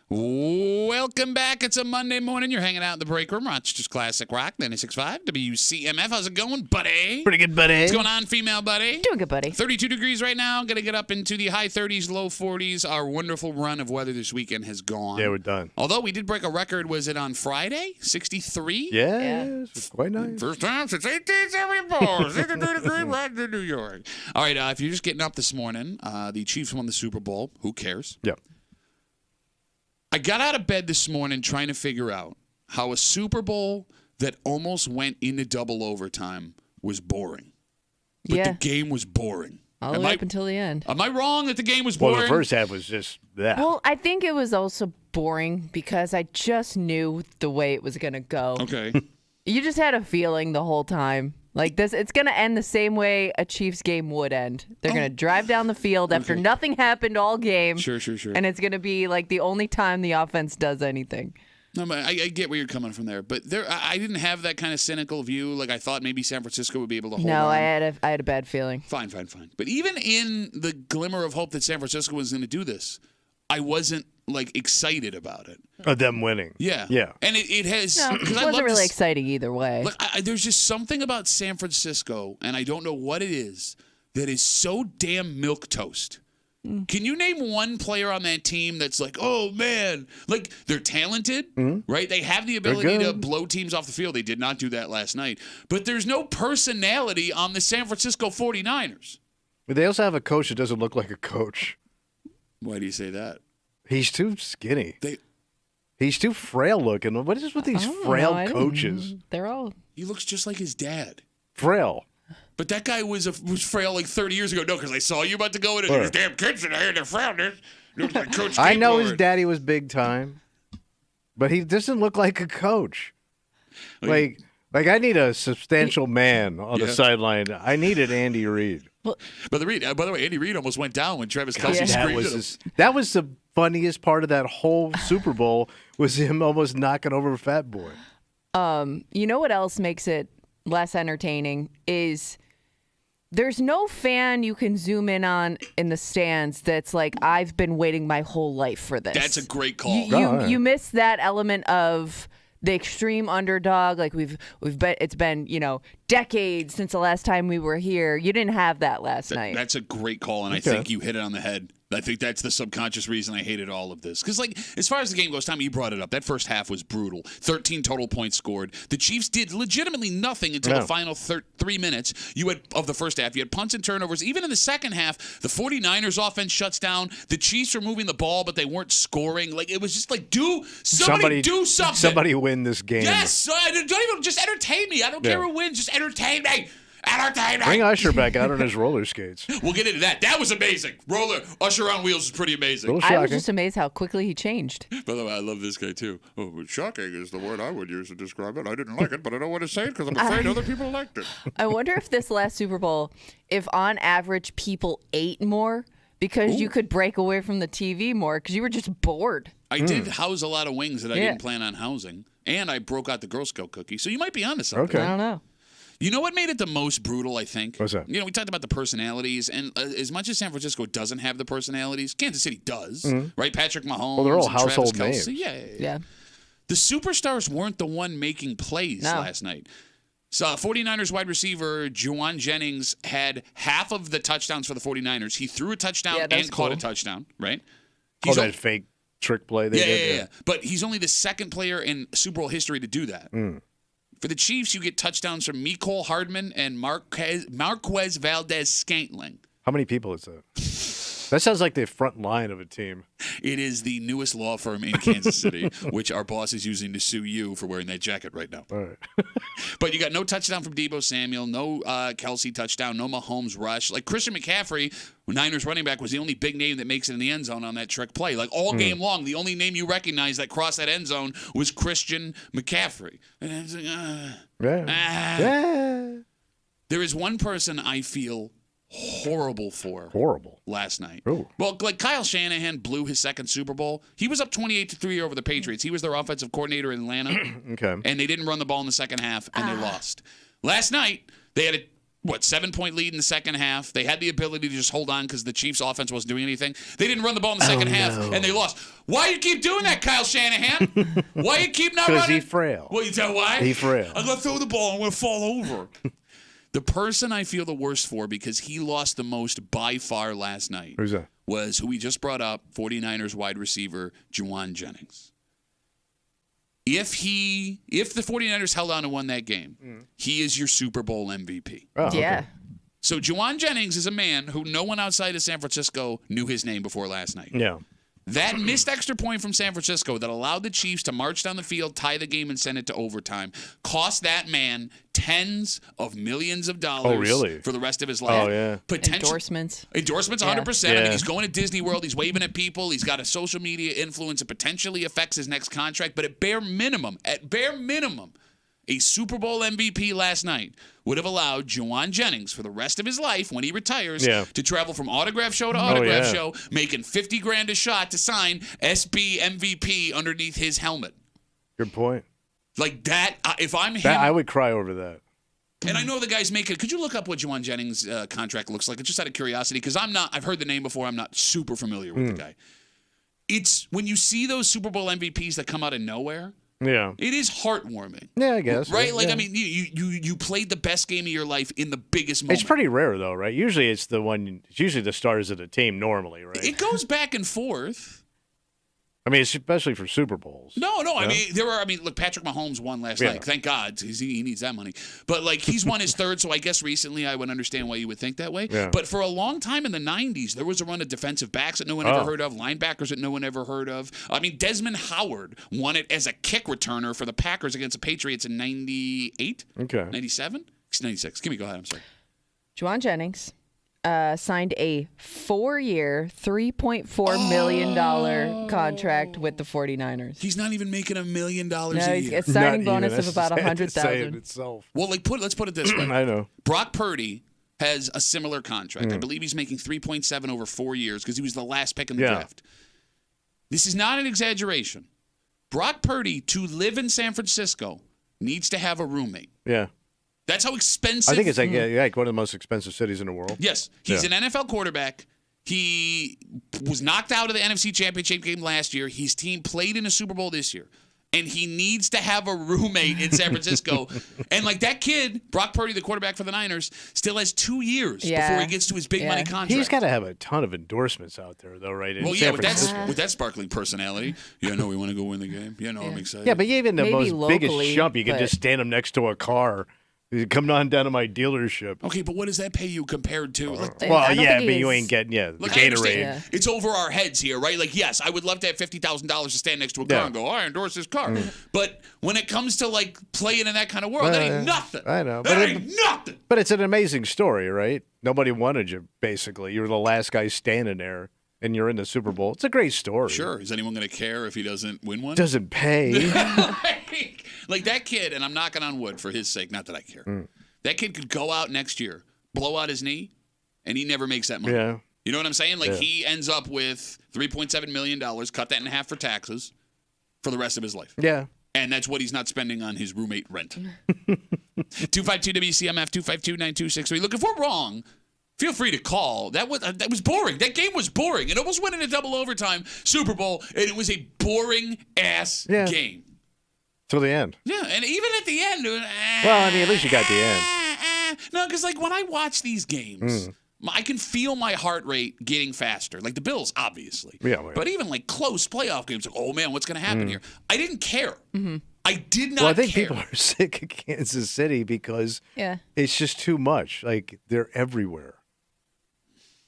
Welcome back. It's a Monday morning. You're hanging out in the break room. Rochester's Classic Rock, 96.5 WCMF. How's it going, buddy? Pretty good, buddy. What's going on, female buddy? Doing good, buddy. 32 degrees right now. Going to get up into the high 30s, low 40s. Our wonderful run of weather this weekend has gone. Yeah, we're done. Although we did break a record. Was it on Friday? 63? Yeah. It's quite nice. First time since 1874. 63 degrees right in New York. All right, if you're just getting up this morning, the Chiefs won the Super Bowl. Who cares? Yep. I got out of bed this morning trying to figure out how a Super Bowl that almost went into double overtime was boring. But the game was boring. All the way up until the end. Am I wrong that the game was boring? Well, the first half was just that. Well, I think it was also boring because I just knew the way it was going to go. Okay. You just had a feeling the whole time. Like this, it's going to end the same way a Chiefs game would end. They're going to drive down the field after nothing happened all game. Sure. And it's going to be like the only time the offense does anything. No, but I get where you're coming from there. But I didn't have that kind of cynical view. Like I thought maybe San Francisco would be able to hold on. No, I had a bad feeling. Fine. But even in the glimmer of hope that San Francisco was going to do this, I wasn't like excited about it. Of them winning. Yeah. And it has. No, it wasn't really exciting either way. Look, there's just something about San Francisco, and I don't know what it is, that is so damn milquetoast. Can you name one player on that team that's like, oh, man, like they're talented, right? They have the ability to blow teams off the field. They did not do that last night. But there's no personality on the San Francisco 49ers. But they also have a coach that doesn't look like a coach. Why do you say that? He's too skinny. He's too frail looking. What is with these frail coaches? They're all. He looks just like his dad. Frail. But that guy was frail like 30 years ago. No, because I saw you about to go in and there's damn kids in here. They're frail. Like Coach I know his daddy was big time, but he doesn't look like a coach. Like I need a substantial man on the sideline. I needed Andy Reid. By the way, Andy Reid almost went down when Travis Kelce screamed at him. That was the funniest part of that whole Super Bowl was him almost knocking over Fat Boy. You know what else makes it less entertaining is there's no fan you can zoom in on in the stands that's like, I've been waiting my whole life for this. That's a great call. You miss that element of the extreme underdog. Like it's been, decades since the last time we were here. You didn't have that last night. That's a great call, and I think you hit it on the head. I think that's the subconscious reason I hated all of this. Because, as far as the game goes, Tommy, you brought it up. That first half was brutal. 13 total points scored. The Chiefs did legitimately nothing until the final 3 minutes of the first half. You had punts and turnovers. Even in the second half, the 49ers offense shuts down. The Chiefs were moving the ball, but they weren't scoring. Like, it was just like, somebody do something. Somebody win this game. Yes. Don't even just entertain me. I don't care who wins. Just entertain me. Bring Usher back out on his roller skates. We'll get into that. That was amazing. Usher on wheels is pretty amazing. I was just amazed how quickly he changed. By the way, I love this guy too. Oh, shocking is the word I would use to describe it. I didn't like it, but I don't want to say it because I'm afraid other people liked it. I wonder if this last Super Bowl, if on average people ate more because you could break away from the TV more because you were just bored. I did house a lot of wings that I didn't plan on housing, and I broke out the Girl Scout cookie. So you might be onto something. Okay. I don't know. You know what made it the most brutal, I think? What's that? We talked about the personalities, and as much as San Francisco doesn't have the personalities, Kansas City does, right? Patrick Mahomes, they're all and household Travis Kelce. names. Yeah. The superstars weren't the one making plays last night. So 49ers wide receiver Juwan Jennings had half of the touchdowns for the 49ers. He threw a touchdown and caught a touchdown, right? That fake trick play they did? Yeah. But he's only the second player in Super Bowl history to do that. For the Chiefs, you get touchdowns from Mecole Hardman and Marquez Valdez-Scantling. How many people is that? That sounds like the front line of a team. It is the newest law firm in Kansas City, which our boss is using to sue you for wearing that jacket right now. All right. But you got no touchdown from Deebo Samuel, no Kelce touchdown, no Mahomes rush. Like Christian McCaffrey, Niners running back, was the only big name that makes it in the end zone on that trick play. Like all game long, the only name you recognize that crossed that end zone was Christian McCaffrey. And I was like, There is one person I feel horrible for last night. Ooh. Well, like Kyle Shanahan blew his second Super Bowl. He was up 28-3 over the Patriots. He was their offensive coordinator in Atlanta. Okay. And they didn't run the ball in the second half, and they lost. Last night, they had 7-point lead in the second half. They had the ability to just hold on because the Chiefs' offense wasn't doing anything. They didn't run the ball in the second half, and they lost. Why you keep doing that, Kyle Shanahan? Why you keep not running? Because he's frail. Well, you tell why? He's frail. I'm going to throw the ball. I'm going to fall over. The person I feel the worst for because he lost the most by far last night Who's that? was who we just brought up, 49ers wide receiver Juwan Jennings. If the 49ers held on and won that game, he is your Super Bowl MVP. Oh, Yeah. okay. So Juwan Jennings is a man who no one outside of San Francisco knew his name before last night. Yeah. That missed extra point from San Francisco that allowed the Chiefs to march down the field, tie the game, and send it to overtime cost that man tens of millions of dollars really? for the rest of his life. Oh, yeah. Endorsements, 100%. I mean, he's going to Disney World. He's waving at people. He's got a social media influence. It potentially affects his next contract. But at bare minimum, a Super Bowl MVP last night would have allowed Juwan Jennings for the rest of his life when he retires to travel from autograph show to autograph show, making $50,000 a shot to sign SB MVP underneath his helmet. Good point. Like that, if I'm him. I would cry over that. And I know the guy's making. Could you look up what Juwan Jennings' contract looks like? Just out of curiosity, because I've heard the name before. I'm not super familiar with the guy. It's when you see those Super Bowl MVPs that come out of nowhere. Yeah. It is heartwarming. Yeah, I guess. Right? Yeah. Like, I mean, you played the best game of your life in the biggest moment. It's pretty rare, though, right? Usually it's usually the stars of the team normally, right? It goes back and forth. I mean, especially for Super Bowls. No. I mean, look, Patrick Mahomes won last night. Thank God. He needs that money. But, like, he's won his third, so I guess recently I would understand why you would think that way. Yeah. But for a long time in the 90s, there was a run of defensive backs that no one ever heard of, linebackers that no one ever heard of. I mean, Desmond Howard won it as a kick returner for the Packers against the Patriots in 98? Okay. 97? 96. Go ahead. I'm sorry. Juwan Jennings signed a 4-year, $3.4 million contract with the 49ers. He's not even making $1 million No, a he's year. a signing Not bonus even. of about That's saying $100,000. itself. Well, let's put it this way. I know. Brock Purdy has a similar contract. I believe he's making 3.7 over 4 years because he was the last pick in the draft. This is not an exaggeration. Brock Purdy, to live in San Francisco, needs to have a roommate. Yeah. That's how expensive. I think it's like one of the most expensive cities in the world. Yes. He's an NFL quarterback. He was knocked out of the NFC Championship game last year. His team played in a Super Bowl this year. And he needs to have a roommate in San Francisco. And like that kid, Brock Purdy, the quarterback for the Niners, still has 2 years before he gets to his big money contract. He's got to have a ton of endorsements out there, though, right? Well, yeah, with that sparkling personality. Yeah, no, we want to go win the game. Yeah, no, I'm excited. Yeah, but even the Maybe most biggest locally, chump, you can just stand him next to a car. Come on down to my dealership. Okay, but what does that pay you compared to? Well, yeah, but you ain't getting the Look, Gatorade. It's over our heads here, right? Like, yes, I would love to have $50,000 to stand next to a car and go, I endorse this car. But when it comes to, like, playing in that kind of world, that ain't nothing. I know. That ain't nothing. But it's an amazing story, right? Nobody wanted you, basically. You were the last guy standing there, and you're in the Super Bowl. It's a great story. Sure. Is anyone going to care if he doesn't win one? Doesn't pay. Like, that kid, and I'm knocking on wood for his sake, not that I care. That kid could go out next year, blow out his knee, and he never makes that money. Yeah. You know what I'm saying? Like, he ends up with $3.7 million, cut that in half for taxes for the rest of his life. Yeah. And that's what he's not spending on his roommate rent. 252-WCMF, 252-9263. Look, if we're wrong, feel free to call. That was boring. That game was boring. It almost went into double overtime Super Bowl, and it was a boring-ass game. Till the end. Yeah, and even at the end. Well, I mean, at least you got the end. No, because, like, when I watch these games, I can feel my heart rate getting faster. Like the Bills, obviously. Yeah, well, but even, like, close playoff games, like, oh, man, what's going to happen here? I didn't care. I did not care. Well, I think people are sick of Kansas City because it's just too much. Like, they're everywhere.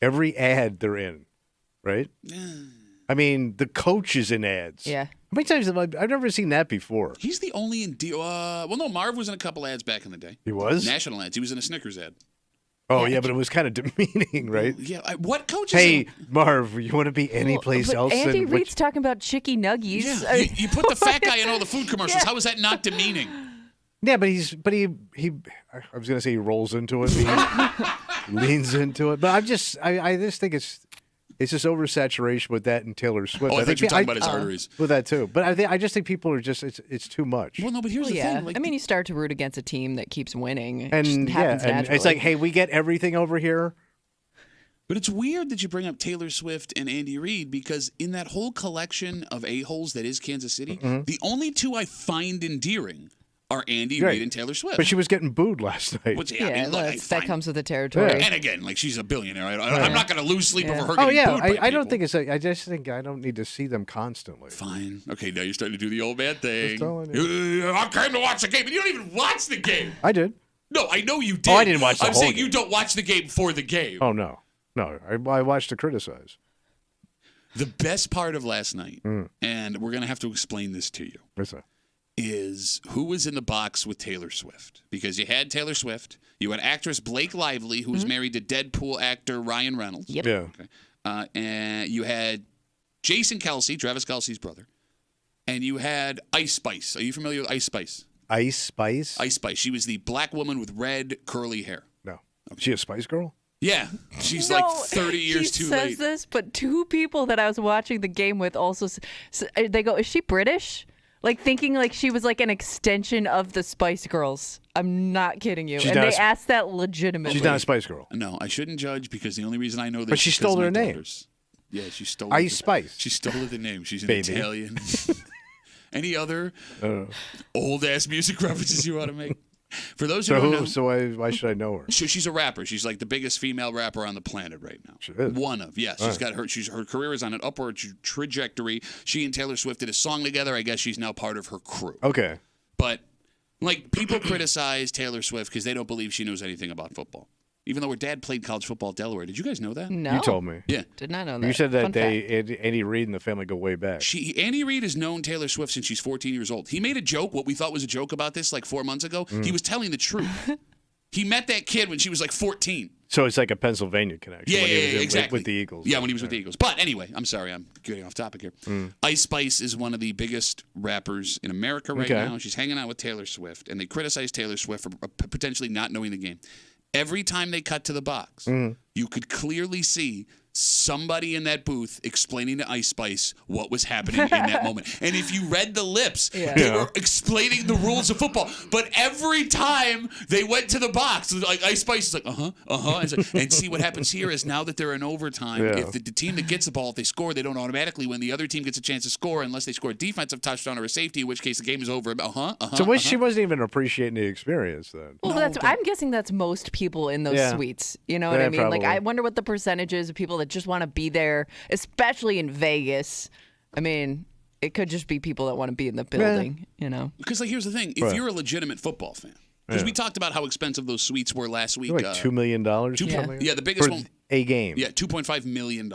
Every ad they're in, right? I mean, the coach is in ads. Yeah. How many times I've never seen that before? He's the only well, no, Marv was in a couple ads back in the day. He was? National ads. He was in a Snickers ad. Oh, yeah, but it was kind of demeaning, right? Yeah. What coach is Hey, Marv, you want to be anyplace else? Andy Reid's talking about chicky nuggies. Yeah. You put the fat guy in all the food commercials. How is that not demeaning? Yeah, but he I was going to say he rolls into it. He leans into it. But I just think it's It's just oversaturation with that and Taylor Swift. I think you're talking about his arteries. With that too, but I just think people are just it's too much. Well, no, but here's the thing. Like, I mean, you start to root against a team that keeps winning. It and just happens and naturally. it's like, hey, we get everything over here. But it's weird that you bring up Taylor Swift and Andy Reid because in that whole collection of a-holes that is Kansas City, the only two I find endearing are Andy Reid and Taylor Swift. But she was getting booed last night. Which, I mean, look, that comes with the territory. And again, like she's a billionaire. I'm not going to lose sleep over her getting booed by I don't think it's. I just think I don't need to see them constantly. Fine. Okay, now you're starting to do the old man thing. I came to watch the game, and you don't even watch the game. I did. No, I know you did. Oh, I didn't watch the I'm whole saying game. you don't watch the game for the game. Oh no. I watched to criticize. The best part of last night, and we're going to have to explain this to you. What's that? Is who was in the box with Taylor Swift. Because you had Taylor Swift, you had actress Blake Lively, who was married to Deadpool actor Ryan Reynolds. Yep. Yeah. Okay. And you had Jason Kelce, Travis Kelce's brother. And you had Ice Spice. Are you familiar with Ice Spice? Ice Spice? Ice Spice. She was the black woman with red curly hair. No. Okay. She a Spice Girl? Yeah. She's like 30 years too late. He says this, but two people that I was watching the game with also, they go, is she British? Like thinking like she was like an extension of the Spice Girls. I'm not kidding you. And they asked that legitimately. She's not a Spice Girl. No, I shouldn't judge because the only reason I know this But she is stole her name. daughters. Yeah, she stole Ice Spice. She stole the name. She's an Baby. Italian. Any other old-ass music references you want to make? For those who don't know, So why should I know her? she's a rapper. She's like the biggest female rapper on the planet right now. She is. One of, yes. She's got her career is on an upward trajectory. She and Taylor Swift did a song together. I guess she's now part of her crew. Okay. But like people criticize Taylor Swift because they don't believe she knows anything about football. Even though her dad played college football at Delaware. Did you guys know that? No. You told me. Yeah. Did not know that. You said Fun that fact. Andy Reid and the family go way back. Andy Reid has known Taylor Swift since she's 14 years old. He made a joke, what we thought was a joke about this like 4 months ago. He was telling the truth. He met that kid when she was like 14. So it's like a Pennsylvania connection. Yeah, when he was exactly. With the Eagles. Yeah, when he was with the Eagles. But anyway, I'm sorry, I'm getting off topic here. Ice Spice is one of the biggest rappers in America right now. She's hanging out with Taylor Swift, and they criticize Taylor Swift for potentially not knowing the game. Every time they cut to the box, you could clearly see somebody in that booth explaining to Ice Spice what was happening in that moment. And if you read the lips, they were explaining the rules of football. But every time they went to the box, like Ice Spice is like, And see what happens here is now that they're in overtime, if the team that gets the ball, if they score, they don't automatically win. The other team gets a chance to score unless they score a defensive touchdown or a safety, in which case the game is over. So she wasn't even appreciating the experience then. Well, I'm guessing that's most people in those suites. You know what I mean? Probably. Like, I wonder what the percentage is of people that just want to be there, especially in Vegas. I mean, it could just be people that want to be in the building, you know? Because, like, here's the thing. If you're a legitimate football fan, because we talked about how expensive those suites were last week. Like $2 million? Yeah, the biggest one. A game. Yeah, $2.5 million.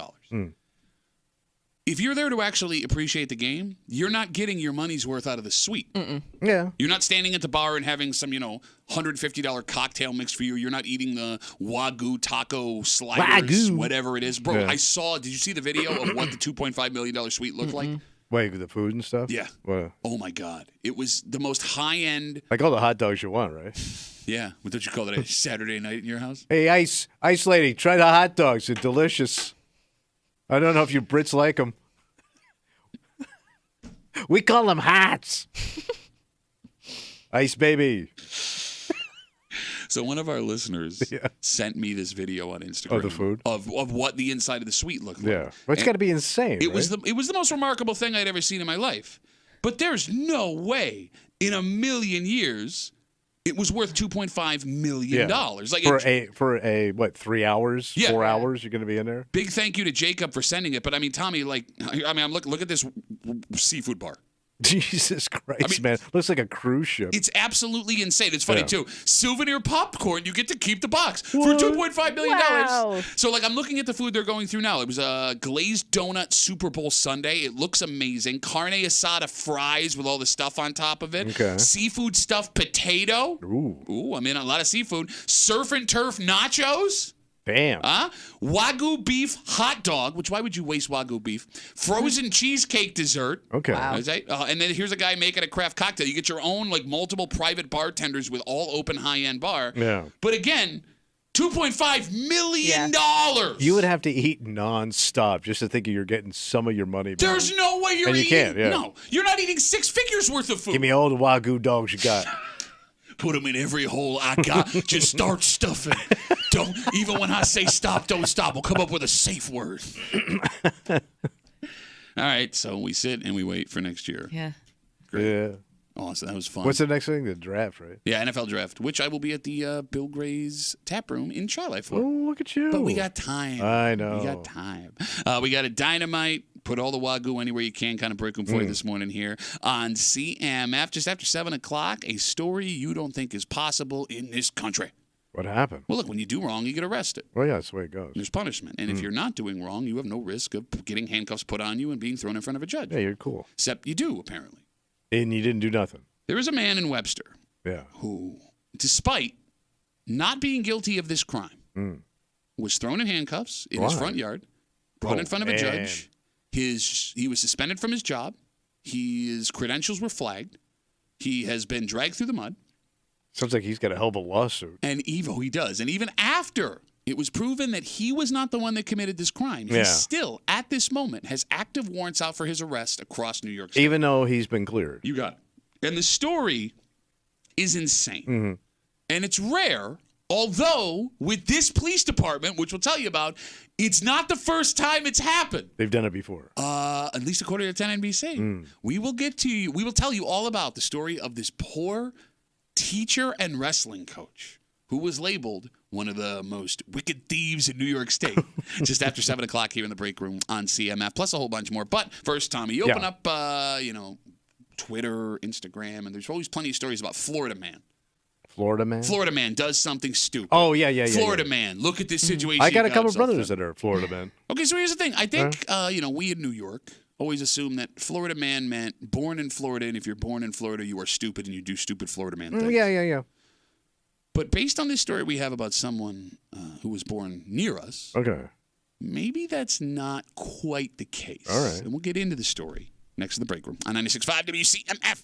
If you're there to actually appreciate the game, you're not getting your money's worth out of the suite. Yeah. You're not standing at the bar and having some, $150 cocktail mix for you. You're not eating the Wagyu taco sliders, whatever it is. Bro, did you see the video of what the $2.5 million suite looked like? Wait, the food and stuff? Yeah. What? Oh, my God. It was the most high-end. Like all the hot dogs you want, right? Yeah. What did you call it? A Saturday night in your house? Hey, ice lady, try the hot dogs. They're delicious. I don't know if you Brits like them. We call them hats. Ice baby. So one of our listeners sent me this video on Instagram of the food of what the inside of the suite looked like. Yeah, well, it's got to be insane. It was the most remarkable thing I'd ever seen in my life. But there's no way in a million years it was worth $2.5 million. Like for a what, 3 hours, 4 hours? You're going to be in there. Big thank you to Jacob for sending it. But I mean, Tommy, look at this seafood bar. Jesus Christ, man. Looks like a cruise ship. It's absolutely insane. It's funny, too. Souvenir popcorn, you get to keep the box for $2.5 million. Wow. So, I'm looking at the food they're going through now. It was a glazed donut Super Bowl sundae. It looks amazing. Carne asada fries with all the stuff on top of it. Okay. Seafood stuffed potato. Ooh, I mean, a lot of seafood. Surf and turf nachos. Damn. Wagyu beef hot dog, which why would you waste Wagyu beef? Frozen cheesecake dessert. Okay. Wow. And then here's a guy making a craft cocktail. You get your own multiple private bartenders with all open high-end bar. Yeah. But again, $2.5 million. You would have to eat nonstop just to think you're getting some of your money back. There's no way you're eating. Can't, yeah. No, you're not eating 6 figures worth of food. Give me all the Wagyu dogs you got. Put them in every hole I got. Just start stuffing. Don't, even when I say stop, don't stop. We'll come up with a safe word. All right, so we sit and we wait for next year. Yeah. Great. Yeah. Awesome. That was fun. What's the next thing? The draft, right? Yeah, NFL draft, which I will be at the Bill Gray's tap room in Charlotte for. Oh, look at you. But we got time. I know. We got time. We got a dynamite. Put all the Wagyu anywhere you can. Kind of break them for you this morning here on CMF. Just after 7 o'clock, a story you don't think is possible in this country. What happened? Well, look, when you do wrong, you get arrested. Well, yeah, that's the way it goes. There's punishment. And if you're not doing wrong, you have no risk of getting handcuffs put on you and being thrown in front of a judge. Yeah, you're cool. Except you do, apparently. And you didn't do nothing. There is a man in Webster who, despite not being guilty of this crime, was thrown in handcuffs in his front yard, brought in front of a judge. He was suspended from his job. His credentials were flagged. He has been dragged through the mud. Sounds like he's got a hell of a lawsuit. And he does. And even after it was proven that he was not the one that committed this crime, he still, at this moment, has active warrants out for his arrest across New York State. Even though he's been cleared. You got it. And the story is insane. And it's rare, although with this police department, which we'll tell you about, it's not the first time it's happened. They've done it before. At least according to 10 NBC. We will tell you all about the story of this poor teacher and wrestling coach who was labeled one of the most wicked thieves in New York State. Just after 7 o'clock here in the break room on CMF, plus a whole bunch more. But first, Tommy, you open up, Twitter, Instagram, and there's always plenty of stories about Florida man. Florida man? Florida man does something stupid. Oh, yeah. Florida man, look at this situation. I got a couple of brothers that are Florida men. Okay, so here's the thing. I think, we in New York always assume that Florida man meant born in Florida, and if you're born in Florida, you are stupid and you do stupid Florida man things. Yeah. But based on this story we have about someone who was born near us, maybe that's not quite the case. All right. And we'll get into the story next to the break room on 96.5 WCMF.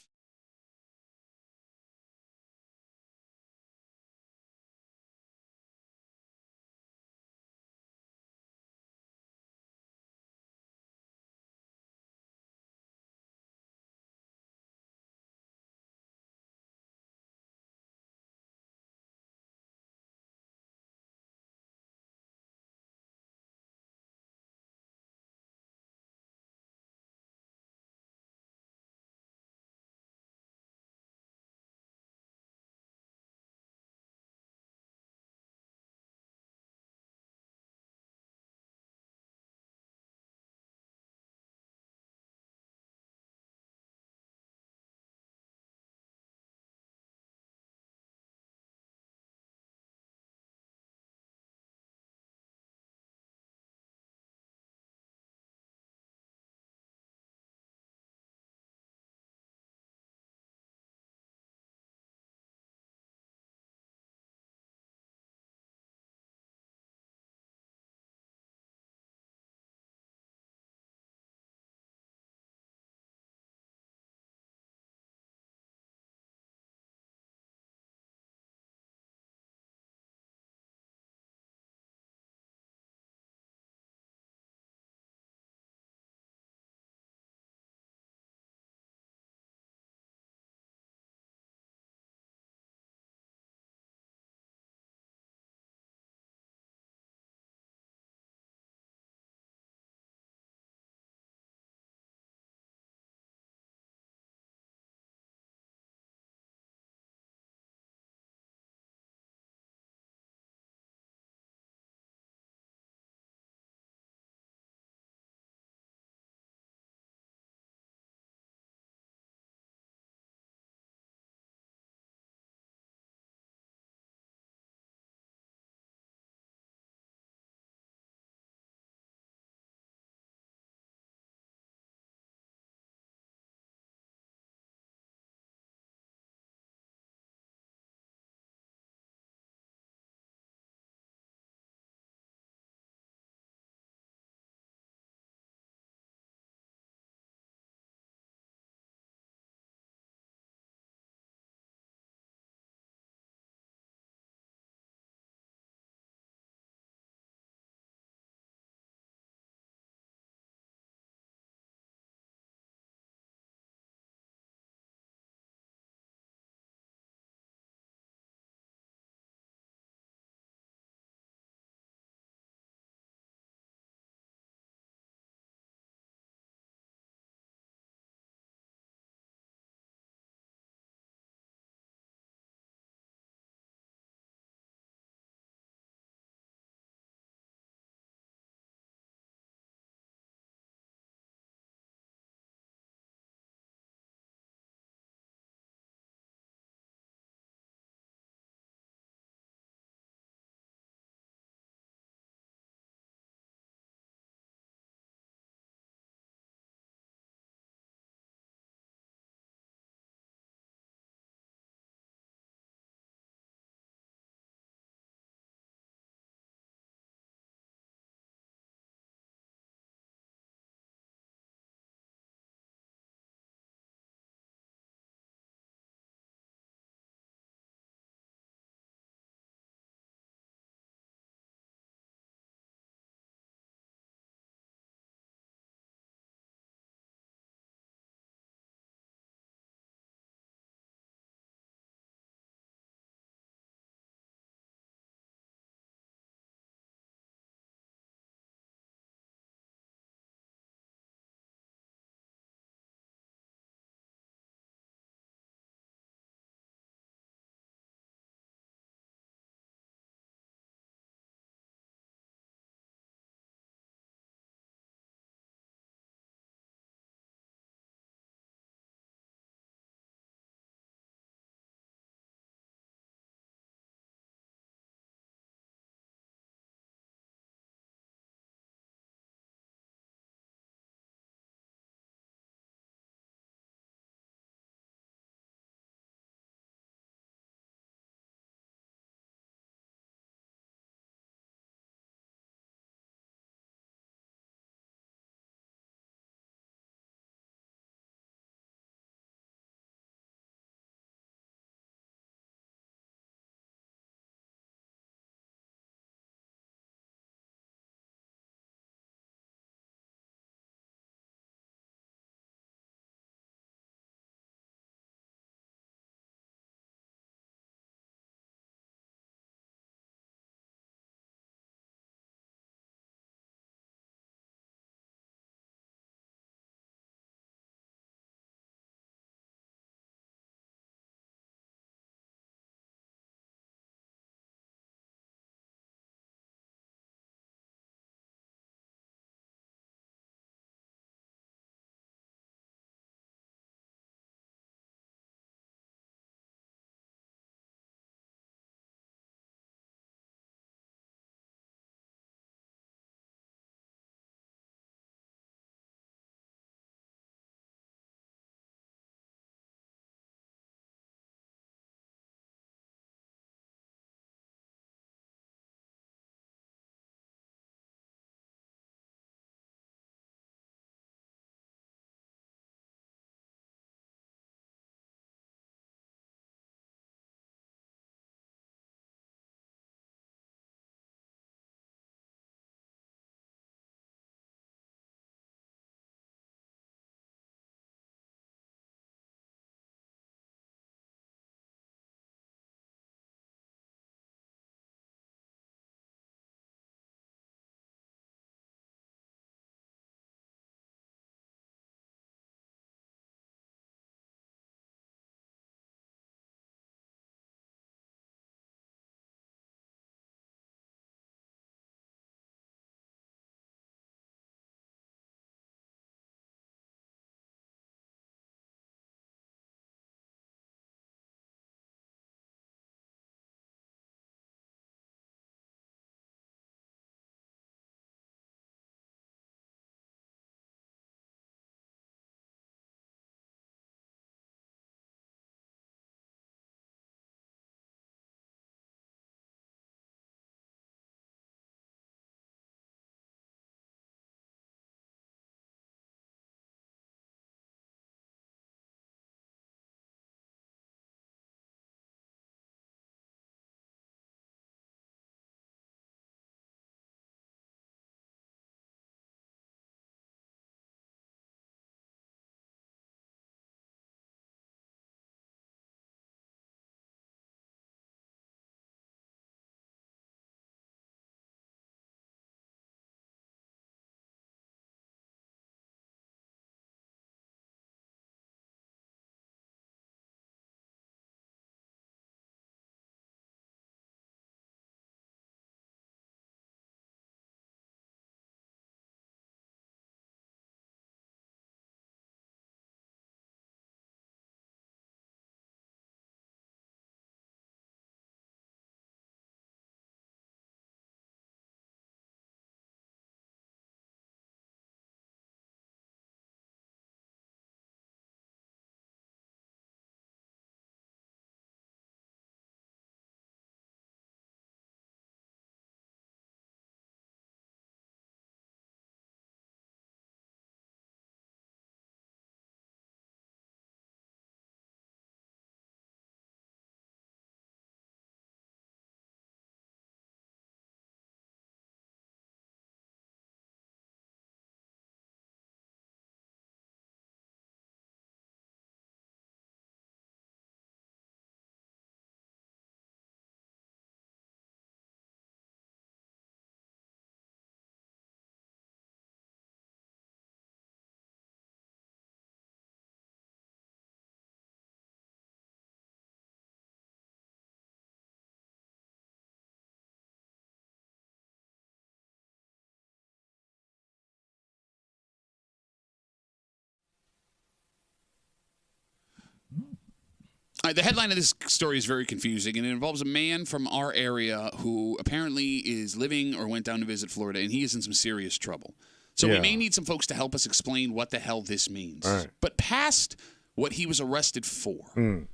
The headline of this story is very confusing, and it involves a man from our area who apparently is living or went down to visit Florida, and he is in some serious trouble. So we may need some folks to help us explain what the hell this means. All right. But past what he was arrested for,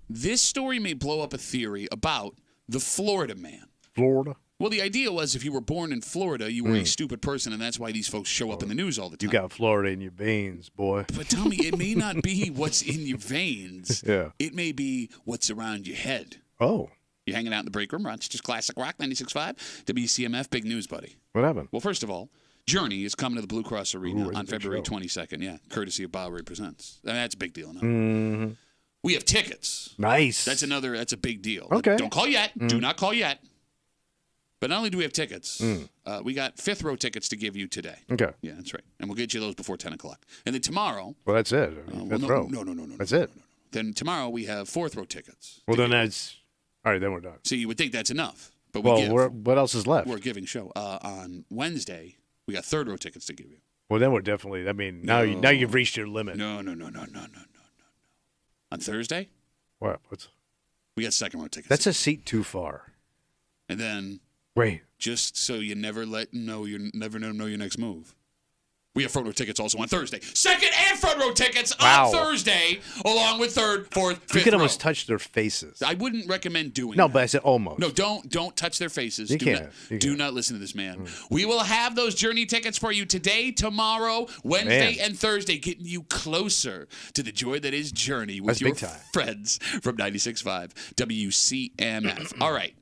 this story may blow up a theory about the Florida man. Florida? Well, the idea was if you were born in Florida, you were a stupid person, and that's why these folks show up in the news all the time. You got Florida in your veins, boy. But tell me, it may not be what's in your veins. Yeah. It may be what's around your head. Oh. You're hanging out in the break room, Rochester's Classic Rock 96.5, WCMF, big news, buddy. What happened? Well, first of all, Journey is coming to the Blue Cross Arena on February show. 22nd. Yeah, courtesy of Bowery Presents. I mean, that's a big deal. No? Mm-hmm. We have tickets. Nice. That's a big deal. Okay. Don't call yet. Do not call yet. But not only do we have tickets, we got fifth row tickets to give you today. Okay. Yeah, that's right. And we'll get you those before 10 o'clock. And then tomorrow. Well, that's it. Fifth row. No. That's it. No. Then tomorrow we have fourth row tickets. Well, then that's all right. Then we're done. So you would think that's enough. But what else is left? We're a giving show. On Wednesday, we got third row tickets to give you. Well, then we're definitely. I mean, now you've reached your limit. No. On Thursday, What? we got second row tickets. That's a seat too far. And then Wait. just so you never know your next move. We have front row tickets also on Thursday. Second and front row tickets on Thursday, along with third, fourth, fifth You can row. almost touch their faces. I wouldn't recommend doing No, that. but I said almost. No, don't touch their faces. You do can't. Not, You do can't. not listen to this man. We will have those Journey tickets for you today, tomorrow, Wednesday, and Thursday, getting you closer to the joy that is Journey with That's your big time. friends from 96.5 WCMF. All right.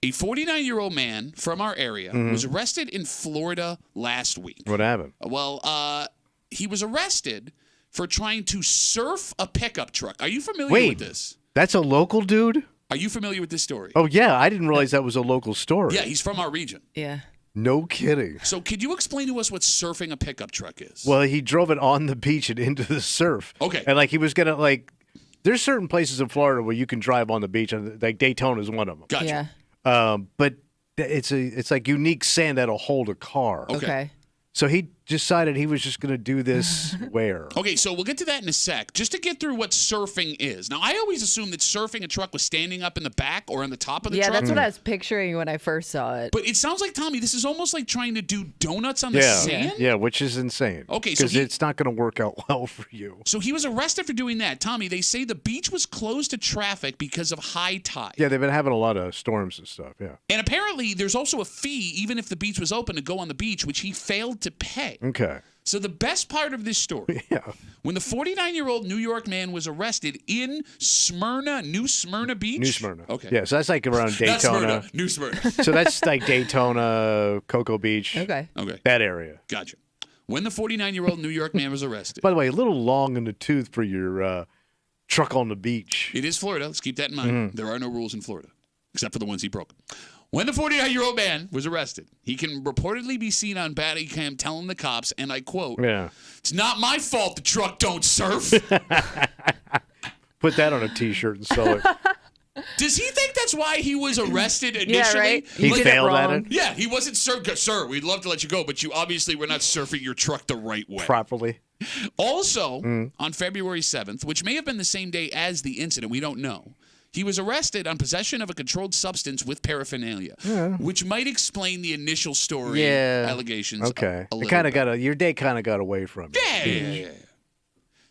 A 49-year-old man from our area was arrested in Florida last week. What happened? Well, he was arrested for trying to surf a pickup truck. Are you familiar with this? That's a local dude? Are you familiar with this story? Oh, yeah. I didn't realize that was a local story. Yeah, he's from our region. Yeah. No kidding. So could you explain to us what surfing a pickup truck is? Well, he drove it on the beach and into the surf. Okay. And, he was going to, there's certain places in Florida where you can drive on the beach, and, Daytona is one of them. Gotcha. Yeah. But it's like unique sand that'll hold a car. Okay. So he decided he was just going to do this where? Okay, so we'll get to that in a sec. Just to get through what surfing is. Now, I always assumed that surfing a truck was standing up in the back or on the top of the truck. Yeah, that's what I was picturing when I first saw it. But it sounds like, Tommy, this is almost like trying to do donuts on the sand? Yeah, which is insane. Okay, so because it's not going to work out well for you. So he was arrested for doing that. Tommy, they say the beach was closed to traffic because of high tide. Yeah, they've been having a lot of storms and stuff, yeah. And apparently there's also a fee, even if the beach was open, to go on the beach, which he failed to pay. Okay. So the best part of this story, when the 49-year-old New York man was arrested in Smyrna, New Smyrna Beach? New Smyrna. Okay. Yeah, so that's like around Daytona. Not Smyrna, New Smyrna. So that's like Daytona, Cocoa Beach. Okay. That area. Gotcha. When the 49-year-old New York man was arrested. By the way, a little long in the tooth for your truck on the beach. It is Florida. Let's keep that in mind. There are no rules in Florida, except for the ones he broke. When the 49-year-old man was arrested, he can reportedly be seen on body cam telling the cops, and I quote, "It's not my fault the truck don't surf." Put that on a T-shirt and sell it. Does he think that's why he was arrested initially? Yeah, right. He failed at it? Yeah, he wasn't sir, we'd love to let you go, but you obviously were not surfing your truck the right way. Properly. Also, on February 7th, which may have been the same day as the incident, we don't know, he was arrested on possession of a controlled substance with paraphernalia, which might explain the initial story allegations. Okay. A your day kind of got away from it. Yeah.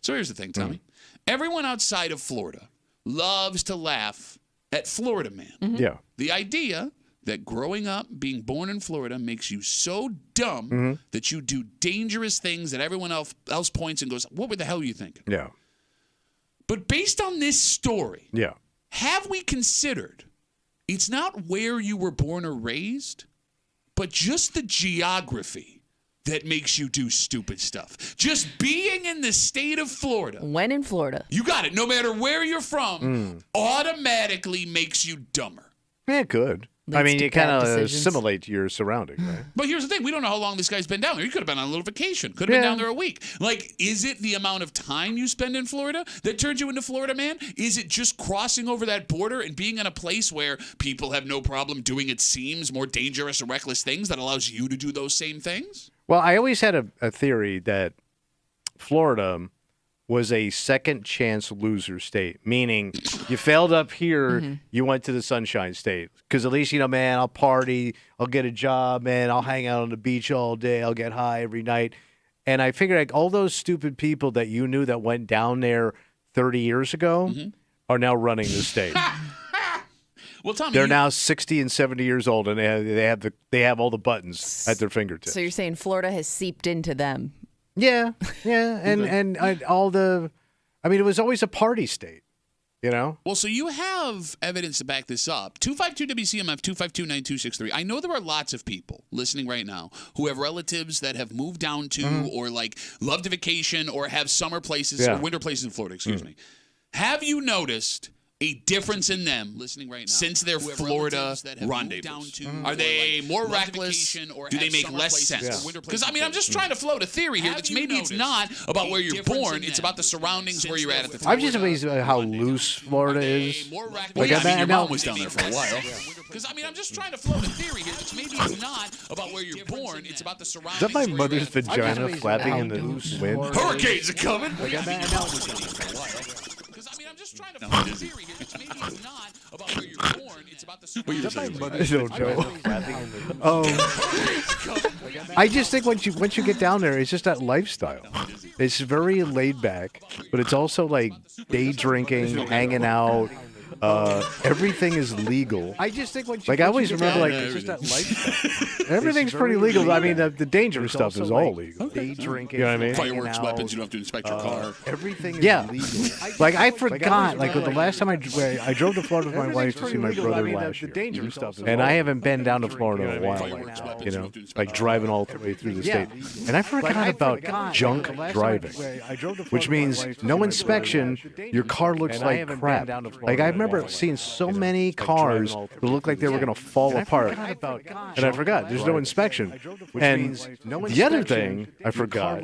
So here's the thing, Tommy. Everyone outside of Florida loves to laugh at Florida man. Yeah. The idea that growing up, being born in Florida, makes you so dumb that you do dangerous things that everyone else points and goes, what the hell are you thinking? Yeah. But based on this story, Yeah. have we considered it's not where you were born or raised, but just the geography that makes you do stupid stuff? Just being in the state of Florida. When in Florida. You got it. No matter where you're from, automatically makes you dumber. Yeah, it could. I mean, you kind of assimilate your surroundings, right? But here's the thing. We don't know how long this guy's been down there. He could have been on a little vacation. Could have been down there a week. Like, is it the amount of time you spend in Florida that turns you into Florida man? Is it just crossing over that border and being in a place where people have no problem doing, it seems, more dangerous or reckless things that allows you to do those same things? Well, I always had a theory that Florida was a second chance loser state, meaning you failed up here, you went to the Sunshine State. Because at least, man, I'll party, I'll get a job, man, I'll hang out on the beach all day, I'll get high every night. And I figured like all those stupid people that you knew that went down there 30 years ago are now running the state. Well, Tommy, they're now 60 and 70 years old, and they have all the buttons at their fingertips. So you're saying Florida has seeped into them? Yeah, and all the, I mean, it was always a party state, Well, so you have evidence to back this up. 252-WCMF, 252-9263. I know there are lots of people listening right now who have relatives that have moved down to or like love to vacation or have summer places or winter places in Florida, excuse me. Have you noticed a difference in them listening right now since their Florida rendezvous? Are they more reckless? Do they make less sense? Because, I'm just trying to float a theory here that maybe it's not about where you're born. It's about the surroundings where you're at the time. I'm just amazed at how loose Florida is. Well, your mom was down there for a while. Because, I'm just trying to float a theory here that maybe it's not about where you're born. It's about the surroundings. Is that my mother's vagina flapping in the wind? Hurricanes are coming. I'm just trying to find a theory here. It's maybe it's not about where you're born. It's about the surroundings. I just think once you get down there, it's just that lifestyle. It's very laid back, but it's also like day drinking, hanging out. Everything is legal. I just think I always remember it's just that lifestyle. Everything's pretty legal. I mean, the dangerous stuff is all legal. Day drinking, you know what I mean? Fireworks, weapons. You don't have to inspect your car. Everything is legal. I forgot. The last time I drove to Florida with my wife to see my brother last year. Dangerous stuff, and I haven't been down to Florida in a while. Driving all the way through the state, and I forgot about junk driving, which means no inspection. Your car looks like crap. I remember seeing so many cars that looked like they were going to fall apart. And I forgot, there's no inspection. And the other thing I forgot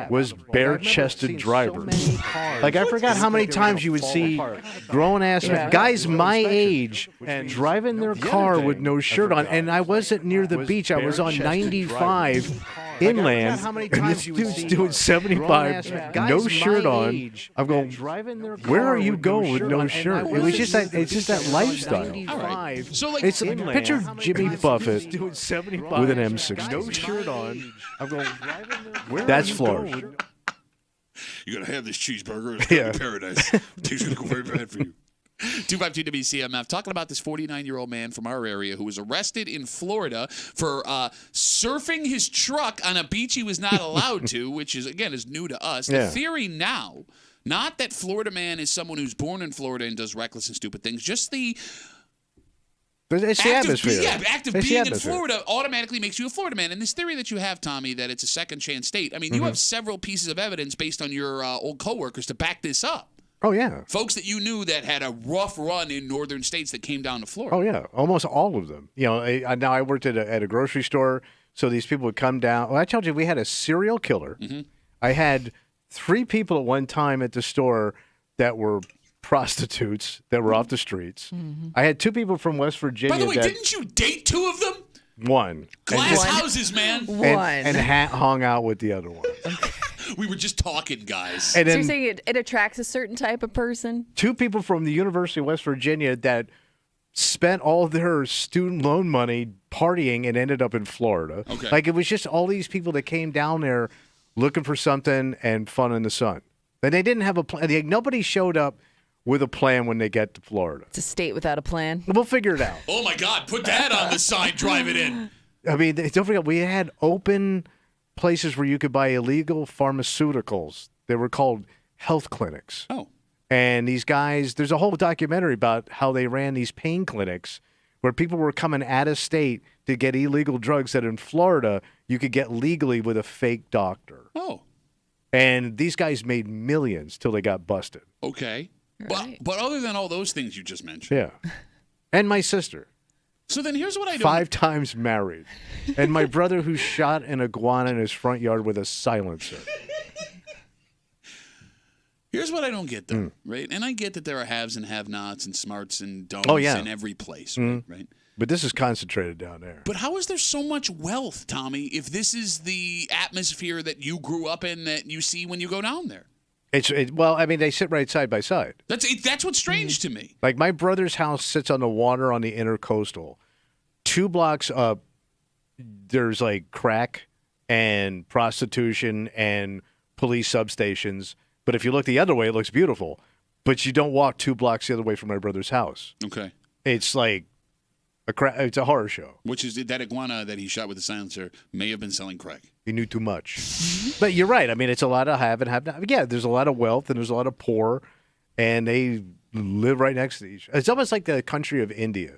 was bare-chested drivers. I forgot how many times you would see grown-ass guys my age driving their car with no shirt on. And I wasn't near the beach. I was on 95 inland, and this dude's doing 75, no shirt on. I'm going, where are you going with no shirt? It's just that lifestyle. Right. So it's picture Jimmy Buffett with an M60. No shirt on. I'm going, that's Florida. You're going to have this cheeseburger. It's going to be paradise. Things are going to go very bad for you. 252-WCMF, talking about this 49-year-old man from our area who was arrested in Florida for surfing his truck on a beach he was not allowed to, which is new to us. The theory now, not that Florida man is someone who's born in Florida and does reckless and stupid things, just the it's the atmosphere. Act of being in Florida automatically makes you a Florida man. And this theory that you have, Tommy, that it's a second chance state, you have several pieces of evidence based on your old coworkers to back this up. Oh, yeah. Folks that you knew that had a rough run in northern states that came down to Florida. Oh, yeah. Almost all of them. Now I worked at a grocery store, so these people would come down. Well, I told you we had a serial killer. I had 3 people at one time at the store that were prostitutes that were off the streets. I had 2 people from West Virginia. By the way, didn't you date 2 of them? One. Glass houses, man. And hung out with the other one. We were just talking, guys. And so you're saying it attracts a certain type of person? 2 people from the University of West Virginia that spent all their student loan money partying and ended up in Florida. Okay. It was just all these people that came down there looking for something and fun in the sun. And they didn't have a plan. Nobody showed up with a plan when they get to Florida. It's a state without a plan. We'll figure it out. Oh, my God. Put that on the sign. Drive it in. Don't forget, we had open places where you could buy illegal pharmaceuticals. They were called health clinics. Oh. And these guys, there's a whole documentary about how they ran these pain clinics where people were coming out of state to get illegal drugs that in Florida you could get legally with a fake doctor. Oh. And these guys made millions till they got busted. Okay. Right. But other than all those things you just mentioned. Yeah. And my sister. So then here's what I do. 5 times married. And my brother who shot an iguana in his front yard with a silencer. Here's what I don't get, though, right? And I get that there are haves and have-nots and smarts and don'ts in every place, right? But this is concentrated down there. But how is there so much wealth, Tommy, if this is the atmosphere that you grew up in that you see when you go down there? Well, I mean, they sit right side by side. That's what's strange to me. Like my brother's house sits on the water on the intercoastal. 2 blocks up, there's like crack and prostitution and police substations. But if you look the other way, it looks beautiful. But you don't walk 2 blocks the other way from my brother's house. Okay. It's like it's a horror show. Which is that iguana that he shot with the silencer may have been selling crack. He knew too much. But you're right. I mean, it's a lot of have and have not. Yeah, there's a lot of wealth and there's a lot of poor, and they live right next to each other. It's almost like the country of India.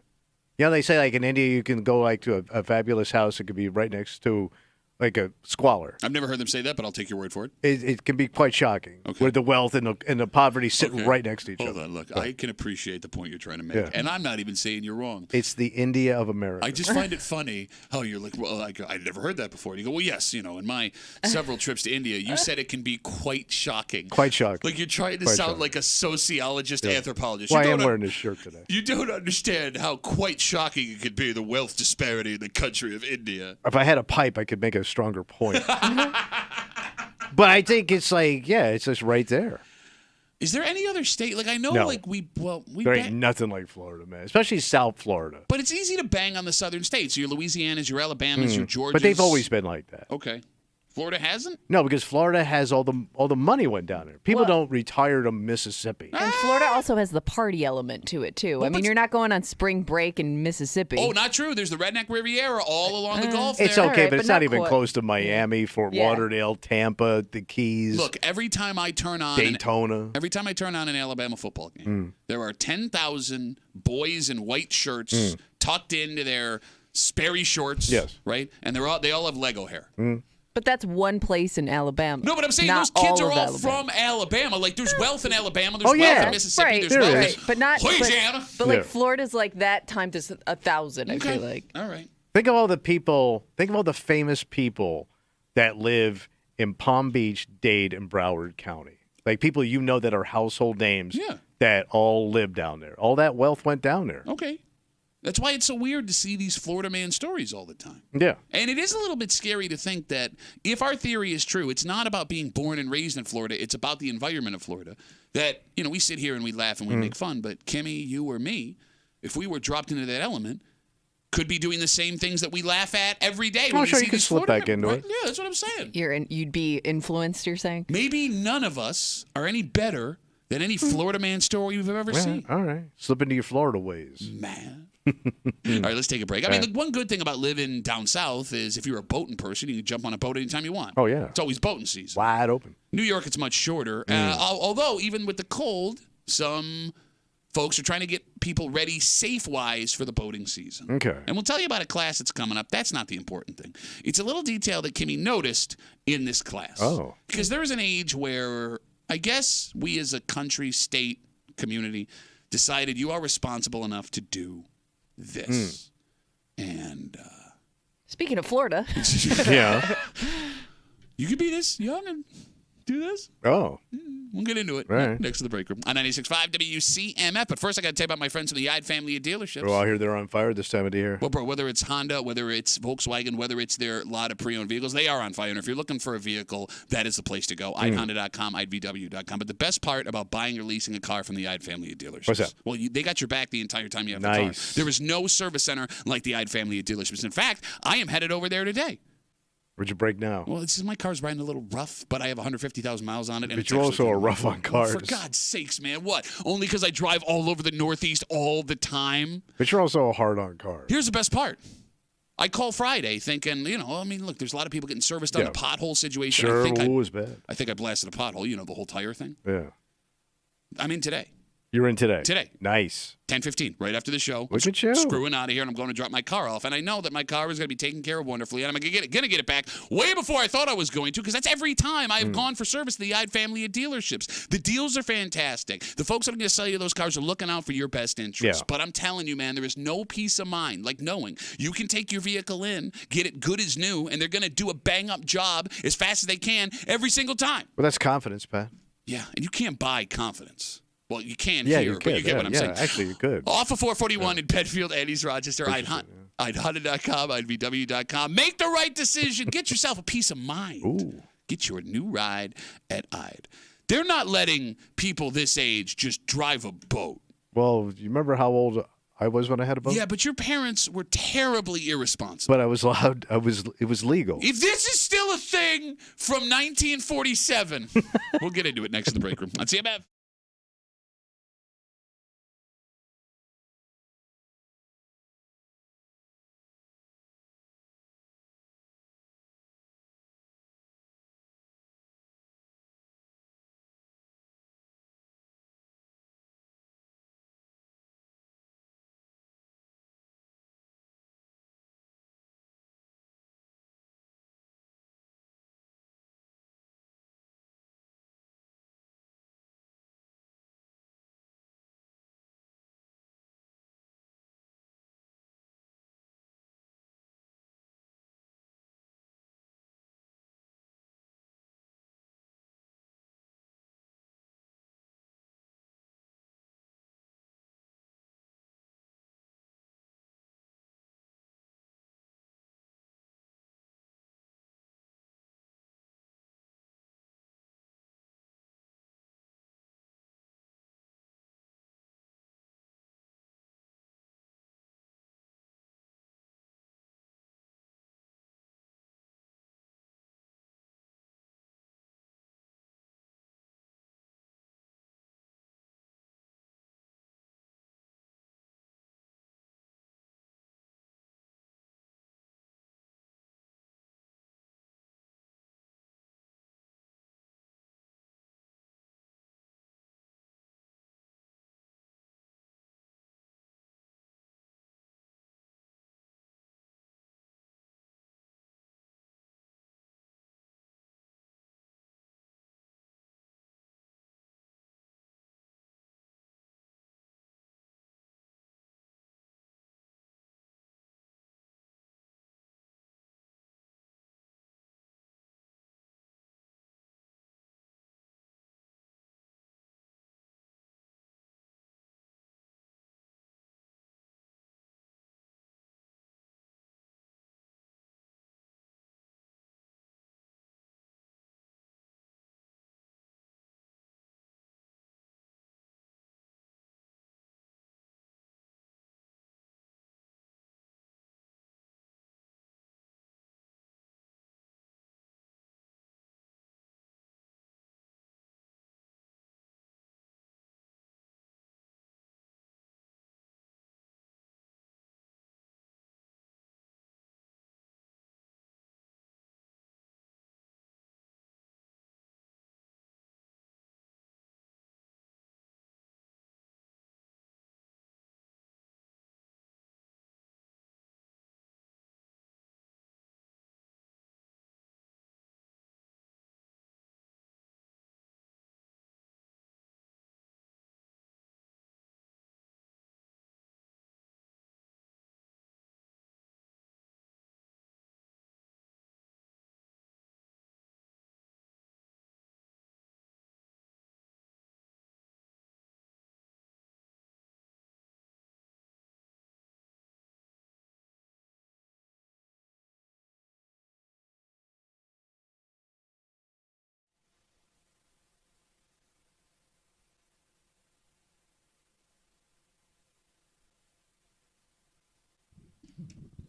You know, they say like in India you can go like to a fabulous house that could be right next to like a squalor. I've never heard them say that, but I'll take your word for it. It can be quite shocking. Okay. Where the wealth and the poverty sit right next to each other. Hold on, look, I can appreciate the point you're trying to make, and I'm not even saying you're wrong. It's the India of America. I just find it funny how you're like, well, I'd never heard that before. And you go, well, yes, in my several trips to India, you said it can be quite shocking. Quite shocking. Like you're trying to sound like a sociologist, anthropologist. Well, I am wearing this shirt today. You don't understand how quite shocking it could be, the wealth disparity in the country of India. If I had a pipe, I could make a stronger point. But I think it's like, it's just right there. Is there any other state? Like I know, No. like we There ain't nothing like Florida, man. Especially South Florida. But it's easy to bang on the southern states. Your Louisianas, your Alabamas, your Georgias. But they've always been like that. Okay. Florida hasn't? No, because Florida has all the money went down there. People don't retire to Mississippi. And Florida also has the party element to it, too. I mean, you're not going on spring break in Mississippi. Oh, not true. There's the Redneck Riviera all along the Gulf there. It's okay, right, but it's but not not even quite. close to Miami, Fort Lauderdale, Tampa, the Keys, Look, every time I turn on Daytona. every time I turn on an Alabama football game, there are 10,000 boys in white shirts tucked into their Sperry shorts. Yes. Right? And they all have Lego hair. But that's one place in Alabama. No, but I'm saying not those kids are of all Alabama. from Alabama. Like, there's wealth in Alabama. There's Oh, yeah. wealth in Mississippi. Right, There's there wealth is. in but not Louisiana. But like Yeah. Florida's like that times 1,000. I feel like. All right. Think of all the people, think of all the famous people that live in Palm Beach, Dade, and Broward County. Like people that are household names that all live down there. All that wealth went down there. Okay. That's why it's so weird to see these Florida man stories all the time. Yeah. And it is a little bit scary to think that if our theory is true, it's not about being born and raised in Florida. It's about the environment of Florida. That, we sit here and we laugh and we make fun, but Kimmy, you or me, if we were dropped into that element, could be doing the same things that we laugh at every day. Oh, sure, you can slip back into it. Yeah, that's what I'm saying. You'd be influenced, you're saying? Maybe none of us are any better than any Florida man story we've ever seen. All right. Slip into your Florida ways. Man. All right, let's take a break. I mean, the one good thing about living down south is if you're a boating person, you can jump on a boat anytime you want. Oh, yeah. It's always boating season. Wide open. New York, it's much shorter. Although, even with the cold, some folks are trying to get people ready safe-wise for the boating season. Okay. And we'll tell you about a class that's coming up. That's not the important thing. It's a little detail that Kimmy noticed in this class. Oh. Because there is an age where I guess we as a country, state, community decided you are responsible enough to do this. And Speaking of Florida. Yeah. you could be this young and do this. Oh. We'll get into it Right. next to the break room on 96.5 WCMF. But first, I got to tell you about my friends from the Yide family of dealerships. Well, I hear they're on fire this time of the year. Well, bro, whether it's Honda, whether it's Volkswagen, whether it's their lot of pre-owned vehicles, they are on fire. And if you're looking for a vehicle, that is the place to go. IDHonda.com, IDVW.com. But the best part about buying or leasing a car from the Yide family of dealerships. What's that? Well, they got your back the entire time you have the car. Nice. There is no service center like the Yide family of dealerships. In fact, I am headed over there today. Where'd you break now? Well, my car's riding a little rough, but I have 150,000 miles on it. And But you're also a rough on cars. For God's sakes, man. What? Only because I drive all over the Northeast all the time? But you're also a hard on cars. Here's the best part. I call Friday thinking, look, there's a lot of people getting serviced on the pothole situation. Sure, it was bad. I think I blasted a pothole, the whole tire thing. Yeah. I'm in today. You're in today? Today. Nice. 10:15, right after the show. Look at you. Screwing out of here, and I'm going to drop my car off. And I know that my car is going to be taken care of wonderfully, and I'm going to get it back way before I thought I was going to, because that's every time I've gone for service to the Yide family of dealerships. The deals are fantastic. The folks that are going to sell you those cars are looking out for your best interests. Yeah. But I'm telling you, man, there is no peace of mind like knowing you can take your vehicle in, get it good as new, and they're going to do a bang-up job as fast as they can every single time. Well, that's confidence, Pat. Yeah, and you can't buy confidence. Well, you can Yeah, here, you but you could. get what I'm saying. Actually, you could. Off of 441 in Bedfield, Eddie's, Rochester, IDHonda.com, IDVW.com. Make the right decision. Get yourself a peace of mind. Ooh. Get your new ride at IDE. They're not letting people this age just drive a boat. Well, you remember how old I was when I had a boat? Yeah, but your parents were terribly irresponsible. But I was allowed. It was legal. If this is still a thing from 1947, we'll get into it next in the break room on CMF.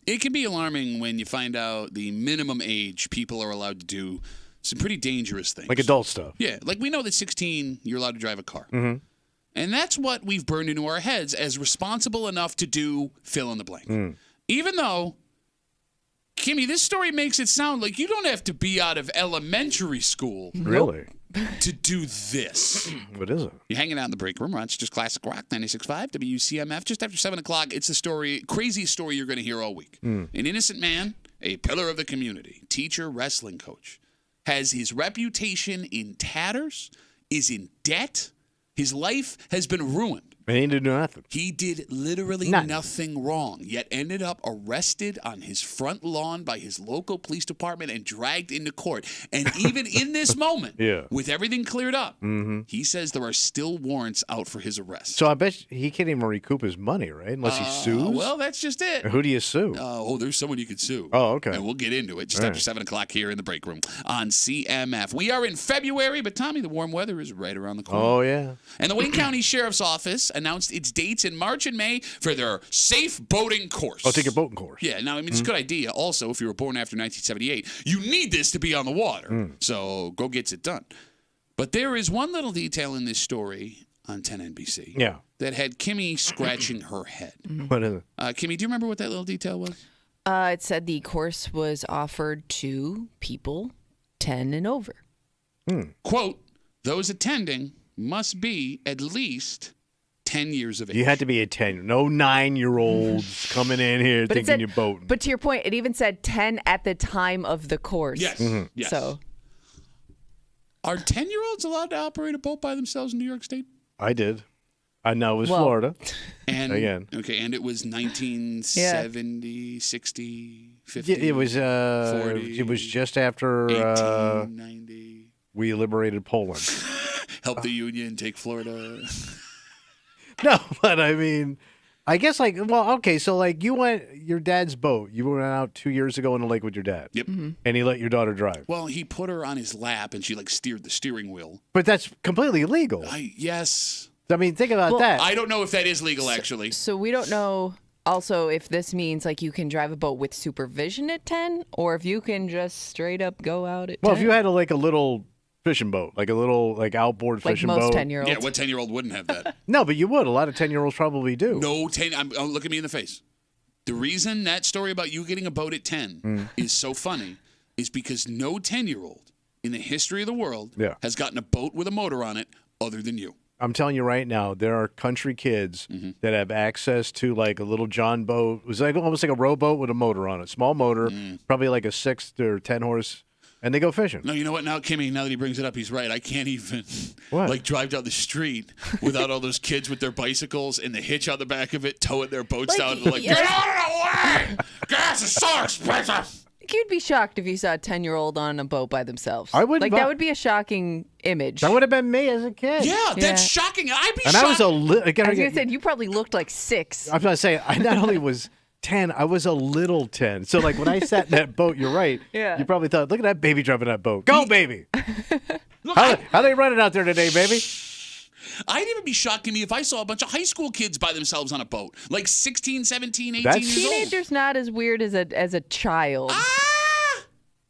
It can be alarming when you find out the minimum age people are allowed to do some pretty dangerous things. Like adult stuff. Yeah, like we know that 16, you're allowed to drive a car. Mm-hmm. And that's what we've burned into our heads as responsible enough to do fill in the blank. Mm. Even though, Kimmy, this story makes it sound like you don't have to be out of elementary school. Really? To do this. What is it? You're hanging out in the break room. It's just Classic Rock 96.5 WCMF. Just after 7 o'clock, it's the story, craziest story you're going to hear all week. An innocent man, a pillar of the community, teacher, wrestling coach, has his reputation in tatters, is in debt. His life has been ruined And he didn't do nothing. He did literally nothing wrong, yet ended up arrested on his front lawn by his local police department and dragged into court. And even in this moment, with everything cleared up, he says there are still warrants out for his arrest. So I bet he can't even recoup his money, right? Unless he sues? Well, that's just it. Who do you sue? There's someone you could sue. Oh, okay. And we'll get into it just after 7 o'clock here in the break room on CMF. We are in February, but Tommy, the warm weather is right around the corner. Oh, yeah. And the Wayne County Sheriff's Office announced its dates in March and May for their safe boating course. Oh, take your boating course. Yeah, now, I mean, it's a good idea. Also, if you were born after 1978, you need this to be on the water. So go get it done. But there is one little detail in this story on 10 NBC that had Kimmy scratching her head. What is it? Kimmy, do you remember what that little detail was? It said the course was offered to people 10 and over. Quote, those attending must be at least 10 years of age. You had to be a 10. No 9-year-olds coming in here thinking you're boating. But to your point, it even said 10 at the time of the course. Yes. Yes. So, are 10-year-olds allowed to operate a boat by themselves in New York State? I did. I know it was Florida. And again. Okay, and it was 1970, 60, 50, It was 40. It was just after 1890. We liberated Poland. Help the Union take Florida. No, but I mean, I guess so your dad's boat. You went out 2 years ago in the lake with your dad. Yep. And he let your daughter drive. Well, he put her on his lap and she steered the steering wheel. But that's completely illegal. Yes. I mean, think about that. I don't know if that is legal, actually. So we don't know also if this means you can drive a boat with supervision at 10 or if you can just straight up go out at 10. Well, if you had a little fishing boat, a little outboard fishing boat. Like most 10-year-olds. Yeah, what 10-year-old wouldn't have that? No, but you would. A lot of 10-year-olds probably do. No, look at me in the face. The reason that story about you getting a boat at 10 is so funny is because no 10-year-old in the history of the world has gotten a boat with a motor on it other than you. I'm telling you right now, there are country kids that have access to a little John boat. It was almost like a rowboat with a motor on it. Small motor, probably like a 6 or 10 horse. And they go fishing. No, you know what? Now, Kimmy, now that he brings it up, he's right. I can't even drive down the street without all those kids with their bicycles and the hitch on the back of it, towing their boats down. And get out of the way! Gas is so expensive! You'd be shocked if you saw a 10-year-old on a boat by themselves. I would. That would be a shocking image. That would have been me as a kid. Yeah, that's shocking. I'd be and shocked. I was a little. I was going to say, you probably looked like 6. I was going to say, I not only was 10, I was a little 10. So, when I sat in that boat, you're right. Yeah. You probably thought, look at that baby driving that boat. Go, baby. How they running out there today, baby? I'd even be shocked to me if I saw a bunch of high school kids by themselves on a boat. 16, 17, 18 years old. Teenager's not as weird as a child.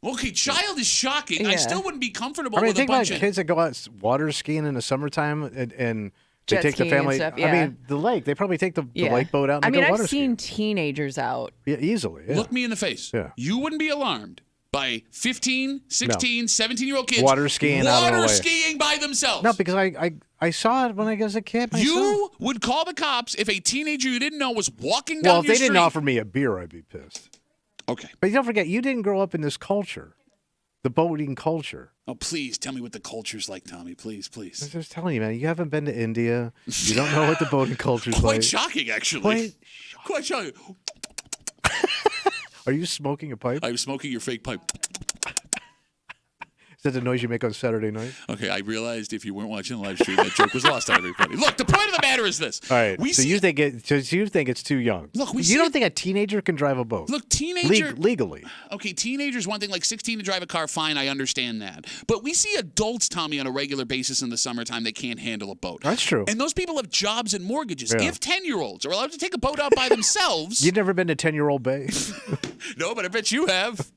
Okay, child is shocking. Yeah. I still wouldn't be comfortable with a think bunch about of kids that go out water skiing in the summertime and they Jet take the skiing and family. stuff, I mean, the lake. They probably take the lake boat out and they go water I've seen skiing. teenagers out. Yeah, easily. Yeah. Look me in the face. Yeah. You wouldn't be alarmed by 15, 16, 17-year-old kids water skiing out of the way. skiing by themselves. No, because I saw it when I was a kid myself. You would call the cops if a teenager you didn't know was walking down Well, if your they didn't street. offer me a beer, I'd be pissed. Okay. But don't forget, you didn't grow up in this culture, the boating culture. Oh, please tell me what the culture's like, Tommy. Please, I please. was just telling you, man. You haven't been to India. You don't know what the boating culture's Quite like. shocking, actually. Quite shocking. Are you smoking a pipe? I'm smoking your fake pipe. Is that the noise you make on Saturday night? Okay, I realized if you weren't watching the live stream, that joke was lost on everybody. Look, the point of the matter is this. All right. You think it's too young? Look, you don't think a teenager can drive a boat? Look, teenager legally. Okay, teenagers one thing, 16 to drive a car, fine, I understand that. But we see adults, Tommy, on a regular basis in the summertime that can't handle a boat. That's true. And those people have jobs and mortgages. Yeah. If 10-year-olds are allowed to take a boat out by themselves. You've never been to 10-year-old Bay? No, but I bet you have.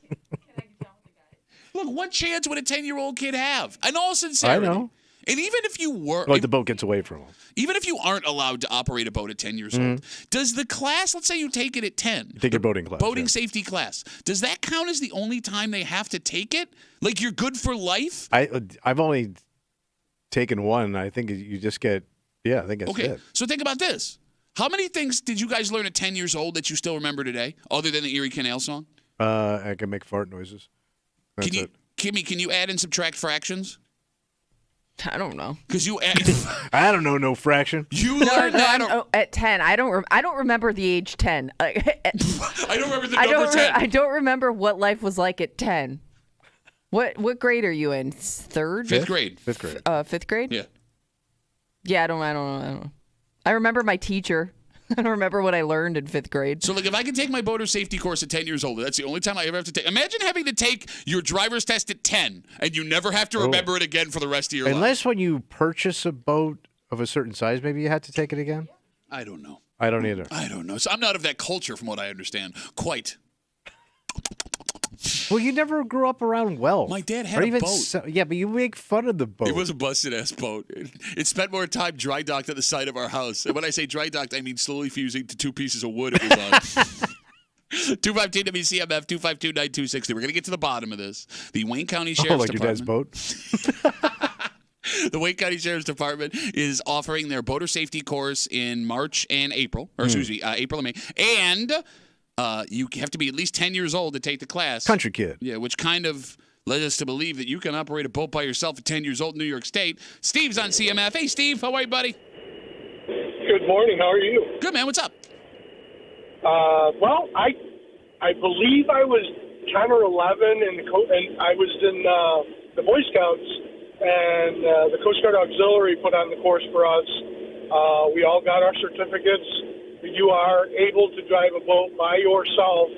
Look, what chance would a 10-year-old kid have? In all sincerity. I know. And even if you were... the boat gets away from them. Even if you aren't allowed to operate a boat at 10 years old, does the class, let's say you take it at 10. Take your boating class. Boating safety class. Does that count as the only time they have to take it? You're good for life? I've only taken one. I think you just get... Yeah, I think that's it. So think about this. How many things did you guys learn at 10 years old that you still remember today, other than the Erie Canal song? I can make fart noises. That's Kimmy, can you add and subtract fractions? I don't know. Because you, I don't know, no fraction. You learned that at 10. I don't remember the age 10. I don't remember the number 10. I don't remember what life was like at 10. What grade are you in? Third? Fifth grade. Fifth grade. Fifth grade? Yeah. Yeah, I don't know. I remember my teacher. I don't remember what I learned in fifth grade. So, if I can take my boater safety course at 10 years old, that's the only time I ever have to take. Imagine having to take your driver's test at 10, and you never have to remember it again for the rest of your life. Unless when you purchase a boat of a certain size, maybe you had to take it again? I don't know. I don't either. I don't know. So I'm not of that culture, from what I understand. Quite. Well, you never grew up around Wells. My dad had a boat. Yeah, but you make fun of the boat. It was a busted-ass boat. It spent more time dry docked at the side of our house. And when I say dry docked, I mean slowly fusing to 2 pieces of wood it was on. 252 WCMF, 252-9260. We're going to get to the bottom of this. The Wayne County Sheriff's like your dad's boat? The Wayne County Sheriff's Department is offering their boater safety course in March and April. Or excuse me, April and May. And... you have to be at least 10 years old to take the class. Country kid. Yeah, which kind of led us to believe that you can operate a boat by yourself at 10 years old in New York State. Steve's on CMF. Hey, Steve. How are you, buddy? Good morning. How are you? Good, man. What's up? Well, I believe I was 10 or 11, and I was in the Boy Scouts, and the Coast Guard Auxiliary put on the course for us. We all got our certificates. You are able to drive a boat by yourself.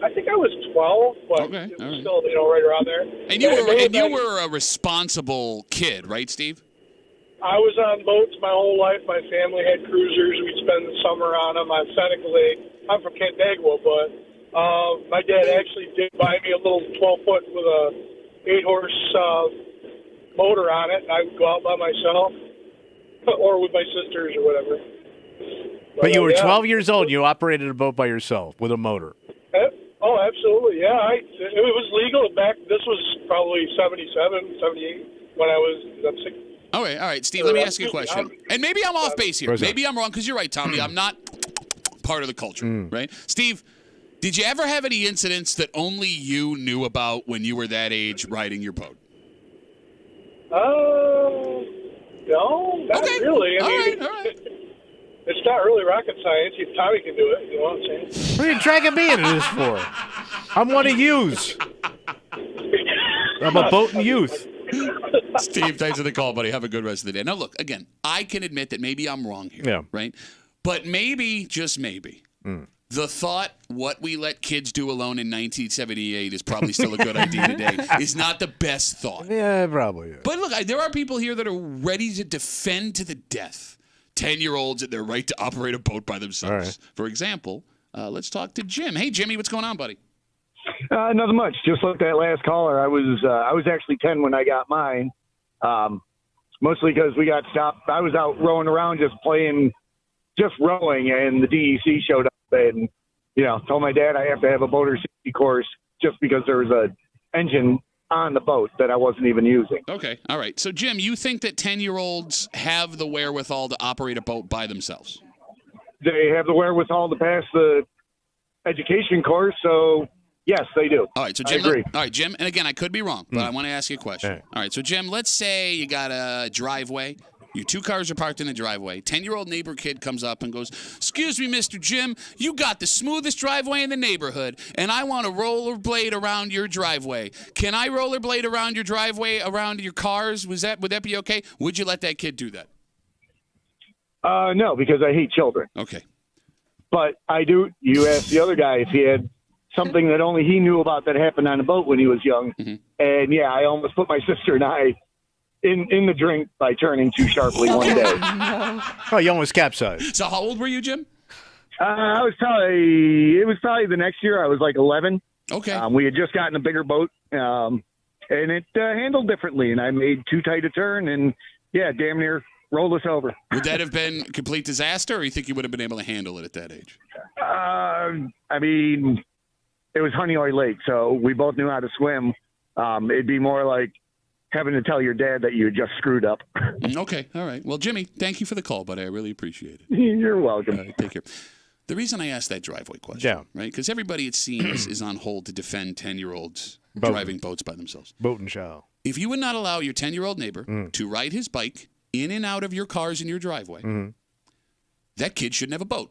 I think I was 12, but okay, it was still, right around there. And you were a responsible kid, right, Steve? I was on boats my whole life. My family had cruisers. We'd spend the summer on them. I'm from Canandaigua, but my dad actually did buy me a little 12-foot with a 8-horse motor on it. I would go out by myself or with my sisters or whatever. But you were 12 years old and you operated a boat by yourself with a motor. Oh, absolutely, yeah. It was legal back. This was probably 77, 78 when I was 6. All right, Steve, let me ask you a question. And maybe I'm off base here. Maybe I'm wrong, because you're right, Tommy. I'm not part of the culture, right? Steve, did you ever have any incidents that only you knew about when you were that age riding your boat? No, not really. I mean, all right. It's not really rocket science. Tommy can do it. You know what I'm saying? What are you dragging me into this for? I'm one of yous. I'm a boating youth. Steve, thanks for the call, buddy. Have a good rest of the day. Now, look, again, I can admit that maybe I'm wrong here, right? But maybe, just maybe, the thought what we let kids do alone in 1978 is probably still a good idea today is not the best thought. Yeah, probably. Yeah. But look, there are people here that are ready to defend to the death 10-year-olds and their right to operate a boat by themselves. All right. For example, let's talk to Jim. Hey, Jimmy, what's going on, buddy? Nothing much. Just like that last caller, I was actually 10 when I got mine. Mostly because we got stopped. I was out rowing around just rowing, and the DEC showed up and, told my dad I have to have a boater safety course just because there was a engine on the boat that I wasn't even using. Okay. All right. So, Jim, you think that 10-year-olds have the wherewithal to operate a boat by themselves? They have the wherewithal to pass the education course, so yes, they do. All right. So, Jim, I agree. All right, Jim, and again, I could be wrong, but I want to ask you a question. Okay. All right. So, Jim, let's say you got a driveway. Your 2 cars are parked in the driveway. 10-year-old neighbor kid comes up and goes, "Excuse me, Mr. Jim, you got the smoothest driveway in the neighborhood, and I want to rollerblade around your driveway. Can I rollerblade around your driveway, around your cars? Would that be okay? Would you let that kid do that?" No, because I hate children. Okay. But I do. You asked the other guy if he had something that only he knew about that happened on the boat when he was young. Mm-hmm. And, yeah, I almost put my sister and I in the drink by turning too sharply one day. Oh, you almost capsized. So how old were you, Jim? It was probably the next year. I was like 11. Okay. We had just gotten a bigger boat, and it handled differently, and I made too tight a turn, and, yeah, damn near rolled us over. Would that have been a complete disaster, or you think you would have been able to handle it at that age? I mean, it was Honeoye Lake, so we both knew how to swim. It'd be more like having to tell your dad that you had just screwed up. Okay. All right. Well, Jimmy, thank you for the call, buddy. I really appreciate it. You're welcome. All right, take care. The reason I asked that driveway question, right, because everybody, it seems, is on hold to defend 10-year-olds driving boats by themselves. Boat and chow. If you would not allow your 10-year-old neighbor to ride his bike in and out of your cars in your driveway, that kid shouldn't have a boat.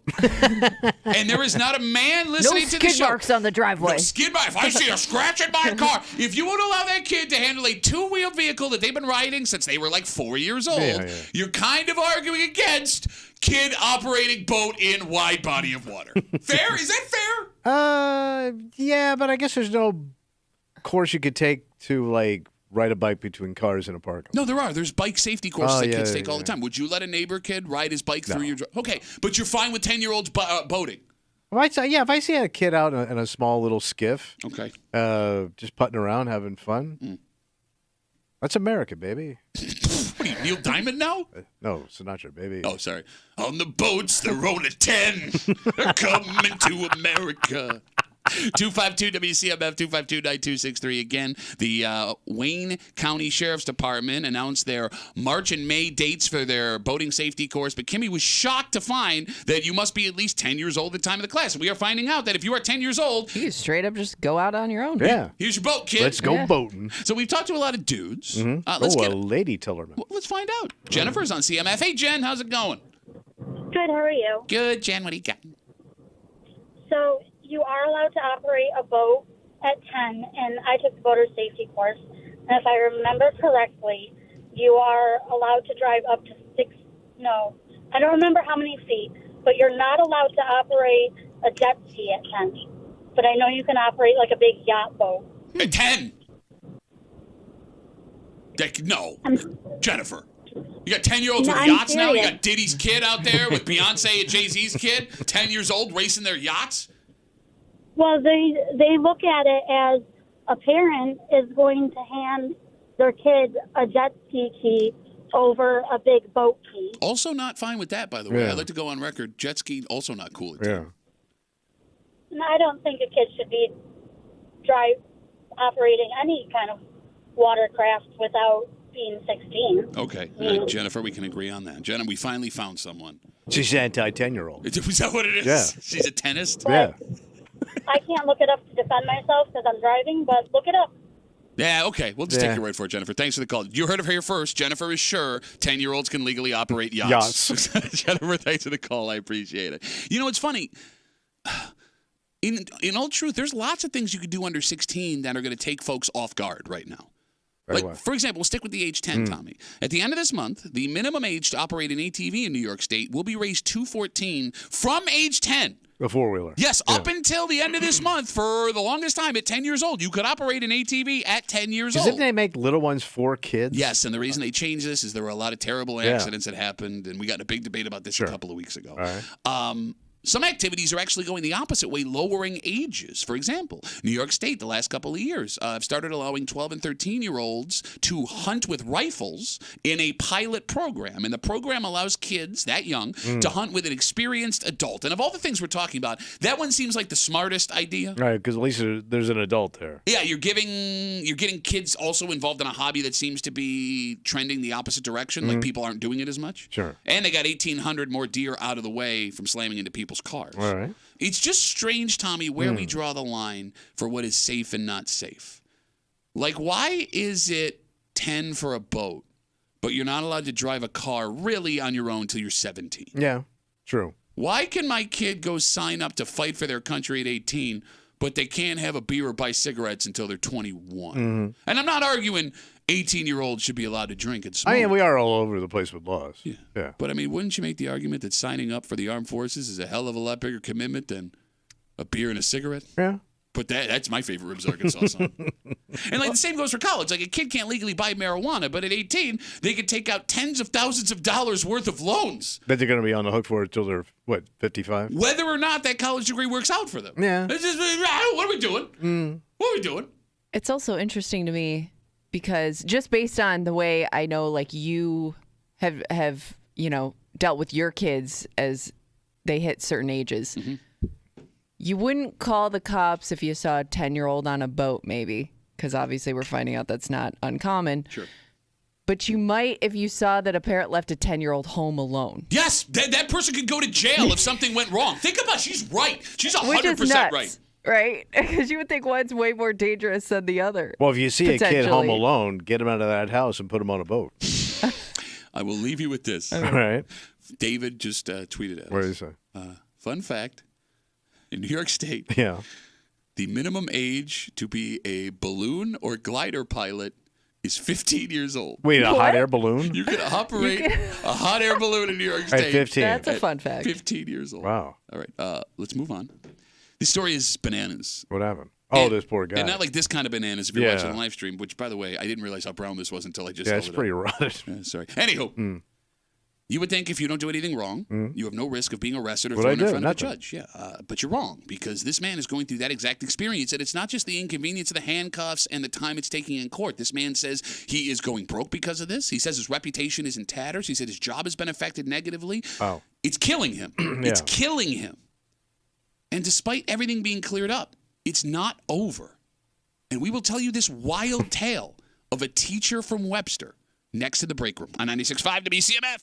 And there is not a man listening to the show. No skid marks on the driveway. No skid marks. If I see a scratch in my car, if you would allow that kid to handle a two-wheel vehicle that they've been riding since they were like 4 years old, you're kind of arguing against kid operating boat in wide body of water. Fair? Is that fair? Yeah, but I guess there's no course you could take to like ride a bike between cars in a park. No, there are. There's bike safety courses that kids take all the time. Would you let a neighbor kid ride his bike through your Okay, but you're fine with 10-year-olds boating. If I see a kid out in a small little skiff, okay, just putting around, having fun, that's America, baby. What are you, Neil Diamond now? No, Sinatra, baby. Oh, sorry. On the boats, they're rolling 10. They're coming to America. 252-WCMF, 252-9263. Again, the Wayne County Sheriff's Department announced their March and May dates for their boating safety course, but Kimmy was shocked to find that you must be at least 10 years old at the time of the class. And we are finding out that if you are 10 years old, you straight up just go out on your own. Yeah. Here's your boat, kid. Let's go boating. So we've talked to a lot of dudes. Let's get a lady Tillerman. Well, let's find out. Jennifer's on CMF. Hey, Jen, how's it going? Good, how are you? Good, Jen. What do you got? So you are allowed to operate a boat at 10, and I took the boater safety course. And if I remember correctly, you are allowed to drive up to I don't remember how many feet, but you're not allowed to operate a jet ski at 10. But I know you can operate like a big yacht boat. At 10? No. Jennifer. You got 10-year-olds with yachts now? You got Diddy's kid out there with Beyonce and Jay-Z's kid, 10 years old, racing their yachts? Well, they look at it as a parent is going to hand their kid a jet ski key over a big boat key. Also not fine with that, by the way. I'd like to go on record. Jet ski, also not cool at 10. And I don't think a kid should be operating any kind of watercraft without being 16. Okay. All right, Jennifer, we can agree on that. Jenna, we finally found someone. She's an anti-10-year-old. Is that what it is? Yeah. She's a tennis? Yeah. I can't look it up to defend myself because I'm driving, but look it up. Yeah, okay. We'll just take your word for it, Jennifer. Thanks for the call. You heard of her here first. Jennifer is sure 10-year-olds can legally operate yachts. Jennifer, thanks for the call. I appreciate it. You know, it's funny. In all truth, there's lots of things you could do under 16 that are going to take folks off guard right now. Like, for example, we'll stick with the age 10, Tommy. At the end of this month, the minimum age to operate an ATV in New York State will be raised to 14 from age 10. A four-wheeler. Yes, up until the end of this month, for the longest time, at 10 years old, you could operate an ATV at 10 years old. Didn't they make little ones for kids? Yes, and the reason they changed this is there were a lot of terrible accidents that happened, and we got in a big debate about this a couple of weeks ago. All right. Some activities are actually going the opposite way, lowering ages. For example, New York State, the last couple of years, have started allowing 12 and 13-year-olds to hunt with rifles in a pilot program. And the program allows kids that young to hunt with an experienced adult. And of all the things we're talking about, that one seems like the smartest idea. Right, because at least there's an adult there. Yeah, you're getting kids also involved in a hobby that seems to be trending the opposite direction. Like people aren't doing it as much. Sure. And they got 1,800 more deer out of the way from slamming into people's cars. All right. It's just strange, Tommy, where we draw the line for what is safe and not safe. Like, why is it 10 for a boat, but you're not allowed to drive a car really on your own till you're 17? Yeah, true. Why can my kid go sign up to fight for their country at 18, but they can't have a beer or buy cigarettes until they're 21? And I'm not arguing 18-year-olds should be allowed to drink and smoke. I mean, we are all over the place with laws. Yeah. But, I mean, wouldn't you make the argument that signing up for the armed forces is a hell of a lot bigger commitment than a beer and a cigarette? Yeah. But that's my favorite Ribs Arkansas song. And, like, the same goes for college. Like, a kid can't legally buy marijuana, but at 18, they could take out tens of thousands of dollars worth of loans. That they're going to be on the hook for it until they're, 55? Whether or not that college degree works out for them. Yeah. It's just, what are we doing? What are we doing? It's also interesting to me because just based on the way I know, like, you have dealt with your kids as they hit certain ages, you wouldn't call the cops if you saw a 10-year-old on a boat, maybe, because obviously we're finding out that's not uncommon. Sure. But you might if you saw that a parent left a 10-year-old home alone. Yes, that person could go to jail if something went wrong. Think about it. She's right. She's Which is 100% nuts. right. right? Because you would think one's way more dangerous than the other. Well, if you see a kid home potentially. alone, get him out of that house and put him on a boat. I will leave you with this. All right. David just tweeted at What did us. he say? Fun fact, in New York State, Yeah. the minimum age to be a balloon or glider pilot is 15 years old. Wait, a What? hot air balloon? You can operate a hot air balloon in New York At State. 15. That's a at fun fact. 15 years old. Wow. All right, let's move on. This story is bananas. What happened? Oh, And- this poor guy. And not like this kind of bananas if you're Yeah. watching the live stream, which, by the way, I didn't realize how brown this was until I just yeah, held it's it pretty up. rotted. Sorry. Anywho, you would think if you don't do anything wrong, you have no risk of being arrested or What'd I thrown in do? front of a Nothing. judge. Yeah, but you're wrong because this man is going through that exact experience, and it's not just the inconvenience of the handcuffs and the time it's taking in court. This man says he is going broke because of this. He says his reputation is in tatters. He said his job has been affected negatively. Wow. It's killing him. It's killing him. And despite everything being cleared up, it's not over. And we will tell you this wild tale of a teacher from Webster next to the break room on 96.5 WCMF.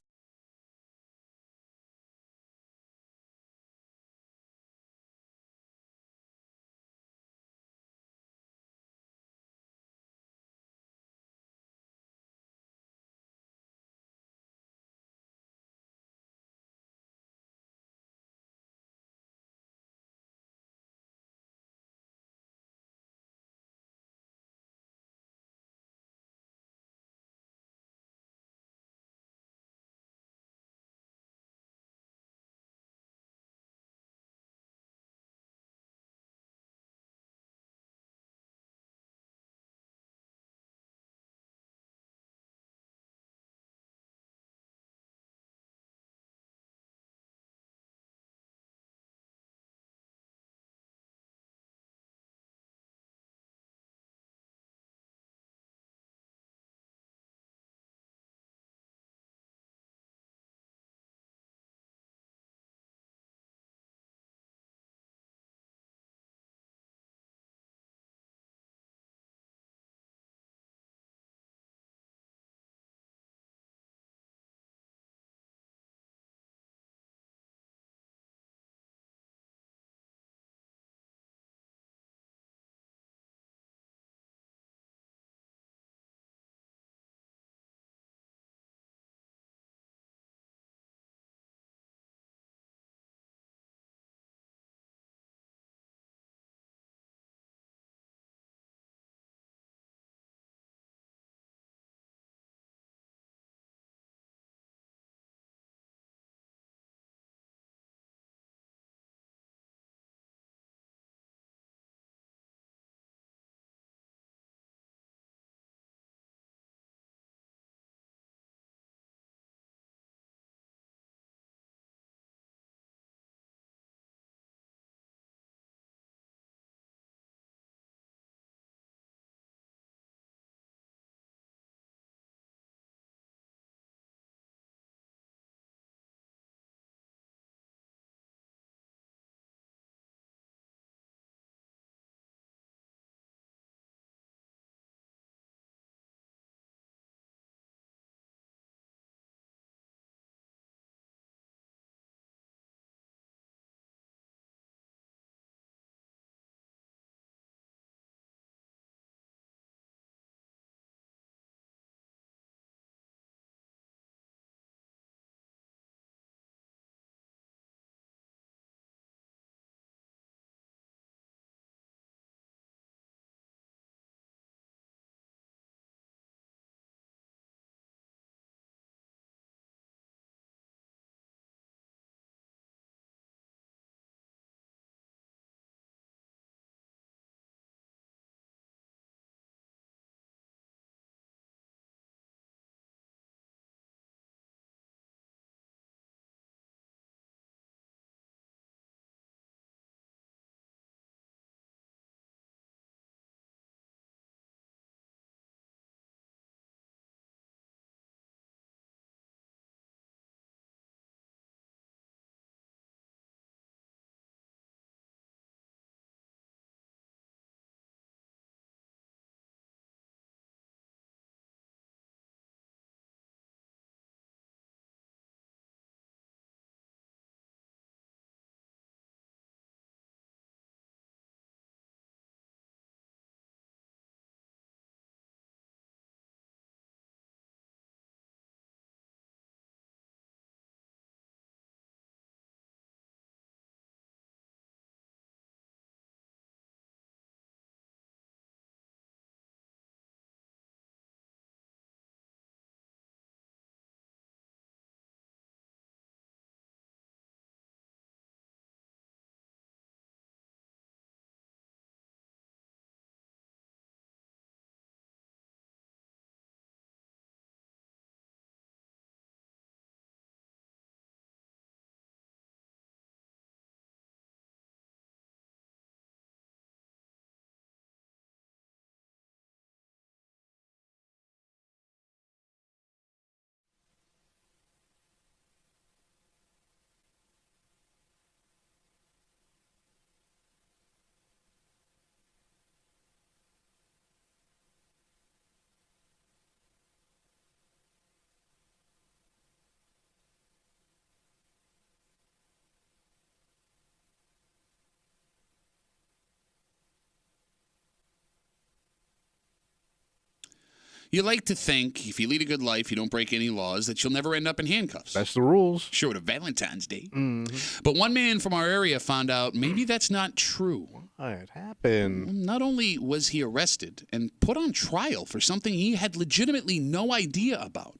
You like to think if you lead a good life, you don't break any laws, that you'll never end up in handcuffs. That's the rules. Short of Valentine's Day. Mm-hmm. But one man from our area found out maybe that's not true. It happened. Not only was he arrested and put on trial for something he had legitimately no idea about,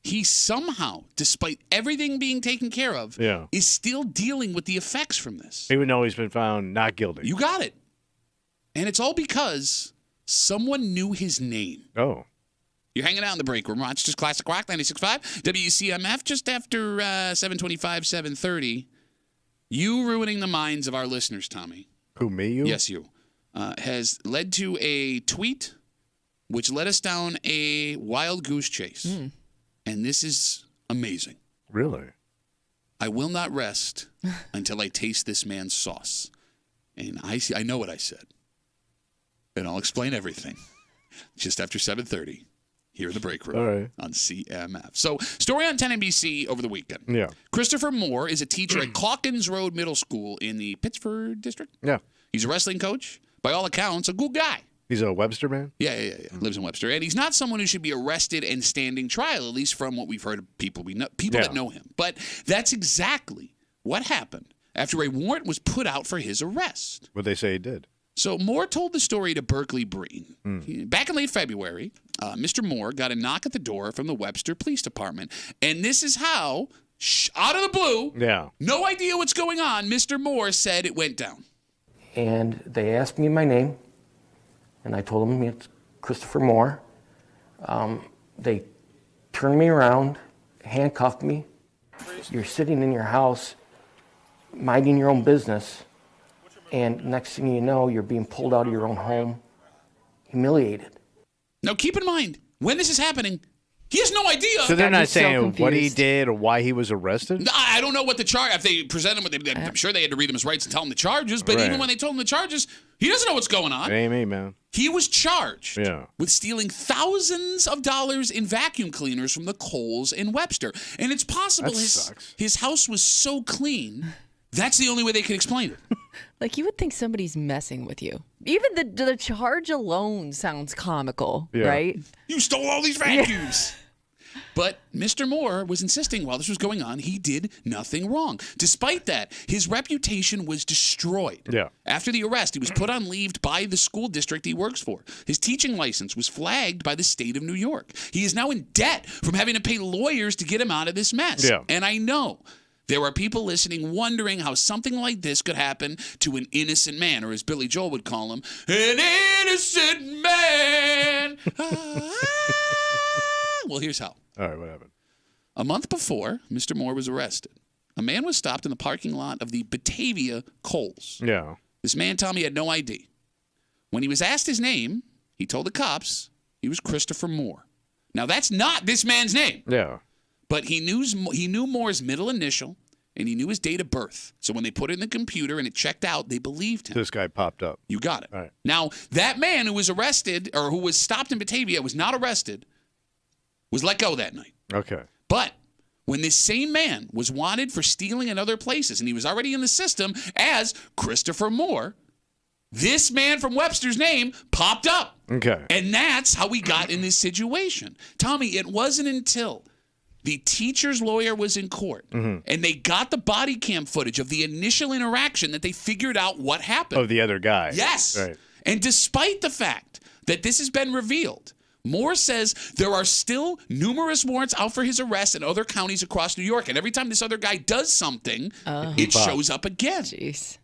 he somehow, despite everything being taken care of, is still dealing with the effects from this. Even though he's been found not guilty. You got it. And it's all because someone knew his name. Oh. You're hanging out in the break room. Rochester's Classic Rock, 96.5. WCMF, just after 7:25, 7:30. You ruining the minds of our listeners, Tommy. Who, me, you? Yes, you. Has led to a tweet which led us down a wild goose chase. And this is amazing. Really? I will not rest until I taste this man's sauce. And I know what I said. And I'll explain everything just after 7:30 here in the break room on CMF. So, story on 10 NBC over the weekend. Yeah. Christopher Moore is a teacher at Calkins Road Middle School in the Pittsford district. Yeah. He's a wrestling coach. By all accounts, a good guy. He's a Webster man? Yeah. Lives in Webster. And he's not someone who should be arrested and standing trial, at least from what we've heard of people that know him. But that's exactly what happened after a warrant was put out for his arrest. What'd they say he did? So Moore told the story to Berkeley Breen. Back in late February, Mr. Moore got a knock at the door from the Webster Police Department. And this is how, out of the blue, no idea what's going on, Mr. Moore said it went down. And they asked me my name, and I told them it's Christopher Moore. They turned me around, handcuffed me. You're sitting in your house, minding your own business, and next thing you know, you're being pulled out of your own home, humiliated. Now, keep in mind, when this is happening, he has no idea. So they're not saying what he did or why he was arrested? I don't know what the charge. If they present him with, I'm sure they had to read him his rights and tell him the charges. But even when they told him the charges, he doesn't know what's going on. It ain't me, man. He was charged with stealing thousands of dollars in vacuum cleaners from the Kohl's in Webster, and it's possible his house was so clean. That's the only way they could explain it. Like, you would think somebody's messing with you. Even the charge alone sounds comical, right? You stole all these vacuums. But Mr. Moore was insisting while this was going on, he did nothing wrong. Despite that, his reputation was destroyed. After the arrest, he was put on leave by the school district he works for. His teaching license was flagged by the state of New York. He is now in debt from having to pay lawyers to get him out of this mess. And I know there are people listening wondering how something like this could happen to an innocent man, or as Billy Joel would call him, an innocent man. Well, here's how. All right, what happened? A month before Mr. Moore was arrested, a man was stopped in the parking lot of the Batavia Kohl's. This man, Tommy, had no ID. When he was asked his name, he told the cops he was Christopher Moore. Now, that's not this man's name. But he knew Moore's middle initial, and he knew his date of birth. So when they put it in the computer and it checked out, they believed him. This guy popped up. You got it. All right. Now, that man who was arrested, or who was stopped in Batavia, was not arrested, was let go that night. Okay. But when this same man was wanted for stealing in other places, and he was already in the system as Christopher Moore, this man from Webster's name popped up. Okay. And that's how we got in this situation. Tommy, it wasn't until the teacher's lawyer was in court, and they got the body cam footage of the initial interaction that they figured out what happened. Of the other guy. Yes. Right. And despite the fact that this has been revealed, Moore says there are still numerous warrants out for his arrest in other counties across New York. And every time this other guy does something, it shows up again. Jeez.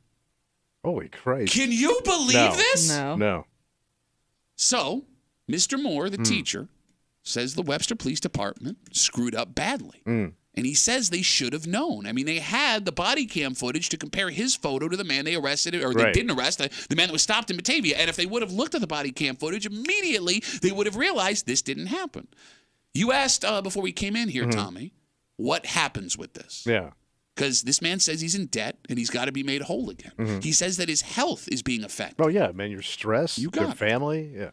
Holy Christ. Can you believe this? No. So, Mr. Moore, the teacher, says the Webster Police Department screwed up badly. And he says they should have known. I mean, they had the body cam footage to compare his photo to the man they arrested, or they didn't arrest, the man that was stopped in Batavia. And if they would have looked at the body cam footage, immediately they would have realized this didn't happen. You asked before we came in here, Tommy, what happens with this? Yeah. Because this man says he's in debt and he's got to be made whole again. He says that his health is being affected. Oh, yeah, man, your stress, You got your it. family. Yeah.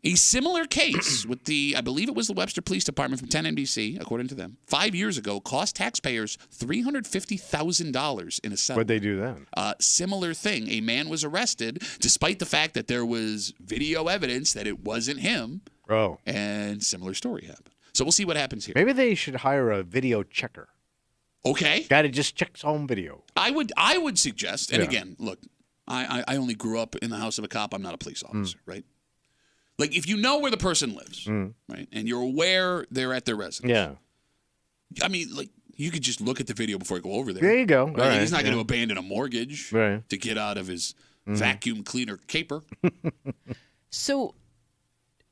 A similar case with I believe it was the Webster Police Department from 10 NBC, according to them, 5 years ago, cost taxpayers $350,000 in a settlement. What'd they do then? Similar thing. A man was arrested, despite the fact that there was video evidence that it wasn't him. Oh. And similar story happened. So we'll see what happens here. Maybe they should hire a video checker. Okay. Guy that just checks home video. I would suggest, and again, look, I only grew up in the house of a cop. I'm not a police officer, right? Like, if you know where the person lives, right, and you're aware they're at their residence. Yeah. I mean, like, you could just look at the video before you go over there. There you go. Right? All right, He's not going to abandon a mortgage to get out of his vacuum cleaner caper. So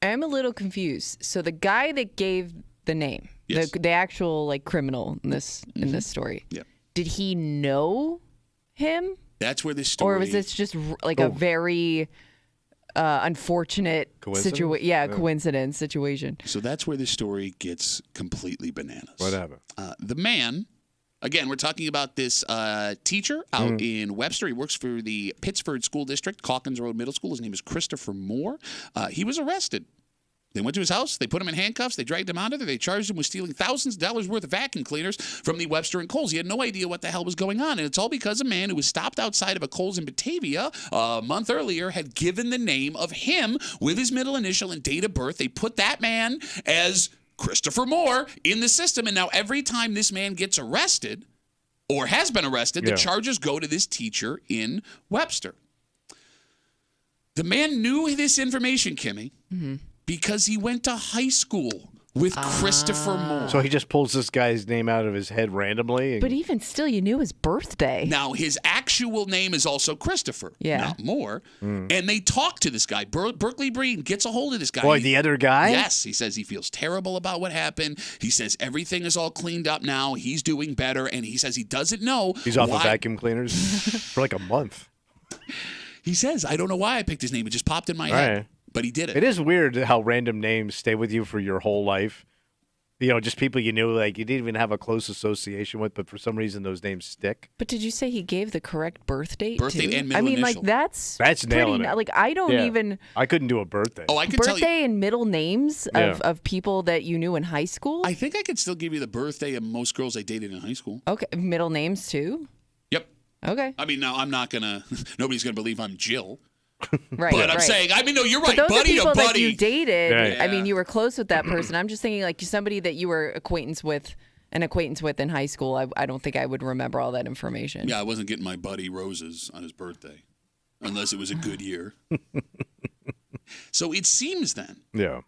I'm a little confused. So the guy that gave the name, Yes. the actual like criminal in this story, Yeah. did he know him, That's where this story. or was this just like a very unfortunate Coincidence? coincidence situation? So that's where this story gets completely bananas. What happened? The man, again, we're talking about this teacher out in Webster. He works for the Pittsford School District, Calkins Road Middle School. His name is Christopher Moore. He was arrested. They went to his house. They put him in handcuffs. They dragged him out of there. They charged him with stealing thousands of dollars worth of vacuum cleaners from the Webster and Kohl's. He had no idea what the hell was going on. And it's all because a man who was stopped outside of a Kohl's in Batavia a month earlier had given the name of him with his middle initial and date of birth. They put that man as Christopher Moore in the system. And now every time this man gets arrested or has been arrested, the charges go to this teacher in Webster. The man knew this information, Kimmy. Because he went to high school with Christopher Moore. So he just pulls this guy's name out of his head randomly? But even still, you knew his birthday. Now, his actual name is also Christopher, not Moore. And they talk to this guy. Berkeley Breen gets a hold of this guy. Boy, the other guy? Yes. He says he feels terrible about what happened. He says everything is all cleaned up now. He's doing better. And he says he doesn't know He's off of vacuum cleaners for like a month. He says, I don't know why I picked his name. It just popped in my head. Right. But he did it. It is weird how random names stay with you for your whole life. You know, just people you knew, like you didn't even have a close association with, but for some reason those names stick. But did you say he gave the correct birth date? Birth date too? and middle I mean, initial. like that's nailing pretty, it. Like I don't even. I couldn't do a birthday. Oh, I can tell you. Birthday and middle names of people that you knew in high school. I think I could still give you the birthday of most girls I dated in high school. Okay, middle names too. Yep. Okay. I mean, now I'm not gonna. Nobody's gonna believe I'm Jill. Right. But I'm saying, I mean, no, you're right. But those Buddy are people to buddy. that you dated. Right. I mean, you were close with that person. I'm just thinking, like somebody that you were an acquaintance with in high school. I don't think I would remember all that information. Yeah, I wasn't getting my buddy roses on his birthday, unless it was a good year. So it seems then. Yeah.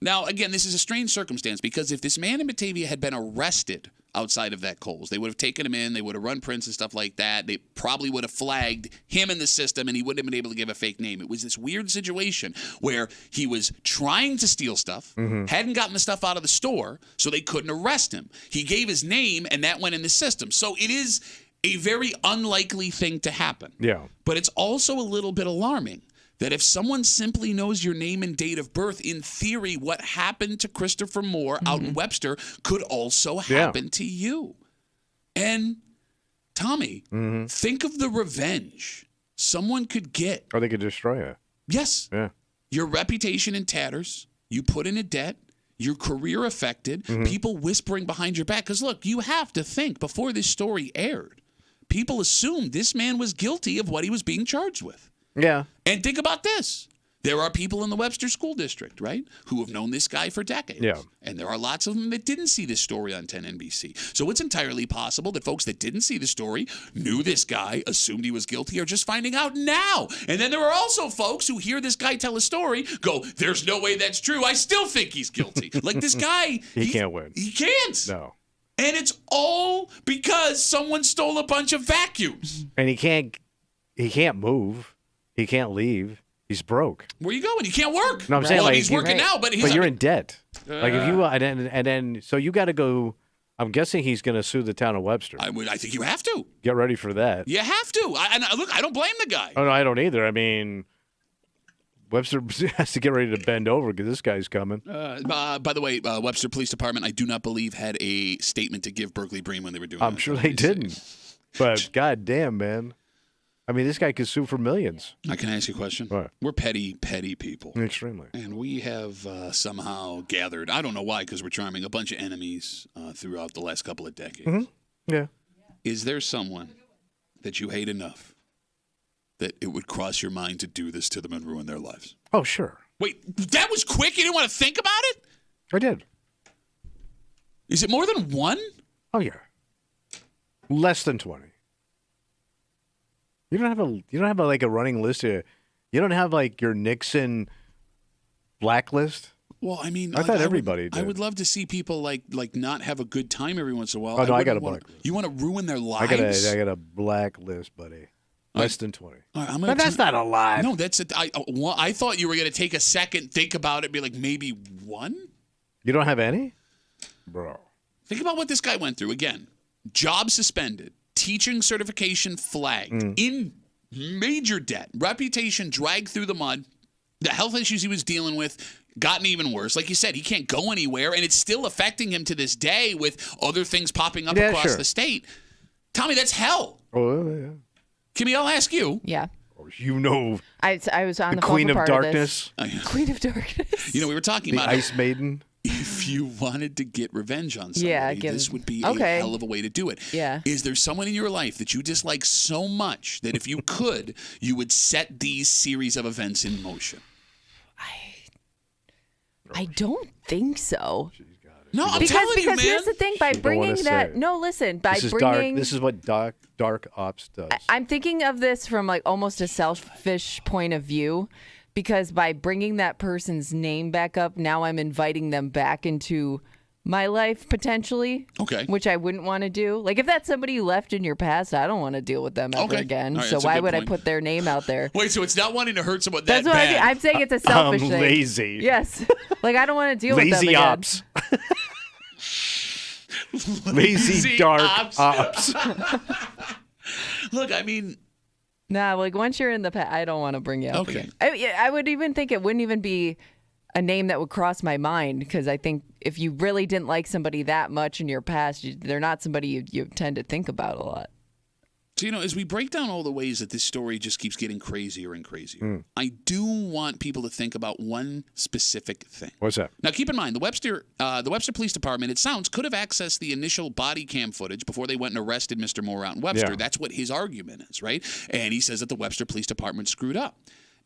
Now, again, this is a strange circumstance because if this man in Batavia had been arrested outside of that Kohl's, they would have taken him in, they would have run prints and stuff like that. They probably would have flagged him in the system and he wouldn't have been able to give a fake name. It was this weird situation where he was trying to steal stuff, hadn't gotten the stuff out of the store, so they couldn't arrest him. He gave his name and that went in the system. So it is a very unlikely thing to happen. Yeah. But it's also a little bit alarming that if someone simply knows your name and date of birth, in theory, what happened to Christopher Moore out in Webster could also happen to you. And Tommy, think of the revenge someone could get. Or they could destroy it. Yes. Yeah. Your reputation in tatters, you put in a debt, your career affected, people whispering behind your back. Because look, you have to think before this story aired, people assumed this man was guilty of what he was being charged with. Yeah. And think about this. There are people in the Webster School District, right, who have known this guy for decades. Yeah. And there are lots of them that didn't see this story on 10 NBC. So it's entirely possible that folks that didn't see the story knew this guy, assumed he was guilty, are just finding out now. And then there are also folks who hear this guy tell a story, go, there's no way that's true. I still think he's guilty. Like this guy. He can't win. He can't. No. And it's all because someone stole a bunch of vacuums. And he can't move. He can't leave. He's broke. Where you going? You can't work. No, I'm saying well, like he's working now, but you're in debt. Like if you and then so you got to go. I'm guessing he's going to sue the town of Webster. I think you have to. Get ready for that. You have to. Look, I don't blame the guy. Oh no, I don't either. I mean, Webster has to get ready to bend over because this guy's coming. By the way, Webster Police Department, I do not believe had a statement to give Berkeley Breen when they were doing. I'm sure they didn't. But god damn, man. I mean, this guy could sue for millions. I can ask you a question. What? We're petty people. Extremely. And we have somehow gathered, I don't know why, because we're charming, a bunch of enemies throughout the last couple of decades. Yeah. Is there someone that you hate enough that it would cross your mind to do this to them and ruin their lives? Oh, sure. Wait, that was quick? You didn't want to think about it? I did. Is it more than one? Oh, yeah. Less than 20. You don't have like a running list here. You don't have like your Nixon blacklist. Well, I mean, I thought everybody did. I would love to see people like not have a good time every once in a while. Oh, no, I got a blacklist. You want to ruin their lives? I got a blacklist, buddy. Less than 20. Right, but that's not a lot. No, that's it. I thought you were going to take a second, think about it, be like, maybe one? You don't have any? Bro. Think about what this guy went through. Again, job suspended, teaching certification flagged, in major debt, reputation dragged through the mud, the health issues he was dealing with gotten even worse. Like you said, he can't go anywhere, and it's still affecting him to this day with other things popping up across the state. Tommy, that's hell. Oh, yeah. Kimmy, I'll ask you. Yeah. You know, I was on the Queen phone for of part Darkness. Of this. Queen of Darkness. You know, we were talking the about Ice Maiden. If you wanted to get revenge on somebody, this would be a hell of a way to do it. Yeah. Is there someone in your life that you dislike so much that if you could, you would set these series of events in motion? I don't think so. No, I'm telling you, man. Because here's the thing, by bringing that, no, listen, by bringing, this is what dark ops does. I'm thinking of this from like almost a selfish point of view, because by bringing that person's name back up, now I'm inviting them back into my life potentially. Okay. Which I wouldn't want to do. Like if that's somebody you left in your past, I don't want to deal with them ever again. Right, so why would I put their name out there? Wait, so it's not wanting to hurt someone That's that what bad. I'm saying. It's a selfish thing. Lazy. Yes. Like I don't want to deal with them Lazy again. ops. Lazy dark ops. Look, I mean, Nah, like once you're in the past, I don't want to bring you up. Okay. Again. I would even think it wouldn't even be a name that would cross my mind, because I think if you really didn't like somebody that much in your past, they're not somebody you tend to think about a lot. so, as we break down all the ways that this story just keeps getting crazier and crazier, I do want people to think about one specific thing. What's that? Now, keep in mind, the Webster Police Department, it sounds, could have accessed the initial body cam footage before they went and arrested Mr. Moore out in Webster. Yeah. That's what his argument is, right? And he says that the Webster Police Department screwed up.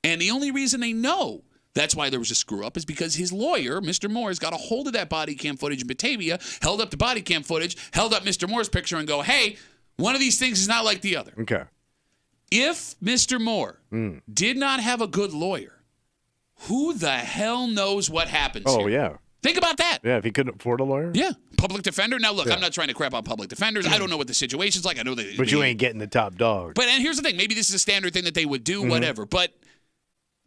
And the only reason they know that's why there was a screw up is because his lawyer, Mr. Moore's, got a hold of that body cam footage in Batavia, held up the body cam footage, held up Mr. Moore's picture and go, hey, one of these things is not like the other. Okay. If Mr. Moore did not have a good lawyer, who the hell knows what happens here? Oh, yeah. Think about that. Yeah, if he couldn't afford a lawyer. Yeah. Public defender. Now, look, I'm not trying to crap on public defenders. I don't know what the situation's like. I know that. But you ain't getting the top dog. And here's the thing. Maybe this is a standard thing that they would do, whatever. But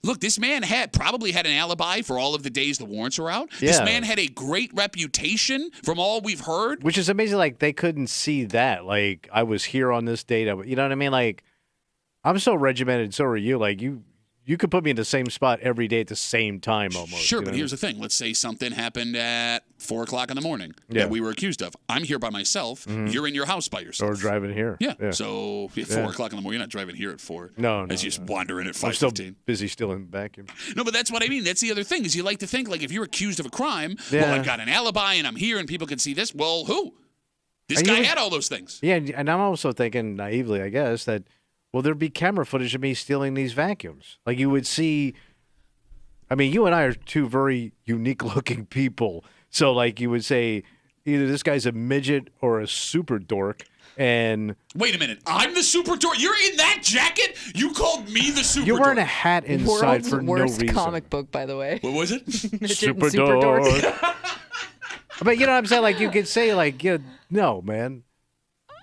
look, this man probably had an alibi for all of the days the warrants were out. Yeah. This man had a great reputation from all we've heard. Which is amazing. Like, they couldn't see that. Like, I was here on this date. You know what I mean? Like, I'm so regimented, so are you. Like, you could put me in the same spot every day at the same time almost. Sure, but here's the thing. Let's say something happened at 4 o'clock in the morning that we were accused of. I'm here by myself. You're in your house by yourself. Or driving here. Yeah. So at 4 o'clock in the morning, you're not driving here at 4. No. As you just wander in at 5:15. I'm still busy stealing vacuum. No, but that's what I mean. That's the other thing is you like to think like if you're accused of a crime, well, I've got an alibi and I'm here and people can see this. Well, who? This guy had all those things. Yeah, and I'm also thinking naively, I guess, that there'd be camera footage of me stealing these vacuums. Like you would see. I mean, you and I are two very unique-looking people. So, like, you would say either this guy's a midget or a super dork. And wait a minute, I'm the super dork. You're in that jacket? You called me the super dork. You're wearing a hat inside for no reason. Worst comic book, by the way. What was it? Super dork. But you know what I'm saying? Like, you could say, like, no, man.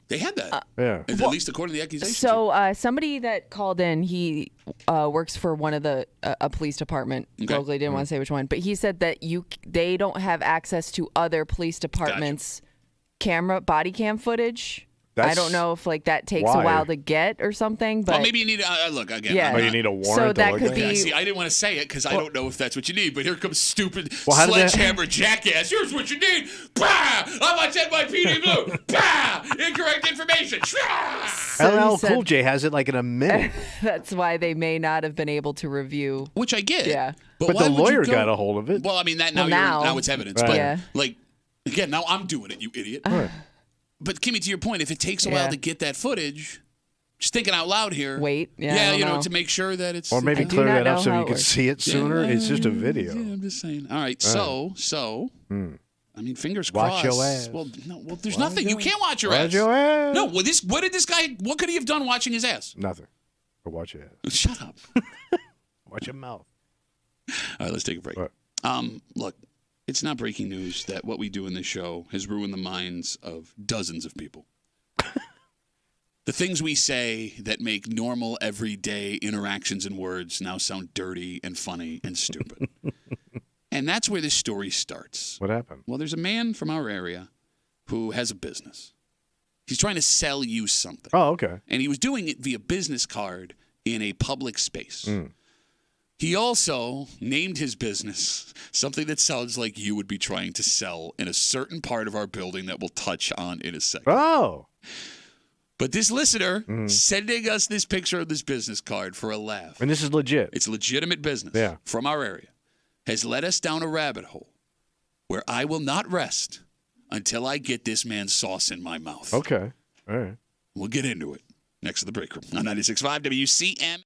They had that. Yeah. At least according to the accusation. So somebody that called in, he works for one of the a police department locally. Didn't want to say which one, but he said that they don't have access to other police departments' body cam footage. I don't know if like that takes a while to get or something. But well, maybe you need look again. Yeah. You need a warrant. So that could be. See, I didn't want to say it because I don't know if that's what you need. But here comes stupid sledgehammer jackass. Here's what you need. Bah! I'm on NYPD Blue. Bah! Incorrect information. LL Cool J has it like in a minute. That's why they may not have been able to review. Which I get. Yeah. But the lawyer got a hold of it. Well, I mean that now it's evidence. Right. But like again, now I'm doing it. You idiot. Right. But Kimmy, to your point, if it takes a while to get that footage, Just thinking out loud here. Wait. Yeah, Yeah, I don't know. to make sure that it's. Or maybe I do clear not that up know so how you it can works. see it sooner. It's just a video. Yeah, I'm just saying. All right. So. I mean, fingers Watch crossed. your ass. Well, no. Well, there's nothing. You can't watch your ass. Watch your ass. No. Well, what did this guy? What could he have done watching his ass? Nothing. But watch your ass. Shut up. Watch your mouth. All right, let's take a break. Look, it's not breaking news that what we do in this show has ruined the minds of dozens of people. The things we say that make normal, everyday interactions and words now sound dirty and funny and stupid. And that's where this story starts. What happened? Well, there's a man from our area who has a business. He's trying to sell you something. Oh, okay. And he was doing it via business card in a public space. He also named his business something that sounds like you would be trying to sell in a certain part of our building that we'll touch on in a second. Oh. But this listener sending us this picture of this business card for a laugh. And this is legit. It's legitimate business from our area. Has led us down a rabbit hole where I will not rest until I get this man's sauce in my mouth. Okay. All right. We'll get into it next to the break room on 96.5 WCMF.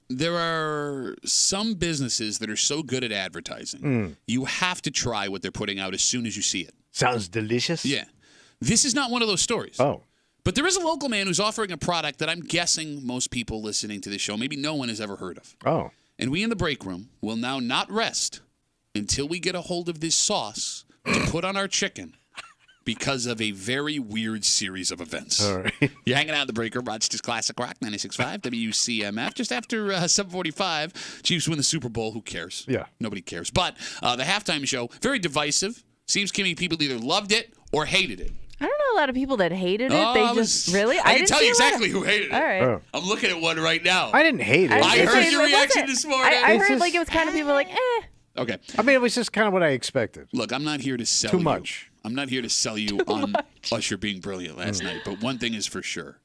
There are some businesses that are so good at advertising, you have to try what they're putting out as soon as you see it. Sounds delicious. Yeah. This is not one of those stories. Oh. But there is a local man who's offering a product that I'm guessing most people listening to this show, maybe no one has ever heard of. Oh. And we in the break room will now not rest until we get a hold of this sauce to put on our chicken because of a very weird series of events. All right. You're hanging out in the break room, Rochester's Classic Rock 96.5, WCMF. Just after 7:45, Chiefs win the Super Bowl. Who cares? Yeah. Nobody cares. But the halftime show, very divisive. Seems to me people either loved it or hated it. I don't know a lot of people that hated it. Really? I can didn't tell see you a lot exactly who hated it. All right. Oh. I'm looking at one right now. I didn't hate it. I heard your reaction this morning. I It's heard just- like it was kind of people like, eh. Okay. I mean, it was just kind of what I expected. Look, I'm not here to sell Too you. much. I'm not here to sell you on Usher being brilliant last night. But one thing is for sure.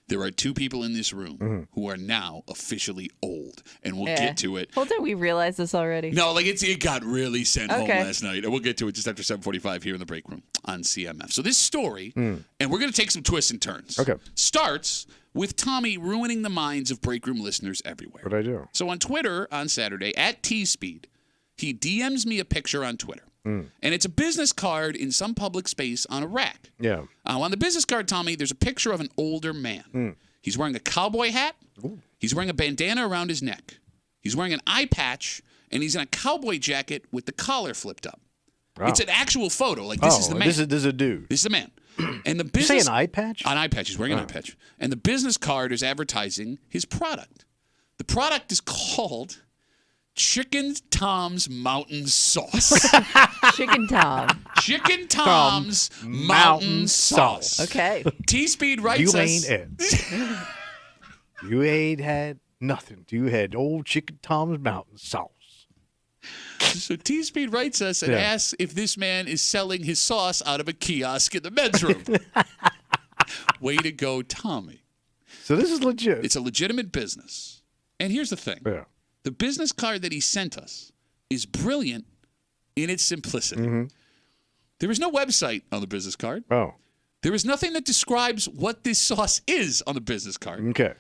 There are two people in this room who are now officially old. And we'll get to it. Well, did we realize this already? No, like it got really sent home Okay. last night. And we'll get to it just after 7:45 here in the break room on CMF. So this story, and we're going to take some twists and turns. Okay. Starts with Tommy ruining the minds of break room listeners everywhere. What'd I do? So on Twitter on Saturday, at T-Speed, he DMs me a picture on Twitter. And it's a business card in some public space on a rack. Yeah. On the business card, Tommy, there's a picture of an older man. He's wearing a cowboy hat. He's wearing a bandana around his neck. He's wearing an eye patch, and he's in a cowboy jacket with the collar flipped up. Wow. It's an actual photo. Like, this is the man. This is a dude. This is the man. And the You business... say an eye patch? An eye patch. He's wearing an eye patch. And the business card is advertising his product. The product is called Chicken Tom's Mountain Sauce. Chicken Tom. Chicken Tom's Mountain Sauce. Okay. T-Speed writes You us... ain't it. You ain't had nothing. You had old Chicken Tom's Mountain Sauce. So T-Speed writes us and asks if this man is selling his sauce out of a kiosk in the men's room. Way to go, Tommy. So this is legit. It's a legitimate business. And here's the thing. Yeah. The business card that he sent us is brilliant in its simplicity. There is no website on the business card. Oh. There is nothing that describes what this sauce is on the business card. Okay.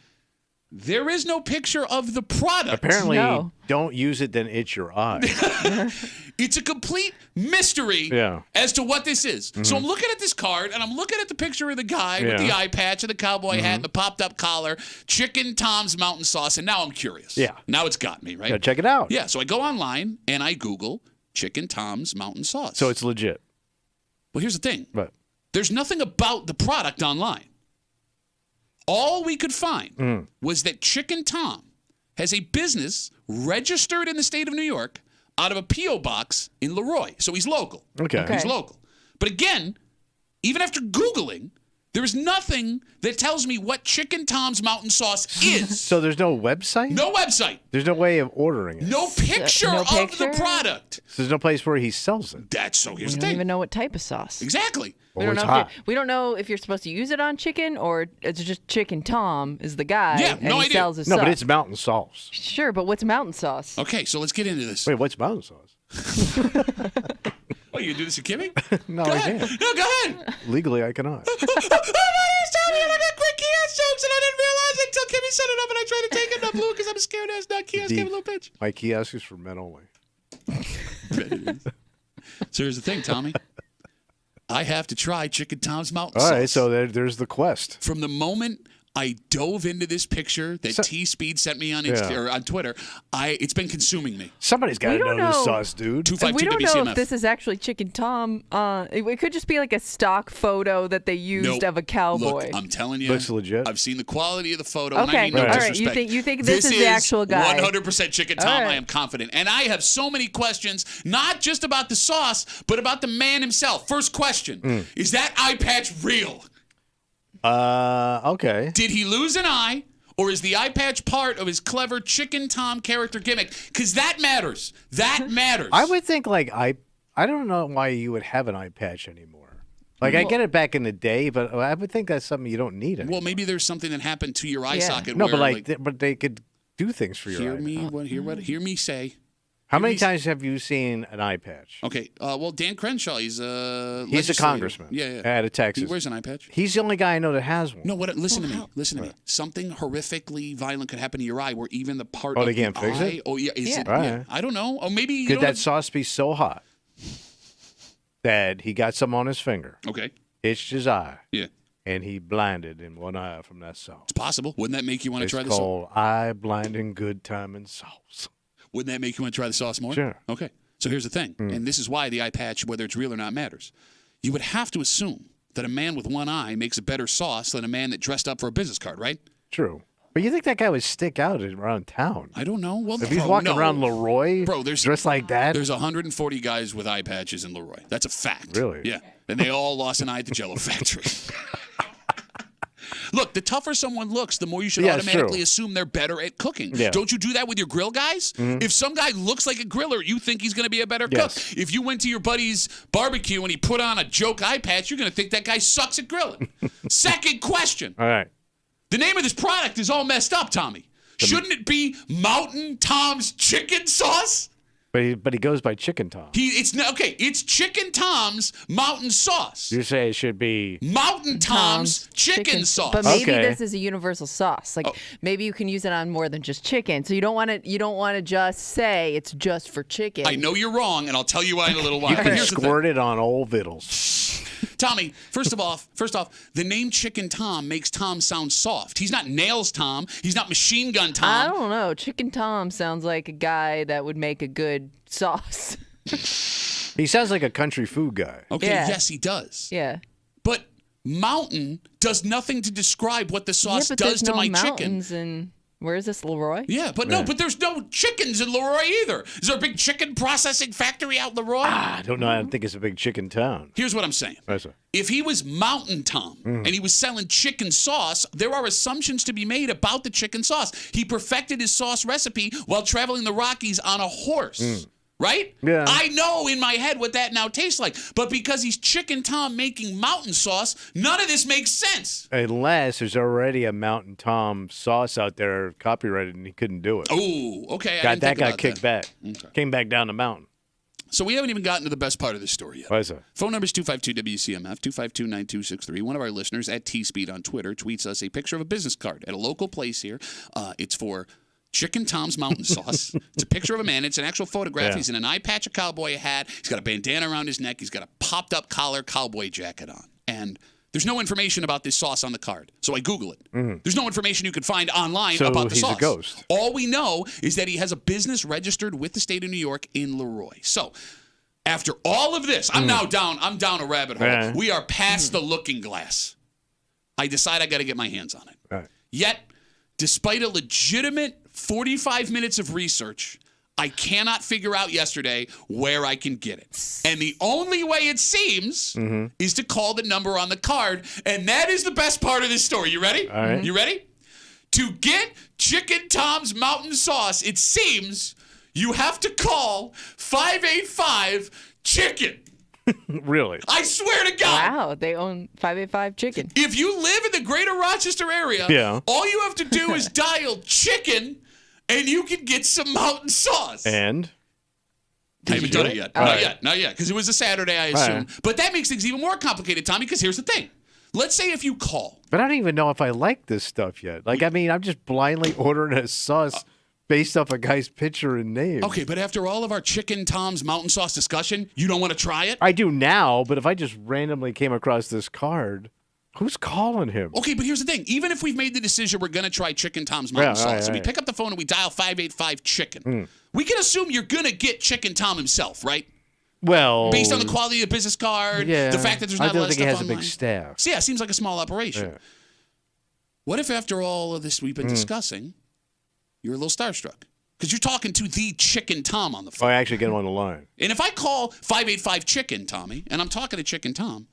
There is no picture of the product. Apparently, No. don't use it, then itch your eye. It's a complete mystery as to what this is. So I'm looking at this card, and I'm looking at the picture of the guy with the eye patch and the cowboy hat and the popped-up collar, Chicken Tom's Mountain Sauce, and now I'm curious. Yeah. Now it's got me, right? Yeah, check it out. Yeah, so I go online, and I Google Chicken Tom's Mountain Sauce. So it's legit. Well, here's the thing. But There's nothing about the product online. All we could find was that Chicken Tom has a business registered in the state of New York out of a P.O. box in Leroy. So he's local. Okay. He's local. But again, even after Googling, there is nothing that tells me what Chicken Tom's Mountain Sauce is. So there's no website? No website. There's no way of ordering it. No picture No of picture? the product. So there's no place where he sells it. That's so here's We the don't thing. even know what type of sauce. Exactly. We Well, don't it's know. hot. We don't know if you're supposed to use it on chicken or it's just Chicken Tom is the guy. Yeah, and no he idea. sells his No, sauce. but it's mountain sauce. Sure, but what's mountain sauce? Okay, so let's get into this. Wait, what's mountain sauce? Oh, you gonna do this at Kimmy? No, Go I ahead. can't. No, go ahead. Legally, I cannot. Oh, my name's Tommy, and I got great kiosk jokes, and I didn't realize it until Kimmy set it up, and I tried to take it, and I blew it because I'm a scared ass nut kiosk gave a little pitch. My kiosk is for men only. So here's the thing, Tommy. I have to try Chicken Tom's Mountain All Sauce. right, so there's the quest. From the moment I dove into this picture that T-Speed sent me on or on Twitter, it's been consuming me. Somebody's got to know this sauce, dude. 252 We don't know WCMF. if this is actually Chicken Tom. It could just be like a stock photo that they used Nope. of a cowboy. Look, I'm telling you, Looks legit. I've seen the quality of the photo. And I Okay, mean no all right. disrespect. You think this is the actual guy? 100% Chicken All Tom. right. I am confident, and I have so many questions, not just about the sauce, but about the man himself. First question: Is that eye patch real? Okay. Did he lose an eye, or is the eye patch part of his clever Chicken Tom character gimmick? Because that matters. That matters. I would think I don't know why you would have an eye patch anymore. Like I get it back in the day, but I would think that's something you don't need anymore. Well, maybe there's something that happened to your eye socket. No, where, but but they could do things for your hear eye. me. Hear me say. How many times have you seen an eye patch? Okay. Well, Dan Crenshaw, he's a congressman. Yeah. Out of Texas. He wears an eye patch. He's the only guy I know that has one. No, listen to me. Listen to me. Something horrifically violent could happen to your eye where even the part of they can't the fix eye, it? Oh, yeah. Is it? Right. Yeah. I don't know. Or maybe Could that sauce be so hot that he got some on his finger, Okay. itched his eye, Yeah. and he blinded in one eye from that sauce? It's possible. Wouldn't that make you want to It's try the sauce? called eye blinding good time and sauce. Wouldn't that make you want to try the sauce more? Sure. Okay. So here's the thing, and this is why the eye patch, whether it's real or not, matters. You would have to assume that a man with one eye makes a better sauce than a man that dressed up for a business card, right? True. But you think that guy would stick out around town? I don't know. Well, If he's walking around Leroy, dressed like that? There's 140 guys with eye patches in Leroy. That's a fact. Really? Yeah. And they all lost an eye at the Jell-O factory. Look, the tougher someone looks, the more you should automatically assume they're better at cooking. Yeah. Don't you do that with your grill guys? Mm-hmm. If some guy looks like a griller, you think he's going to be a better cook. If you went to your buddy's barbecue and he put on a joke eye patch, you're going to think that guy sucks at grilling. Second question. All right. The name of this product is all messed up, Tommy. Shouldn't it be Mountain Tom's Chicken Sauce? But he goes by Chicken Tom. It's Chicken Tom's Mountain Sauce. You say it should be Mountain Tom's Chicken Sauce. But maybe this is a universal sauce. Like maybe you can use it on more than just chicken. So you don't want to just say it's just for chicken. I know you're wrong, and I'll tell you why in a little while. You can squirt it on old vittles. Tommy, first off, the name Chicken Tom makes Tom sound soft. He's not Nails Tom. He's not Machine Gun Tom. I don't know. Chicken Tom sounds like a guy that would make a good sauce. He sounds like a country food guy. Okay, yes, he does. Yeah. But Mountain does nothing to describe what the sauce does to my chicken. And where is this, Leroy? Yeah, but no, but there's no chickens in Leroy either. Is there a big chicken processing factory out in Leroy? I don't know. I don't think it's a big chicken town. Here's what I'm saying. If he was Mountain Tom and he was selling chicken sauce, there are assumptions to be made about the chicken sauce. He perfected his sauce recipe while traveling the Rockies on a horse. Right? Yeah. I know in my head what that now tastes like. But because he's Chicken Tom making mountain sauce, none of this makes sense. Unless there's already a Mountain Tom sauce out there copyrighted and he couldn't do it. Oh, okay. That got kicked back. Okay. Came back down the mountain. So we haven't even gotten to the best part of this story yet. What is that? Phone number is 252-WCMF, 252-9263. One of our listeners at T-Speed on Twitter tweets us a picture of a business card at a local place here. It's for Chicken Tom's Mountain Sauce. It's a picture of a man. It's an actual photograph. Yeah. He's in an eye patch, a cowboy hat. He's got a bandana around his neck. He's got a popped-up collar cowboy jacket on. And there's no information about this sauce on the card. So I Google it. Mm-hmm. There's no information you can find online about the sauce. So he's a ghost. All we know is that he has a business registered with the state of New York in Leroy. So after all of this, I'm down a rabbit hole. Right. We are past the looking glass. I decide I got to get my hands on it. Right. Yet, despite a legitimate 45 minutes of research, I cannot figure out yesterday where I can get it. And the only way it seems is to call the number on the card. And that is the best part of this story. You ready? All right. You ready? To get Chicken Tom's Mountain Sauce, it seems you have to call 585-CHICKEN. Really? I swear to God. Wow, they own 585 Chicken. If you live in the greater Rochester area, all you have to do is dial chicken and you can get some mountain sauce. And? I haven't done it yet. Not yet, because it was a Saturday, I assume. Right. But that makes things even more complicated, Tommy, because here's the thing. Let's say if you call. But I don't even know if I like this stuff yet. Like, I mean, I'm just blindly ordering a sauce based off a guy's picture and name. Okay, but after all of our Chicken Tom's Mountain Sauce discussion, you don't want to try it? I do now, but if I just randomly came across this card, who's calling him? Okay, but here's the thing. Even if we've made the decision we're going to try Chicken Tom's Mountain Sauce, and we pick up the phone and we dial 585-CHICKEN, we can assume you're going to get Chicken Tom himself, right? Well, based on the quality of the business card, the fact that there's not a lot of stuff online. I don't think he has a big staff. So, yeah, it seems like a small operation. Yeah. What if after all of this we've been discussing, you're a little starstruck? Because you're talking to the Chicken Tom on the phone. I actually get him on the line. And if I call 585-CHICKEN, Tommy, and I'm talking to Chicken Tom,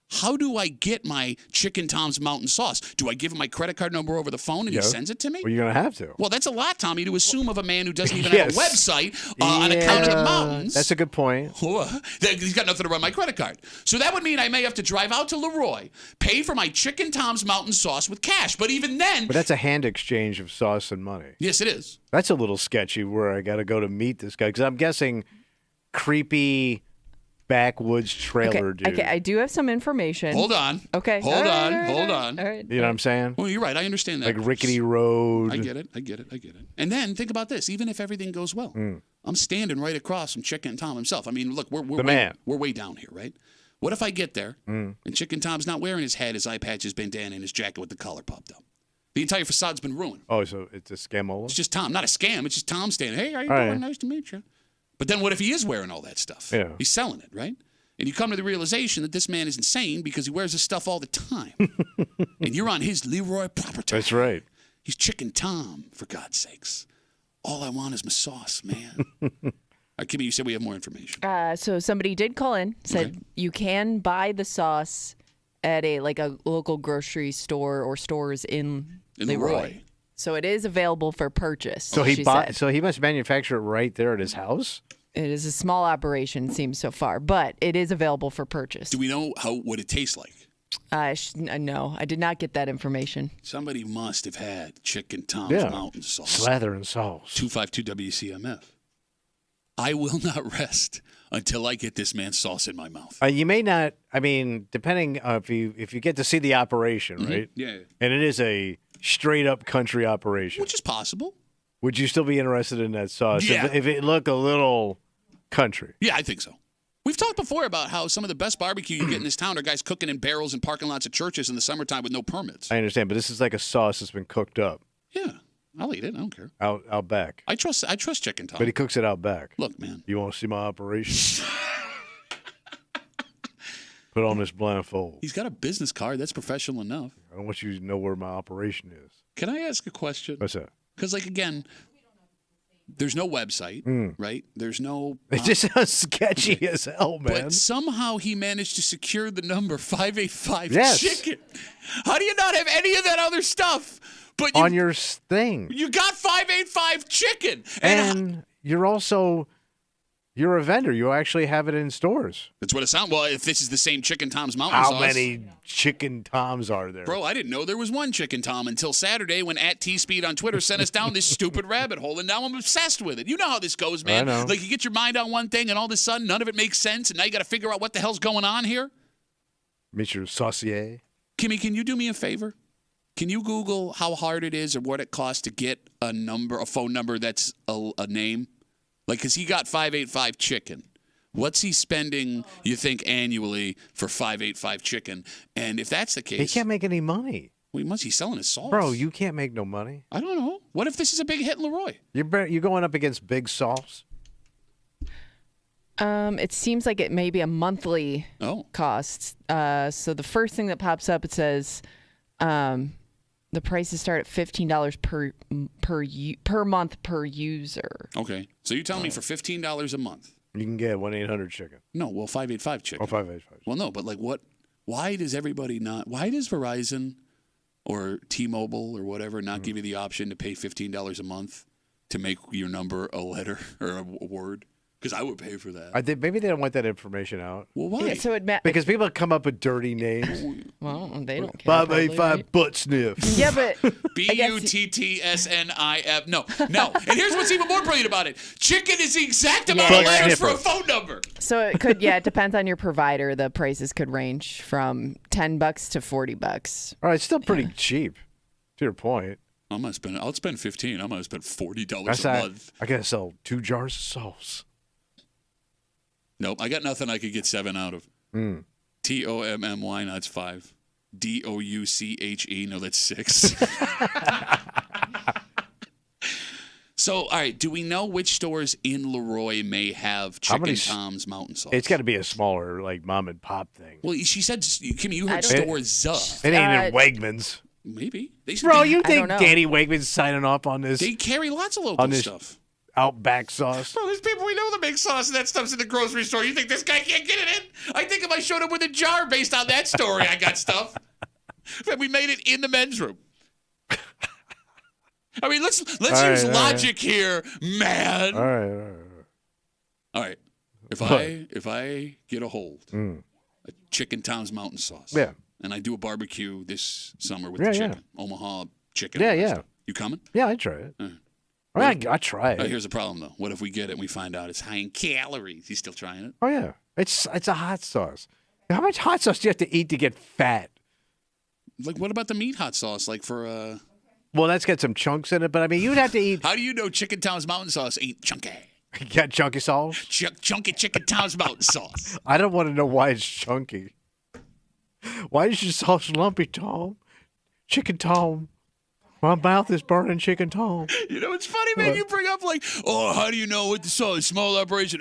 How do I get my Chicken Tom's Mountain Sauce? Do I give him my credit card number over the phone and he sends it to me? Well, you're going to have to. Well, that's a lot, Tommy, to assume of a man who doesn't even have a website on account of mountains. That's a good point. He's got nothing to run my credit card. So that would mean I may have to drive out to Leroy, pay for my Chicken Tom's Mountain Sauce with cash. But even then... But that's a hand exchange of sauce and money. Yes, it is. That's a little sketchy where I got to go to meet this guy. Because I'm guessing creepy... backwoods trailer dude. Okay, I do have some information. Hold on. Okay. Hold on. All right. You know what I'm saying? Well, you're right. I understand that. Like rickety road. I get it. And then think about this. Even if everything goes well, I'm standing right across from Chicken Tom himself. I mean, look, we're way down here, right? What if I get there and Chicken Tom's not wearing his hat, his eye patch, his bandana, and his jacket with the collar popped up? The entire facade's been ruined. Oh, so it's a scamola? It's just Tom. Not a scam. It's just Tom standing. Hey, how you doing? Nice to meet you. But then what if he is wearing all that stuff? Yeah. He's selling it, right? And you come to the realization that this man is insane because he wears this stuff all the time. And you're on his Leroy property. That's right. He's Chicken Tom, for God's sakes. All I want is my sauce, man. Kimmy, you said we have more information. So somebody did call in, said you can buy the sauce at a local grocery store or stores in Leroy. So it is available for purchase. So he must manufacture it right there at his house? It is a small operation, seems so far, but it is available for purchase. Do we know what it tastes like? No, I did not get that information. Somebody must have had Chicken Tom's Mountain Sauce. Slather and sauce. 252 WCMF. I will not rest until I get this man's sauce in my mouth. You may not. I mean, depending if you get to see the operation, right? Yeah. And it is a straight up country operation, Which is possible. Would you still be interested in that sauce? Yeah. If it looked a little country. Yeah, I think so. We've talked before about how some of the best barbecue you get in this town are guys cooking in barrels in parking lots of churches in the summertime with no permits. I understand, but this is like a sauce that's been cooked up. Yeah, I'll eat it. I don't care. Out back. I trust Chicken Tom. But he cooks it out back. Look, man. You want to see my operation? Put on this blindfold. He's got a business card. That's professional enough. I don't want you to know where my operation is. Can I ask a question? What's that? Because, again, there's no website, right? There's no... It just sounds sketchy as hell, man. But somehow he managed to secure the number 585 Chicken. How do you not have any of that other stuff? But on your thing. You got 585 Chicken. And you're a vendor. You actually have it in stores. That's what it sounds. Well, if this is the same Chicken Tom's Mountain Sauce. How many Chicken Toms are there? Bro, I didn't know there was one Chicken Tom until Saturday when @TSpeed on Twitter sent us down this stupid rabbit hole, and now I'm obsessed with it. You know how this goes, man. I know. Like, you get your mind on one thing, and all of a sudden, none of it makes sense, and now you got to figure out what the hell's going on here. Mr. Saucier. Kimmy, can you do me a favor? Can you Google how hard it is or what it costs to get a phone number that's a name? Like, because he got 585 Chicken. What's he spending, you think, annually for 585 Chicken? And if that's the case... He can't make any money. Well, he's selling his sauce. Bro, you can't make no money. I don't know. What if this is a big hit in Leroy? You're going up against Big Sauce? It seems like it may be a monthly cost. So the first thing that pops up, it says the prices start at $15 per month per user. Okay. So you're telling me for $15 a month... You can get 1-800-CHICKEN. No, well, 585 Chicken. Oh, 585. Well, no, but like what? Why does everybody not? Why does Verizon or T-Mobile or whatever not give you the option to pay $15 a month to make your number a letter or a word? Because I would pay for that. Maybe they don't want that information out. Well, why? Yeah, so because people come up with dirty names. Well, they don't care. 585 butt sniff. Yeah, but BUTTSNIF. No. And here's what's even more brilliant about it: Chicken is the exact amount of letters for a phone number. So it could, it depends on your provider. The prices could range from $10 to $40. All right, it's still pretty cheap. To your point. I'll spend $15. I'm gonna spend $40 a month. I gotta sell 2 jars of sauce. Nope, I got nothing I could get 7 out of. TOMMY, no, that's 5. DOUCHE, no, that's 6. So, all right, do we know which stores in Leroy may have Chicken Tom's Mountain Sauce? It's got to be a smaller, like, mom and pop thing. Well, she said, Kimmy, you heard stores. It ain't in Wegmans. Maybe. Bro, you think Danny Wegman's signing off on this? They carry lots of local stuff. Outback sauce. Bro, there's people we know that make sauce and that stuff's in the grocery store. You think this guy can't get it in? I think if I showed up with a jar based on that story, I got stuff. We made it in the men's room. I mean, let's use logic here, man. All right. If I get a hold of Chicken Tom's Mountain Sauce, and I do a barbecue this summer with the chicken, Omaha chicken. Yeah. You coming? Yeah, I try it. I try it. Here's the problem, though. What if we get it and we find out it's high in calories? You still trying it? Oh, yeah. It's a hot sauce. How much hot sauce do you have to eat to get fat? Like, what about the meat hot sauce? Like for Well, that's got some chunks in it, but I mean, you'd have to eat. How do you know Chicken Tom's Mountain Sauce ain't chunky? You got chunky sauce? Chunky Chicken Tom's Mountain Sauce. I don't want to know why it's chunky. Why is your sauce lumpy, Tom? Chicken Tom. My mouth is burning, Chicken Tom. You know, it's funny, man. You bring up like, oh, how do you know what the sauce? Small operation.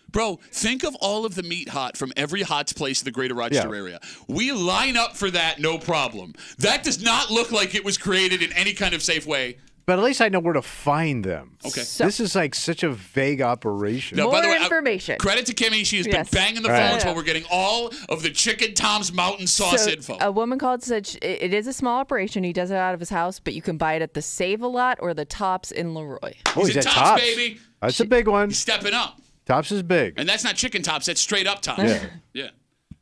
Bro, think of all of the meat hot from every Hots place in the greater Rochester area. We line up for that, no problem. That does not look like it was created in any kind of safe way. But at least I know where to find them. Okay. This is like such a vague operation. No, More by the way, information. Credit to Kimmy. She has been banging the phones while we're getting all of the Chicken Tom's Mountain Sauce info. A woman called and said it is a small operation. He does it out of his house, but you can buy it at the Save-A-Lot or the Tops in Leroy. He's at Tops, baby. That's a big one. He's stepping up. Tops is big. And that's not Chicken Tops. That's straight up Tops. Yeah.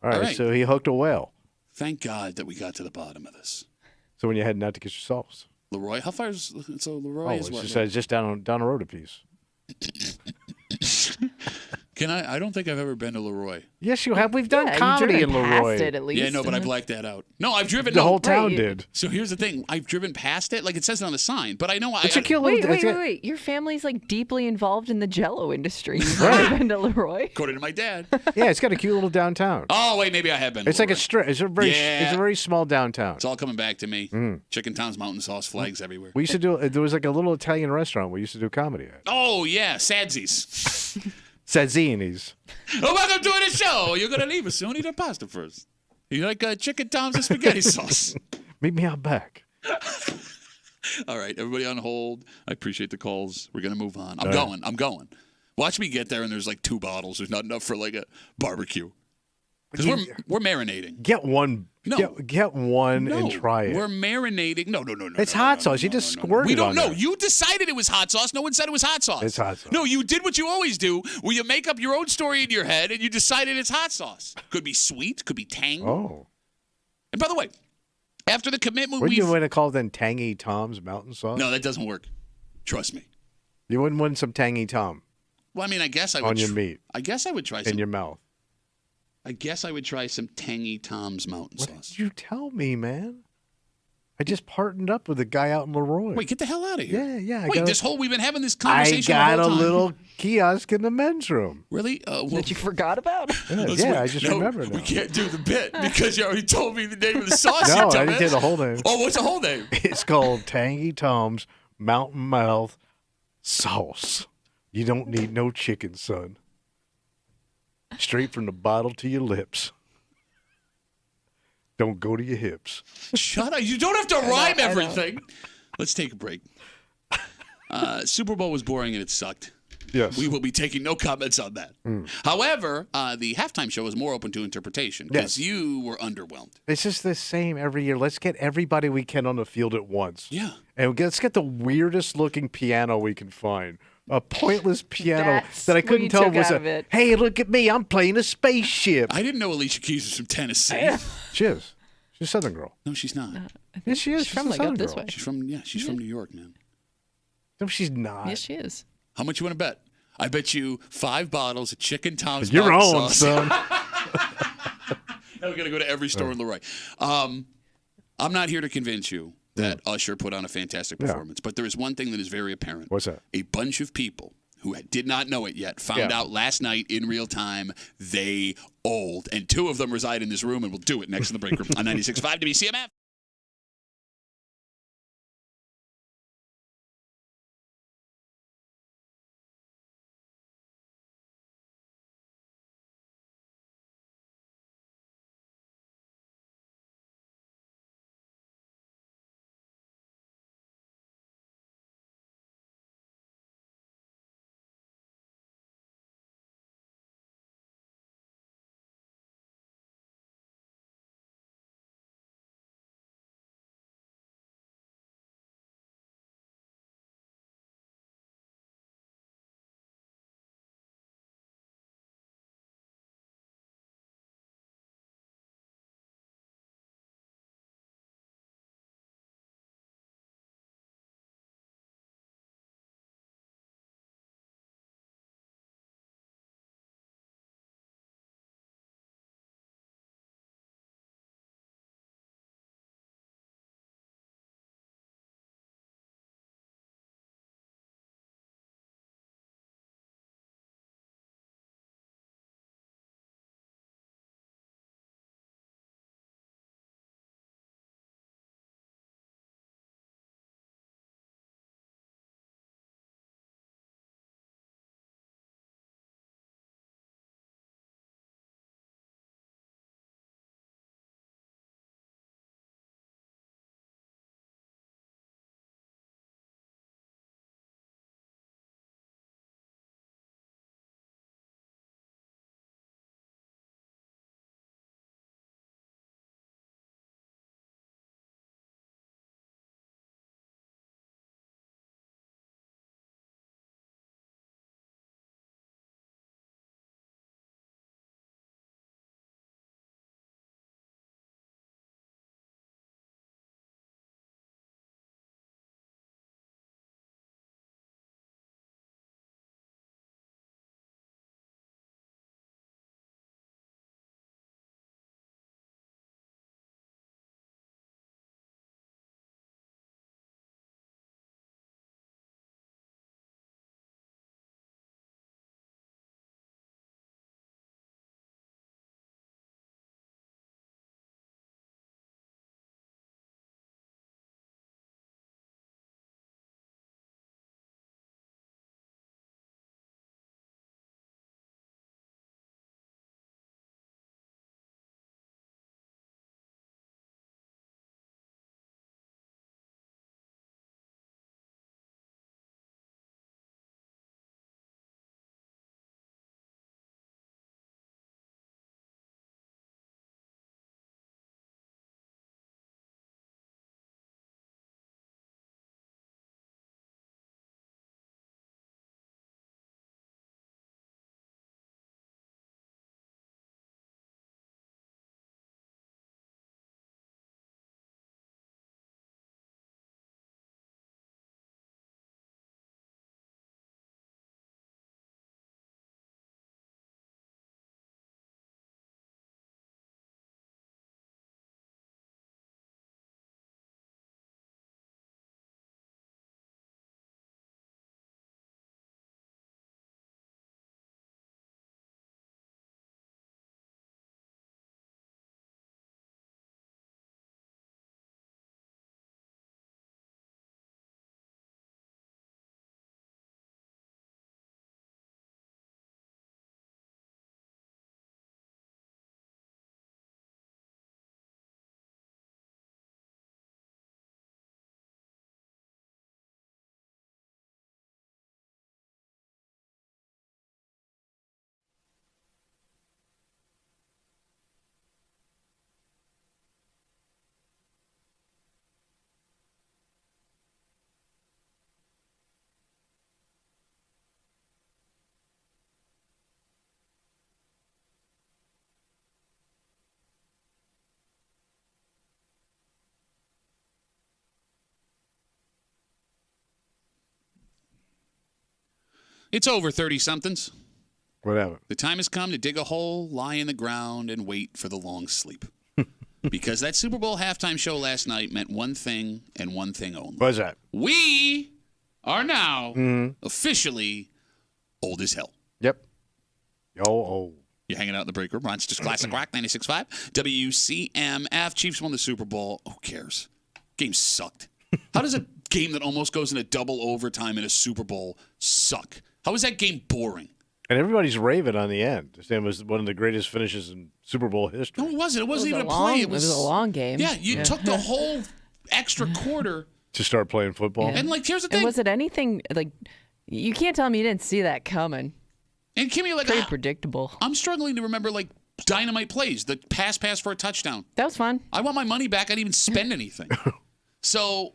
All right, so he hooked a whale. Thank God that we got to the bottom of this. So when you're heading out to get your sauce. Leroy? How far is Leroy? Is what? It's just down the road a piece. I don't think I've ever been to Leroy. Yes, you have. We've done comedy in Leroy. It, at least. Yeah, no, but I blacked that out. No, I've driven. The whole town did. So here's the thing. I've driven past it. Like it says it on the sign, but I know it's a cute little. Wait. Your family's like deeply involved in the Jello industry. You've never been to Leroy? According to my dad. Yeah, it's got a cute little downtown. Oh wait, maybe I have been. It's like a strip. It's a very small downtown. It's all coming back to me. Chicken Tom's Mountain Sauce flags everywhere. We used to do. There was like a little Italian restaurant we used to do comedy at. Oh yeah, Sadsies. Sazzini's. Oh, welcome to the show. You're gonna leave us soon. Eat a pasta first. You like Chicken Tom's and spaghetti sauce? Meet me out back. All right, everybody on hold. I appreciate the calls. We're gonna move on. I'm going. Watch me get there, and there's like 2 bottles. There's not enough for like a barbecue. Because we're marinating. Get one. No. Get one and try it. We're marinating. No. It's hot sauce. You just squirt it. We don't on know. there. You decided it was hot sauce. No one said it was hot sauce. It's hot sauce. No, you did what you always do, where you make up your own story in your head, and you decided it's hot sauce. Could be sweet. Could be tang. Oh. And by the way, after the commitment, Wouldn't you want to call it then Tangy Tom's Mountain Sauce? No, that doesn't work. Trust me. You wouldn't want some Tangy Tom. Well, I mean, I guess I would. On your meat. I guess I would try some. In your mouth. I guess I would try some Tangy Tom's Mountain Sauce. What did you tell me, man? I just partnered up with a guy out in Leroy. Wait, get the hell out of here. Yeah. We've been having this conversation. I got the whole a time. little kiosk in the men's room. Really? That you forgot about? Yeah, I just remember now. We can't do the bit because you already told me the name of the sauce. No, I didn't say the whole name. Oh, what's the whole name? It's called Tangy Tom's Mountain Mouth Sauce. You don't need no chicken, son. Straight from the bottle to your lips. Don't go to your hips. Shut up. You don't have to rhyme everything. Let's take a break. Super Bowl was boring and it sucked. Yes. We will be taking no comments on that. However, the halftime show is more open to interpretation because you were underwhelmed. It's just the same every year. Let's get everybody we can on the field at once. Yeah. And let's get the weirdest looking piano we can find. A pointless piano that I couldn't tell was hey, look at me, I'm playing a spaceship. I didn't know Alicia Keys was from Tennessee. She is. She's a Southern girl. No, she's not. Yes, she is. She's from like up this way. She's from New York, man. No, she's not. Yes, she is. How much you want to bet? I bet you 5 bottles of Chicken Tom's You're Mountain on, sauce. son. Now we're going to go to every store in Leroy. I'm not here to convince you that Usher put on a fantastic performance, but there is one thing that is very apparent. What's that? A bunch of people who did not know it yet found out last night in real time they old. And 2 of them reside in this room, and we'll do it next in the break room on 96.5 WCMF. It's over, 30-somethings. Whatever. The time has come to dig a hole, lie in the ground, and wait for the long sleep. Because that Super Bowl halftime show last night meant one thing and one thing only. What's that? We are now officially old as hell. Yep. Oh. You're hanging out in the break room. Rochester's Classic Rock 96.5. WCMF. Chiefs won the Super Bowl. Who cares? Game sucked. How does a game that almost goes into double overtime in a Super Bowl suck? How is that game boring? And everybody's raving on the end. It was one of the greatest finishes in Super Bowl history. No, it wasn't. It wasn't even a play. It was a long game. Yeah, you took the whole extra quarter to start playing football. Yeah. And, here's the thing. And was it anything, you can't tell me you didn't see that coming. And Kimmy, pretty predictable. I'm struggling to remember, dynamite plays. The pass for a touchdown. That was fun. I want my money back. I didn't even spend anything. So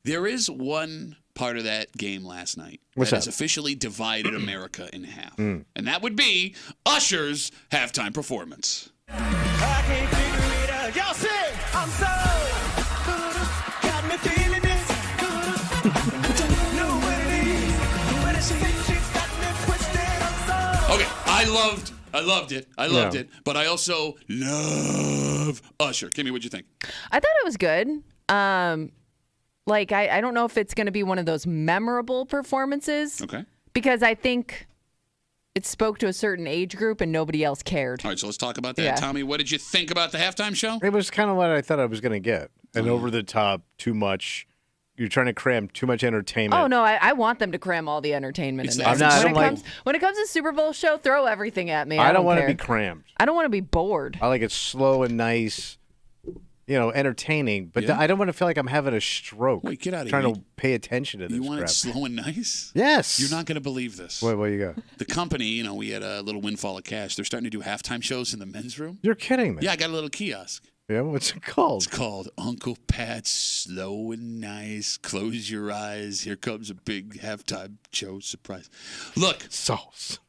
there is one part of that game last night that has officially divided America in half. And that would be Usher's halftime performance. I can't figure it out. Y'all say, I'm so got me feeling this. Don't know what it is. When she's got me twisted. I'm so. Okay, I loved it. It. But I also love Usher. Kimmy, what'd you think? I thought it was good. I don't know if it's going to be one of those memorable performances. Okay. Because I think it spoke to a certain age group and nobody else cared. All right, so let's talk about that. Yeah. Tommy, what did you think about the halftime show? It was kind of what I thought I was going to get. An over the top, too much. You're trying to cram too much entertainment. Oh, no, I want them to cram all the entertainment in there. When it comes to Super Bowl show, throw everything at me. I don't want care. to be crammed. I don't want to be bored. I like it slow and nice, entertaining, but I don't want to feel like I'm having a stroke. Wait, get out of here. Trying to pay attention to this You want crap. it slow and nice? Yes. You're not going to believe this. What you got? The company, we had a little windfall of cash. They're starting to do halftime shows in the men's room. You're kidding me. Yeah, I got a little kiosk. Yeah, what's it called? It's called Uncle Pat's Slow and Nice. Close your eyes. Here comes a big halftime show surprise. Look. Sauce.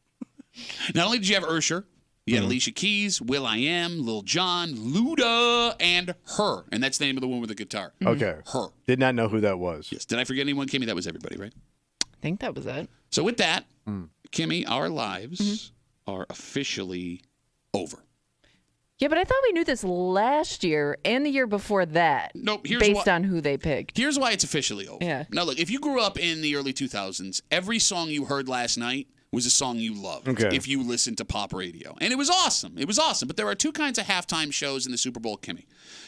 Not only did you have Usher, you had Alicia Keys, Will.i.am, Lil Jon, Luda, and Her. And that's the name of the one with the guitar. Okay. Her. Did not know who that was. Yes. Did I forget anyone, Kimmy? That was everybody, right? I think that was it. So with that, Kimmy, our lives are officially over. Yeah, but I thought we knew this last year and the year before that. Nope. Based on who they picked. Here's why it's officially over. Yeah. Now, look, if you grew up in the early 2000s, every song you heard last night was a song you loved if you listened to pop radio. And it was awesome. It was awesome. But there are two kinds of halftime shows in the Super Bowl, Kimmy.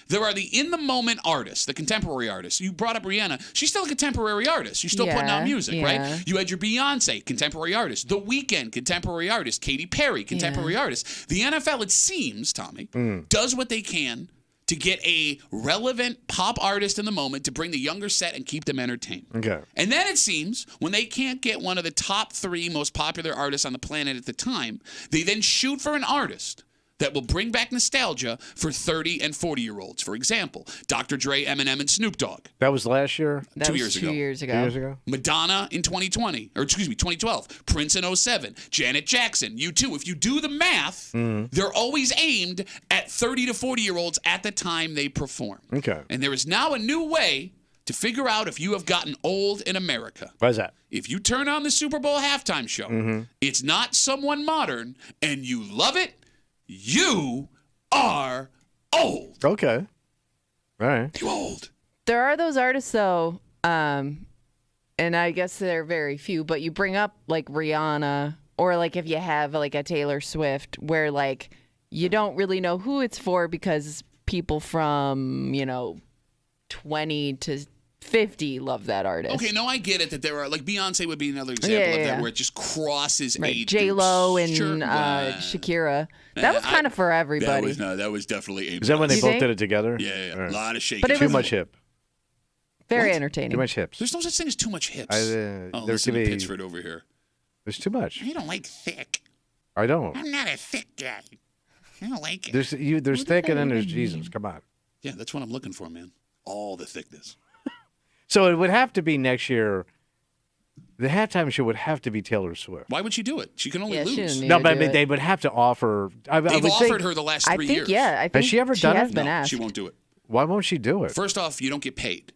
There are the in-the-moment artists, the contemporary artists. You brought up Rihanna. She's still a contemporary artist. She's still putting out music, right? You had your Beyonce, contemporary artist. The Weeknd, contemporary artist. Katy Perry, contemporary artist. The NFL, it seems, Tommy, does what they can to get a relevant pop artist in the moment to bring the younger set and keep them entertained. Okay. And then it seems when they can't get one of the top 3 most popular artists on the planet at the time, they then shoot for an artist that will bring back nostalgia for 30 and 40-year-olds. For example, Dr. Dre, Eminem, and Snoop Dogg. That was last year? That 2 was years 2 ago. years ago. 2 years ago? Madonna in 2012. Prince in 07. Janet Jackson. U2. If you do the math, they're always aimed at 30 to 40-year-olds at the time they perform. Okay. And there is now a new way to figure out if you have gotten old in America. Why is that? If you turn on the Super Bowl halftime show, it's not someone modern, and you love it, you are old. Okay. All right. You old. There are those artists, though, and I guess they're very few, but you bring up, Rihanna, or, if you have, a Taylor Swift, where, you don't really know who it's for because people from, 20 to 50 love that artist. Okay, no, I get it that there are, Beyonce would be another example of that where it just crosses age J-Lo groups. and Sure. Shakira. That was kind of for everybody. That was definitely age. Is that when they You both think? did it together? Yeah. All right. A lot of shaking. But it Too was- much hip. Very What? entertaining. Too much hips. There's no such thing as too much hips. There listen could to be- Pittsford over here. There's too much. You don't like thick. I don't. I'm not a thick guy. I don't like it. There's thick and then there's Jesus. Come on. Yeah, that's what I'm looking for, man. All the thickness. So it would have to be next year. The halftime show would have to be Taylor Swift. Why would she do it? She can only Yeah, she lose. didn't need No, to but do it. they would have to offer. I They've would offered think, her the last I 3 think, years. I think she ever done has it? been No, asked. she won't do it. Why won't she do it? First off, you don't get paid.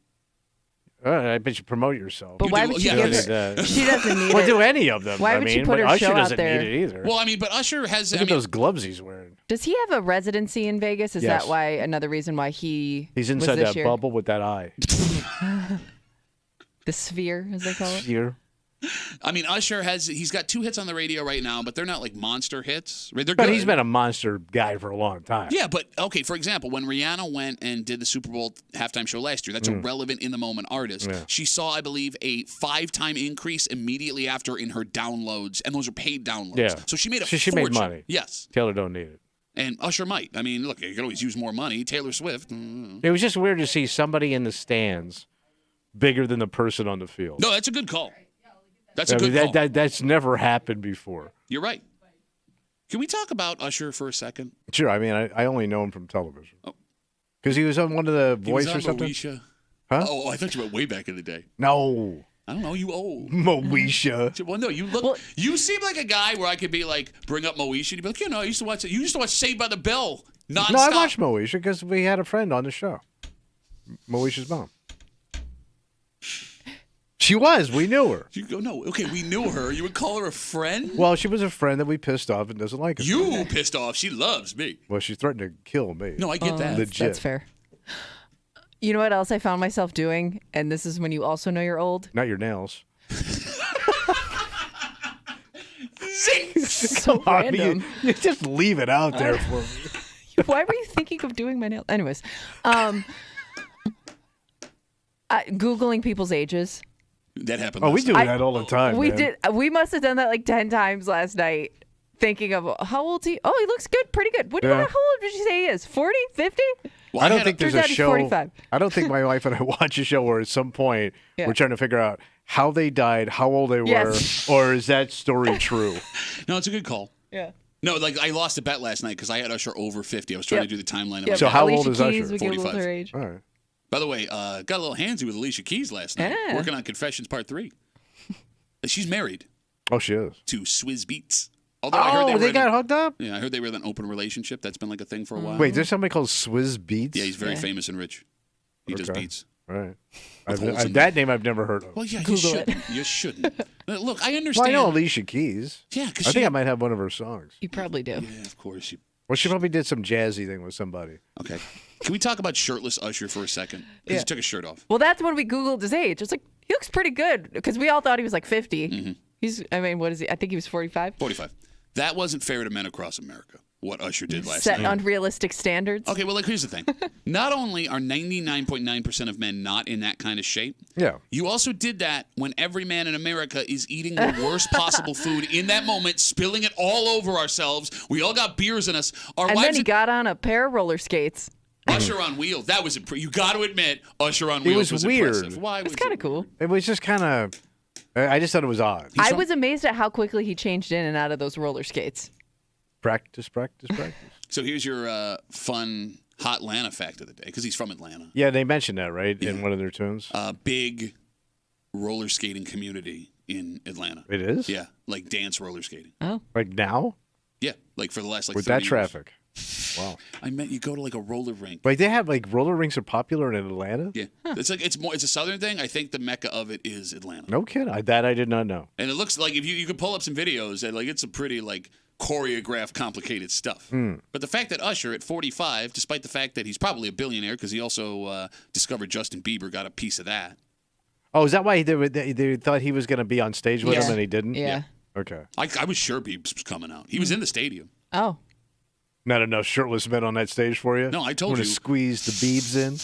I bet you promote yourself. But why would she give it? She doesn't need Well, it. do any of them. Why would she put her Usher show out doesn't there? need it either. Well, I mean, but Usher has. Look at those gloves he's wearing. Does he have a residency in Vegas? Is Yes. that why another reason why he's inside this that year? bubble with that eye. The sphere, as they call it. Sphere. I mean, Usher he's got 2 hits on the radio right now, but they're not like monster hits. Right? They're But good. he's been a monster guy for a long time. Yeah, but okay, for example, when Rihanna went and did the Super Bowl halftime show last year, that's a relevant in the moment artist. Yeah. She saw, I believe, a 5-time increase immediately after in her downloads, and those are paid downloads. Yeah. So she made a She fortune. made money. Yes. Taylor don't need it. And Usher might. I mean, look, you can always use more money. Taylor Swift. It was just weird to see somebody in the stands bigger than the person on the field. No, that's a good call. That's a good call. That's never happened before. You're right. Can we talk about Usher for a second? Sure. I mean, I only know him from television. Oh. Because he was on one of the He Voice was on or something. Moesha. Huh? Oh, I thought you went way back in the day. No. I don't know. You old. Moesha. Well, no, you look. Well- you seem like a guy where I could be like, bring up Moesha. You'd be like, you know, I used to watch it. You used to watch Saved by the Bell nonstop. No, I watched Moesha because we had a friend on the show. Moesha's mom. She was. We knew her. You go, no, okay, we knew her. You would call her a friend? Well, she was a friend that we pissed off and doesn't like us. You pissed off. She loves me. Well, she threatened to kill me. No, I get that. Legit. That's fair. You know what else I found myself doing? And this is when you also know you're old. Not your nails. So I mean, random. you just leave it out there for me. Why were you thinking of doing my nails? Anyways, Googling people's ages. That happened. Oh, we last do night. that all the time. We man. did. We must have done that like 10 times last night. Thinking of how old he? Oh, he looks good, pretty good. How old did you say he is? 40, 50? Well, I don't had think there's turns a out he's show. 45. I don't think my wife and I watch a show where at some point Yeah. we're trying to figure out how they died, how old they were, Yes. or is that story true? No, it's a good call. Yeah. No, like I lost a bet last night because I had Usher over 50. I was trying Yep. to do the timeline. of Yeah, my So bet. how Alicia old is Keys, Usher? We give 45. her age. All right. By the way, got a little handsy with Alicia Keys last night. Yeah. Working on Confessions Part 3. She's married Oh, she is. to Swizz Beatz. Although I heard Oh, were they in got a- hooked up? Yeah, I heard they were in an open relationship. That's been like a thing for a while. Wait, there's somebody called Swizz Beats? Yeah, he's very Yeah. famous and rich. He does Okay. beats. All right. With holes in That name I've never heard of. Well, yeah, you Google it. shouldn't. You shouldn't. Look, I Well, understand. I know Alicia Keys. Yeah, because I think I might have one of her songs. You probably do. Yeah, of course. Well, she probably did some jazzy thing with somebody. Okay. Can we talk about shirtless Usher for a second? Because Yeah. he took his shirt off. Well, that's when we Googled his age. It's like, he looks pretty good because we all thought he was like 50. Mm-hmm. I mean, what is he? I think he was 45. 45. That wasn't fair to men across America, what Usher did last Set night. unrealistic standards. Okay, well, here's the thing. Not only are 99.9% of men not in that kind of shape, Yeah. you also did that when every man in America is eating the worst possible food in that moment, spilling it all over ourselves. We all got beers in us. Our And then wives he got on a pair of roller skates. Usher on wheels. That was you got to admit, Usher on It wheels was weird. impressive. Why It's would kind you? of cool. It was just kind of. I just thought it was odd. I was amazed at how quickly he changed in and out of those roller skates. Practice. So here's your fun hot Atlanta fact of the day, because he's from Atlanta. Yeah, they mentioned that, right, in one of their tunes? Big roller skating community in Atlanta. It is? Yeah, like dance roller skating. Oh. Like now? Yeah, like for the last like With 30 that years. traffic? Wow. I meant you go to like a roller rink. Like they have like roller rinks are popular in Atlanta? Yeah, it's like it's a southern thing. I think the mecca of it is Atlanta. No kidding. That I did not know. And it looks like if you could pull up some videos and like it's a pretty like choreographed, complicated stuff. But the fact that Usher at 45, despite the fact that he's probably a billionaire because he also discovered Justin Bieber got a piece of that. Oh, is that why they thought he was going to be on stage with Yeah. him and he didn't? Yeah. Okay. I was sure Biebs was coming out. He was in the stadium. Oh. Not enough shirtless men on that stage for you? No, I told Want you. to squeeze the beebs in?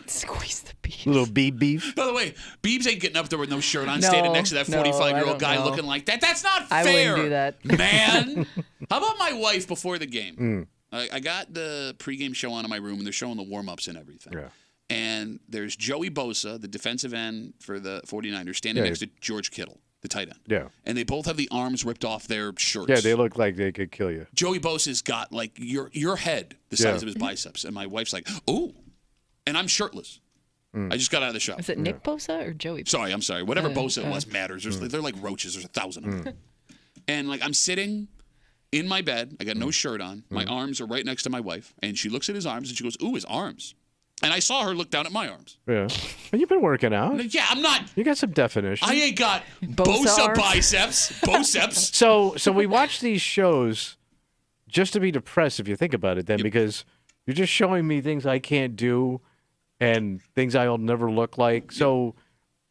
Squeeze the beef. Little beeb beef? By the way, Biebs ain't getting up there with no shirt on, No, standing next to that no, 45-year-old I don't guy know. looking like that. That's not I fair. wouldn't do that. Man. How about my wife before the game? I got the pregame show on in my room, and they're showing the warm-ups and everything. Yeah. And there's Joey Bosa, the defensive end for the 49ers, standing Yeah. next to George Kittle, the tight end. Yeah. And they both have the arms ripped off their shirts. Yeah, they look like they could kill you. Joey Bosa's got like your head the size Yeah. of his biceps, and my wife's like, "Ooh," and I'm shirtless. I just got out of the shower. Is it Nick Bosa or Joey? Sorry, I'm sorry. Whatever Bosa it was matters. They're like roaches. There's 1,000 of them. And like I'm sitting in my bed. I got no shirt on. My arms are right next to my wife, and she looks at his arms and she goes, "Ooh, his arms." And I saw her look down at my arms. Yeah. And you've been working out. Yeah, I'm not. You got some definition. I ain't got Bosa Bosa arms. biceps. Biceps. So we watch these shows just to be depressed, if you think about it, then, because you're just showing me things I can't do and things I'll never look like. So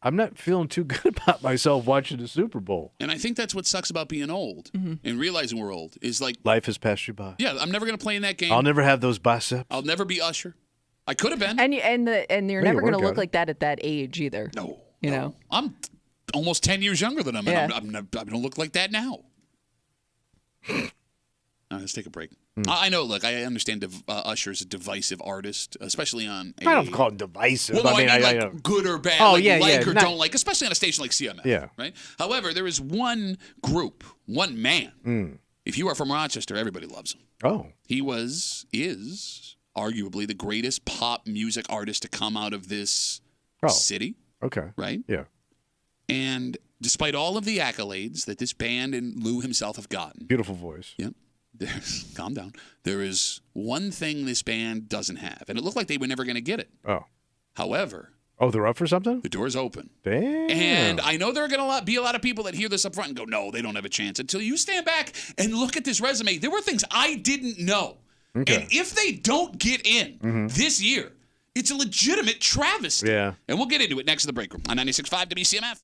I'm not feeling too good about myself watching the Super Bowl. And I think that's what sucks about being old and realizing we're old is like Life has passed you by. yeah, I'm never gonna play in that game. I'll never have those biceps. I'll never be Usher. I could have been. And you're never work going to look out. like that at that age either. No. You no. know? I'm almost 10 years younger than him, Yeah. and I don't look like that now. All right, let's take a break. I know, look, I understand Usher's a divisive artist, especially on a... I don't call it divisive. Well, no, I mean, I like, good or bad, Oh, like, yeah, like yeah, or not- don't like, especially on a station like CMF, Yeah. right? However, there is one group, one man. If you are from Rochester, everybody loves him. Oh. He is arguably the greatest pop music artist to come out of this city, Okay. right? Yeah. And despite all of the accolades that this band and Lou himself have gotten, Beautiful voice. yep, calm down. There is one thing this band doesn't have, and it looked like they were never going to get it. Oh. However, Oh, they're up for something? the door's open. Damn. And I know there are going to be a lot of people that hear this up front and go, no, they don't have a chance. Until you stand back and look at this resume, there were things I didn't know. Okay. And if they don't get in this year, it's a legitimate travesty. Yeah. And we'll get into it next to the break room on 96.5 WCMF.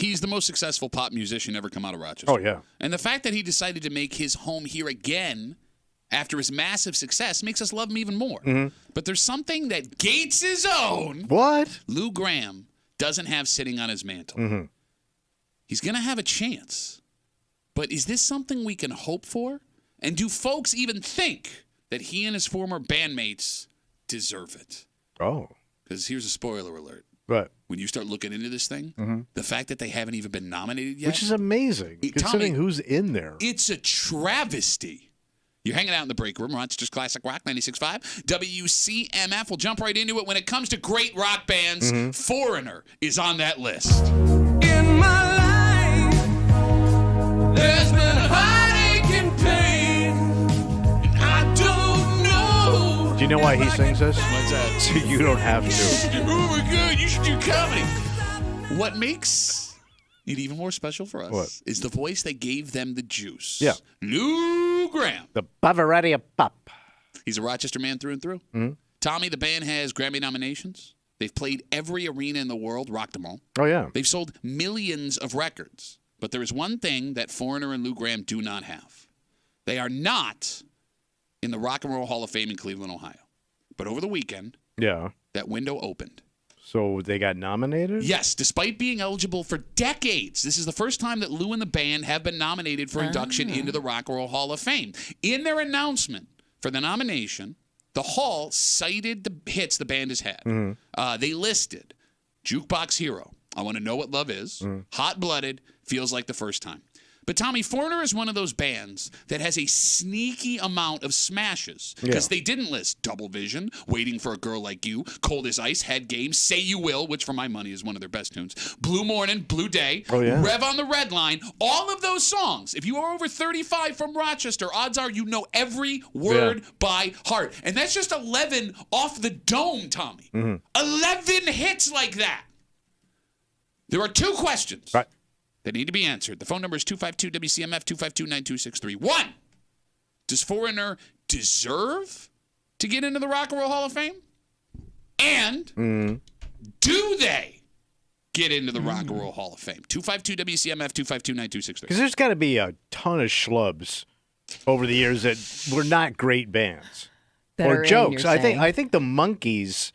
He's the most successful pop musician ever come out of Rochester. Oh, yeah. And the fact that he decided to make his home here again after his massive success makes us love him even more. Mm-hmm. But there's something that Gates' own Lou Gramm doesn't have sitting on his mantle. Mm-hmm. He's going to have a chance. But is this something we can hope for? And do folks even think that he and his former bandmates deserve it? Oh. Because here's a spoiler alert. Right. When you start looking into this thing, Mm-hmm. the fact that they haven't even been nominated yet. Which is amazing, considering Tommy, who's in there. It's a travesty. You're hanging out in the break room, Rochester's Classic Rock 96.5, WCMF. We'll jump right into it. When it comes to great rock bands, Foreigner is on that list. In my life, there's been heartache and pain. And I don't know. Do you know why he sings this? What's that? So you don't have to. Oh my God, you should do comedy. What makes it even more special for us is the voice that gave them the juice. Yeah. Lou Gramm. The Bavaria Pop. He's a Rochester man through and through. Mm-hmm. Tommy, the band has Grammy nominations. They've played every arena in the world, rocked them all. Oh, yeah. They've sold millions of records. But there is one thing that Foreigner and Lou Gramm do not have. They are not in the Rock and Roll Hall of Fame in Cleveland, Ohio. But over the weekend, that window opened. So they got nominated? Yes, despite being eligible for decades. This is the first time that Lou and the band have been nominated for induction into the Rock and Roll Hall of Fame. In their announcement for the nomination, the Hall cited the hits the band has had. They listed Jukebox Hero, I Want to Know What Love Is, Hot Blooded, Feels Like the First Time. But Tommy, Foreigner is one of those bands that has a sneaky amount of smashes because they didn't list Double Vision, Waiting for a Girl Like You, Cold as Ice, Head Game, Say You Will, which for my money is one of their best tunes, Blue Morning, Blue Day, Rev on the Red Line. All of those songs, if you are over 35 from Rochester, odds are you know every word by heart. And that's just 11 off the dome, Tommy. 11 hits like that. There are two questions that need to be answered. The phone number is 252-WCMF, 252-9263. One, does Foreigner deserve to get into the Rock and Roll Hall of Fame? And do they get into the Rock and Roll Hall of Fame? 252-WCMF, 252-9263. Because there's got to be a ton of schlubs over the years that were not great bands. Or jokes. I think the Monkees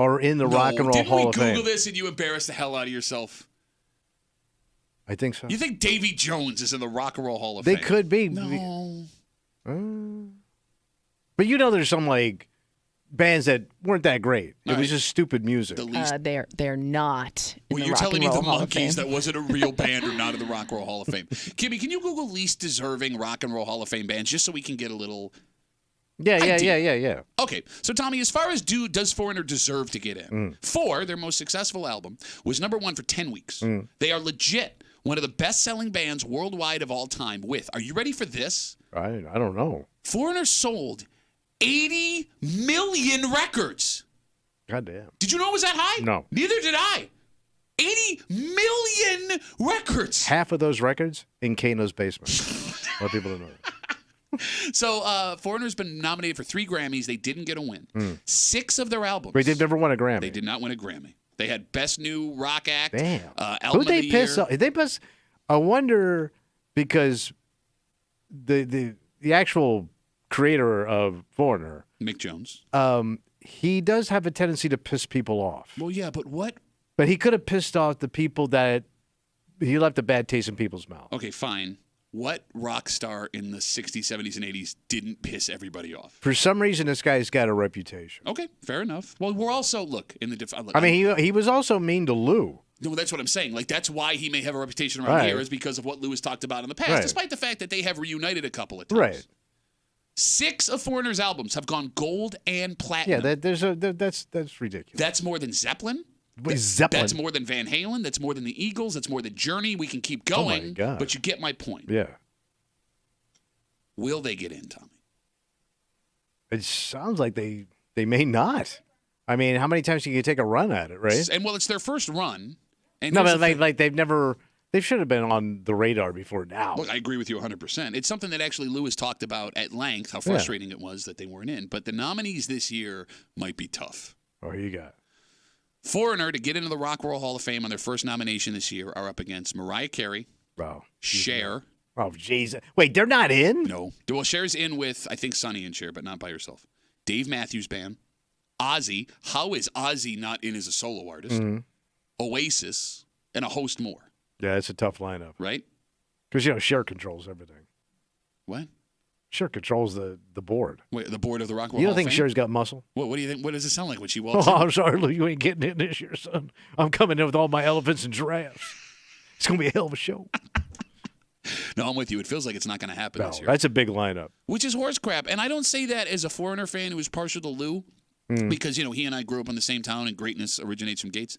are in the Rock and Roll Hall of Fame. Didn't we Google this and you embarrassed the hell out of yourself? I think so. You think Davy Jones is in the Rock and Roll Hall of Fame? They could be. No. But you know there's some like bands that weren't that great. It was just stupid music. They're not in the you're Rock telling and me Roll the Hall of Monkees Fame. that wasn't a real band or not in the Rock and Roll Hall of Fame. Kimmy, can you Google least deserving Rock and Roll Hall of Fame bands just so we can get a little... Yeah. Okay, so Tommy, as far as does Foreigner deserve to get in? Four, their most successful album, was number one for 10 weeks. They are legit one of the best-selling bands worldwide of all time with, are you ready for this? I don't know. Foreigner sold 80 million records. Goddamn. Did you know it was that high? No. Neither did I. 80 million records. Half of those records in Kano's basement. A lot of people don't know that. So, Foreigner's been nominated for 3 Grammys. They didn't get a win. 6 of their albums. Wait, they've never won a Grammy. They did not win a Grammy. They had Best New Rock Act, Damn. Album of the Year. They piss. I wonder because the actual creator of Foreigner, Mick Jones, he does have a tendency to piss people off. Well, yeah, but what? But he could have pissed off the people that he left a bad taste in people's mouth. Okay, fine. What rock star in the 60s, 70s, and 80s didn't piss everybody off? For some reason, this guy's got a reputation. Okay, fair enough. Well, we're also, look, in the... I mean, he was also mean to Lou. No, that's what I'm saying. Like, that's why he may have a reputation around here is because of what Lou has talked about in the past, despite the fact that they have reunited a couple of times. Right. 6 of Foreigner's albums have gone gold and platinum. Yeah, that's ridiculous. That's more than Zeppelin. Zeppelin. That's more than Van Halen. That's more than the Eagles. That's more than Journey. We can keep going. Oh my God. But you get my point. Yeah. Will they get in, Tommy? It sounds like they may not. I mean, how many times can you take a run at it, right? And well, it's their first run. And no, but like they should have been on the radar before now. Look, I agree with you 100%. It's something that actually Lou has talked about at length, how frustrating it was that they weren't in. But the nominees this year might be tough. Oh, you got Foreigner to get into the Rock and Roll Hall of Fame on their first nomination this year are up against Mariah Carey, Cher. Oh, jeez. Wait, they're not in? No. Well, Cher's in with, I think, Sonny and Cher, but not by herself. Dave Matthews Band. Ozzy. How is Ozzy not in as a solo artist? Mm-hmm. Oasis. And a host more. Yeah, it's a tough lineup. Right? Because, Cher controls everything. What? Cher controls the board. Wait, the board of the Rock and Roll You Hall don't think of Fame? Cher's got muscle? What do you think? What does it sound like when she walks in? I'm sorry, Lou. You ain't getting in this year, son. I'm coming in with all my elephants and giraffes. It's going to be a hell of a show. No, I'm with you. It feels like it's not going to happen this year. That's a big lineup. Which is horse crap. And I don't say that as a Foreigner fan who is partial to Lou, because, he and I grew up in the same town and greatness originates from Gates.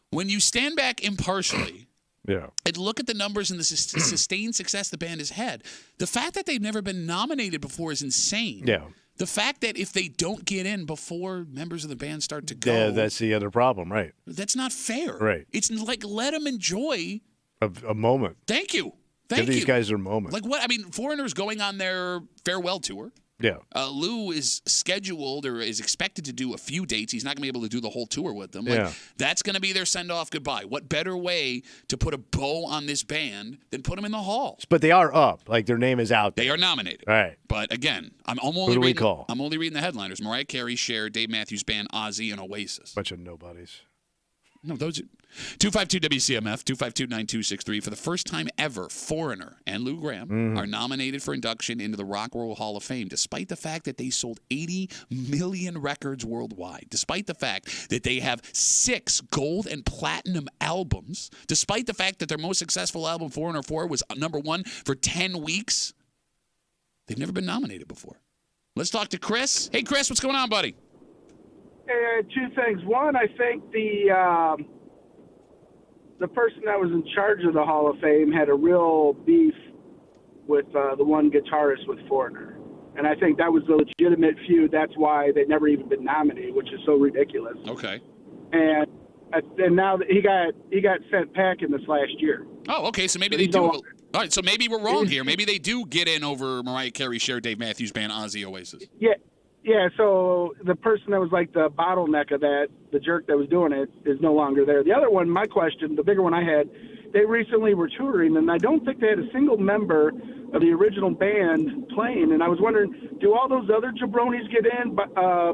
When you stand back impartially and look at the numbers and the sustained success the band has had, the fact that they've never been nominated before is insane. Yeah. The fact that if they don't get in before members of the band start to go, Yeah, that's the other problem, right? that's not fair. Right. It's like, let them enjoy. A moment. Thank you. Give these guys their moment. Like what? I mean, Foreigner's going on their farewell tour. Yeah. Lou is scheduled or is expected to do a few dates. He's not going to be able to do the whole tour with them. Like, that's going to be their send-off goodbye. What better way to put a bow on this band than put them in the hall? But they are up. Like, their name is out there. They are nominated. All right. But again, I'm only Who do we reading, call? I'm only reading the headliners. Mariah Carey, Cher, Dave Matthews Band, Ozzy, and Oasis. Bunch of nobodies. No, those are 252 WCMF 252-9263. For the first time ever, Foreigner and Lou Gramm are nominated for induction into the Rock and Roll Hall of Fame, despite the fact that they sold 80 million records worldwide, despite the fact that they have 6 gold and platinum albums, despite the fact that their most successful album, Foreigner 4, was number 1 for 10 weeks. They've never been nominated before. Let's talk to Chris. Hey, Chris, what's going on, buddy? Two things. One, I think the person that was in charge of the Hall of Fame had a real beef with the one guitarist with Foreigner. And I think that was a legitimate feud. That's why they never even been nominated, which is so ridiculous. Okay. And now that he got sent packing this last year. Oh, okay. So maybe they do. All right. So maybe we're wrong here. Maybe they do get in over Mariah Carey, Cher, Dave Matthews Band, Ozzy, Oasis. Yeah, so the person that was like the bottleneck of that, the jerk that was doing it, is no longer there. The other one, my question, the bigger one I had, they recently were touring, and I don't think they had a single member of the original band playing. And I was wondering, do all those other jabronis get in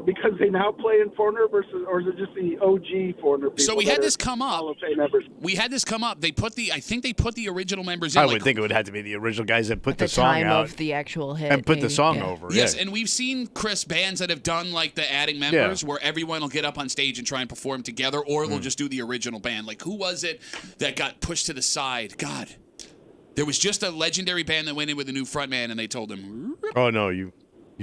because they now play in Foreigner or is it just the OG Foreigner people? So we had this come up. Hall of Fame members? We had this come up. I think they put the original members in. I would think it would have to be the original guys that put the song time out of the actual hit and put the maybe. song over. Yes, yeah. and we've seen, Chris, bands that have done like the adding members where everyone will get up on stage and try and perform together, or they'll just do the original band. Like, who was it that got pushed to the side? God. There was just a legendary band that went in with a new frontman, and they told him, Oh, no, you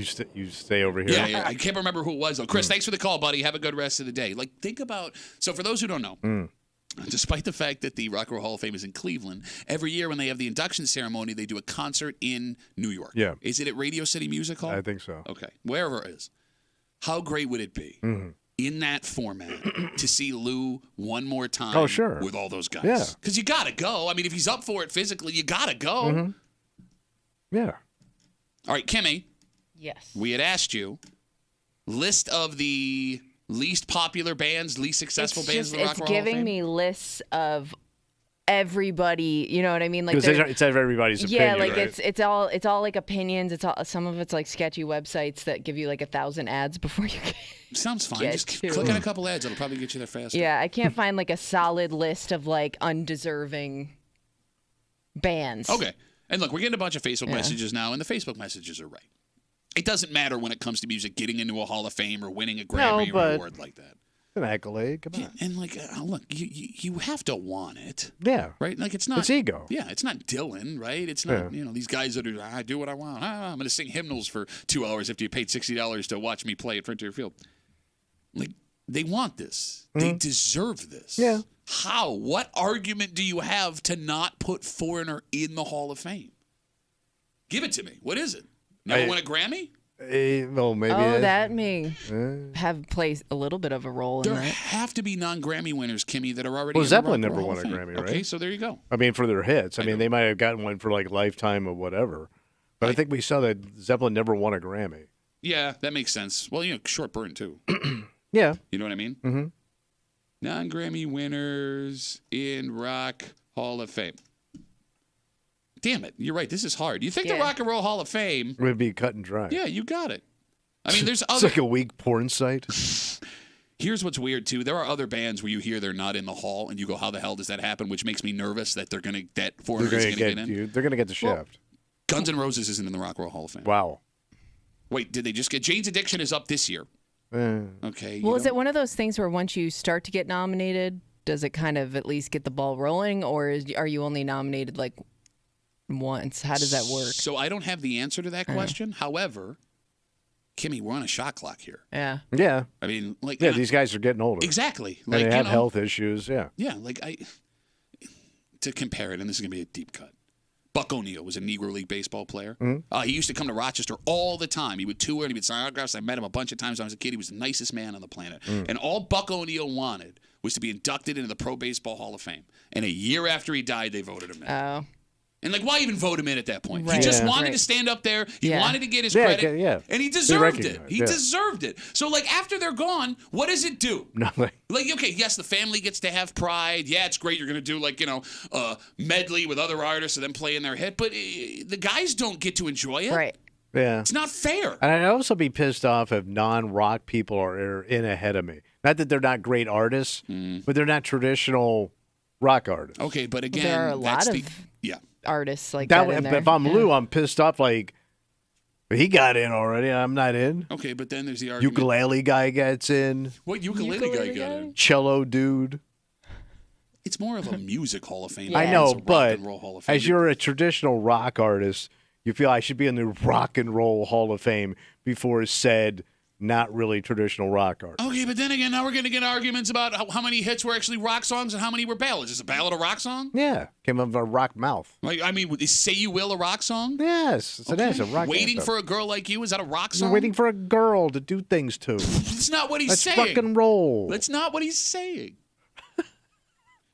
stay over here. Yeah, I can't remember who it was, though. Chris, thanks for the call, buddy. Have a good rest of the day. Like, think about, so for those who don't know, despite the fact that the Rock and Roll Hall of Fame is in Cleveland, every year when they have the induction ceremony, they do a concert in New York. Yeah. Is it at Radio City Music Hall? I think so. Okay. Wherever it is. How great would it be in that format to see Lou one more time with all those guys? Yeah. Because you got to go. I mean, if he's up for it physically, you got to go. Yeah. All right, Kimmy. Yes. We had asked you list of the least popular bands, least successful bands in the Rock and Roll Hall of Fame. It's giving me lists of everybody, you know what I mean? Like it's everybody's opinion. Yeah, like right? it's all like opinions. It's all, some of it's like sketchy websites that give you like 1,000 ads before you get. Sounds fine. Get Just to. click on a couple ads. It'll probably get you there faster. Yeah, I can't find like a solid list of like undeserving bands. Okay. And look, we're getting a bunch of Facebook messages now, and the Facebook messages are right. It doesn't matter when it comes to music getting into a Hall of Fame or winning a Grammy or award like that. An accolade, come on. Yeah, and like, look, you have to want it. Yeah. Right? Like, it's not. It's ego. Yeah, it's not Dylan, right? It's not, these guys that are, I do what I want. I'm going to sing hymnals for 2 hours after you paid $60 to watch me play at Frontier Field. Like, they want this. They deserve this. Yeah. How? What argument do you have to not put Foreigner in the Hall of Fame? Give it to me. What is it? Never won a Grammy? Well, maybe. That may have played a little bit of a role in There that. have to be non-Grammy winners, Kimmy, that are already. Well, in Zeppelin the Rock never and won a Roll of Fame. Grammy, right? Okay, so there you go. I mean, for their hits. I mean, they might have gotten one for like Lifetime or whatever. But I think we saw that Zeppelin never won a Grammy. Yeah, that makes sense. Well, Short Burn too. Yeah. You know what I mean? Mm-hmm. Non-Grammy winners in Rock Hall of Fame. Damn it. You're right. This is hard. You think the Rock and Roll Hall of Fame would be cut and dry. Yeah, you got it. I mean, there's It's other. like a weak porn site. Here's what's weird too. There are other bands where you hear they're not in the hall, and you go, "How the hell does that happen?" Which makes me nervous that Foreigner is going to get in. They're going to get the shaft. Guns N' Roses isn't in the Rock and Roll Hall of Fame. Wow. Wait, did they just get Jane's Addiction is up this year? Okay. Well, is it one of those things where once you start to get nominated, does it kind of at least get the ball rolling, or are you only nominated like once? How does that work? So I don't have the answer to that question. However, Kimmy, we're on a shot clock here. Yeah. Yeah. I mean, like, these guys are getting older. Exactly. And they have health issues. Yeah. Yeah. To compare it, and this is going to be a deep cut. Buck O'Neil was a Negro League baseball player. Mm-hmm. He used to come to Rochester all the time. He would tour and he would sign autographs. I met him a bunch of times when I was a kid. He was the nicest man on the planet. And all Buck O'Neil wanted was to be inducted into the Pro Baseball Hall of Fame. And a year after he died, they voted him in. Oh. And, why even vote him in at that point? Right. He just wanted to stand up there. He wanted to get his credit. And he deserved it. He deserved it. So, after they're gone, what does it do? Nothing. Okay, yes, the family gets to have pride. Yeah, it's great. You're going to do, a medley with other artists and then play in their hit. But the guys don't get to enjoy it. Right. Yeah. It's not fair. And I'd also be pissed off if non-rock people are in ahead of me. Not that they're not great artists, but they're not traditional rock artists. Okay, but again, there are a lot of artists like that in there. If I'm Lou, I'm pissed off. He got in already. I'm not in. Okay, but then there's the argument. Ukulele guy gets in. What ukulele guy got in? Cello dude. It's more of a music Hall of Fame. I know, than but rock and roll Hall of Fame. as you're a traditional rock artist, you feel I should be in the Rock and Roll Hall of Fame before said not really traditional rock artist. Okay, but then again, now we're going to get arguments about how many hits were actually rock songs and how many were ballads. Is a ballad a rock song? Yeah, came out of a rock mouth. Is Say You Will a rock song? Yes, it's a rock Waiting anthem. for a Girl Like You, is that a rock song? Waiting for a girl to do things to. That's not what he's Let's saying. rock and roll. That's not what he's saying.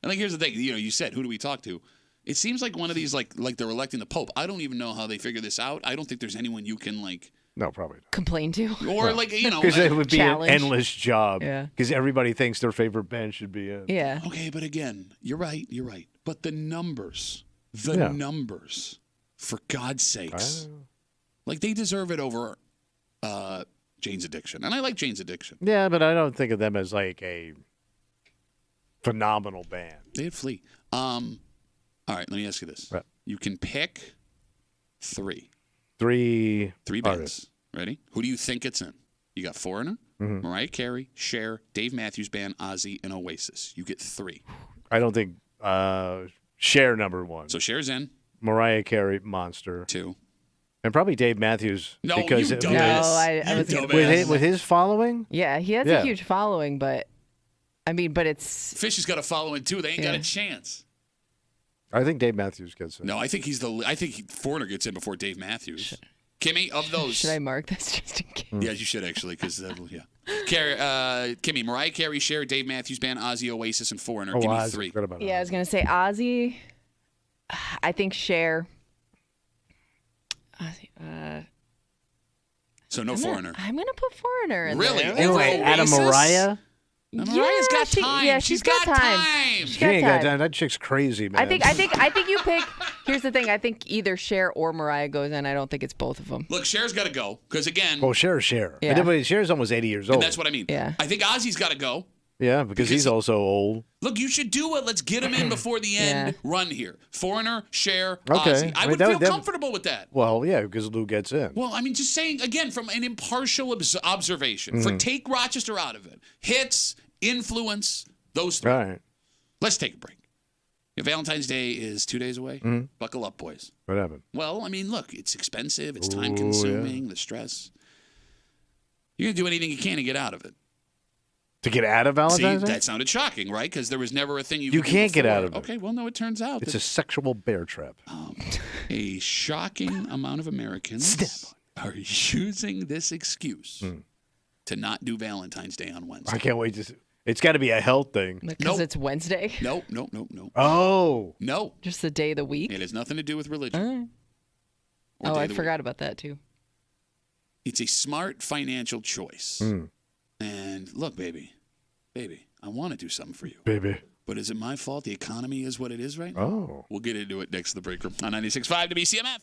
And here's the thing. You said, who do we talk to? It seems like one of these, like they're electing the Pope. I don't even know how they figure this out. I don't think there's anyone you can, No, probably not. complain to. Or, Because it would be challenge. an endless job. Yeah. Because everybody thinks their favorite band should be in. Yeah. Okay, but again, you're right. But the numbers, for God's sakes, they deserve it over Jane's Addiction. And I like Jane's Addiction. Yeah, but I don't think of them as a phenomenal band. They had Flea. All right, let me ask you this. Right. You can pick three Three bands. artists. Ready? Who do you think it's in? You got Foreigner, Mariah Carey, Cher, Dave Matthews Band, Ozzy, and Oasis. You get three. I don't think Cher number one. So Cher's in. Mariah Carey, Monster. 2. And probably Dave Matthews. No, because you of dumbass. No, I was You gonna- with his following? Yeah, he has a huge following, but it's Fish has got a following too. They ain't got a chance. I think Dave Matthews gets it. No, I think Foreigner gets in before Dave Matthews. Kimmy, of those. Should I mark this just in case? Yeah, you should actually, because Kimmy, Mariah Carey, Cher, Dave Matthews Band, Ozzy, Oasis, and Foreigner. Give me Ozzy. 3. Forgot about Yeah, I was gonna say Ozzy. I think Cher. Ozzy. So no Foreigner. I'm gonna put Foreigner in Really? there. Over Anyway, Adam Oasis? Mariah? Now, Mariah's got time. she's got time. She ain't got time. That chick's crazy, man. I think you pick. Here's the thing. I think either Cher or Mariah goes in. I don't think it's both of them. Look, Cher's got to go, because again. Well, Cher. Yeah. But Cher's almost 80 years old. And that's what I mean. Yeah. I think Ozzy's got to go. Yeah, because he's also old. Look, you should do it. Let's get him in before the end run here. Foreigner, Cher, Okay. Ozzy. I would feel comfortable with that. Well, yeah, because Lou gets in. Well, I mean, just saying, again, from an impartial observation, for take Rochester out of it. Hits, influence, those 3. All right. Let's take a break. Valentine's Day is 2 days away. Buckle up, boys. What happened? Well, I mean, look, it's expensive. It's time-consuming, the stress. You're going to do anything you can to get out of it. To get out of Valentine's See, Day? that sounded shocking, right? Because there was never a thing you You could do can't get before. out of it. Okay, well, no, it turns out It's that a sexual bear trap. a shocking amount of Americans are using this excuse to not do Valentine's Day on Wednesday. I can't wait to see. It's got to be a health thing. Because it's Wednesday. No. Oh. No. Just the day of the week. It has nothing to do with religion. All right. or Oh, day I of the forgot week. about that too. It's a smart financial choice. And look, baby, baby, I want to do something for you. Baby. But is it my fault the economy is what it is right now? Oh. We'll get into it next to the break room on 96.5 WCMF.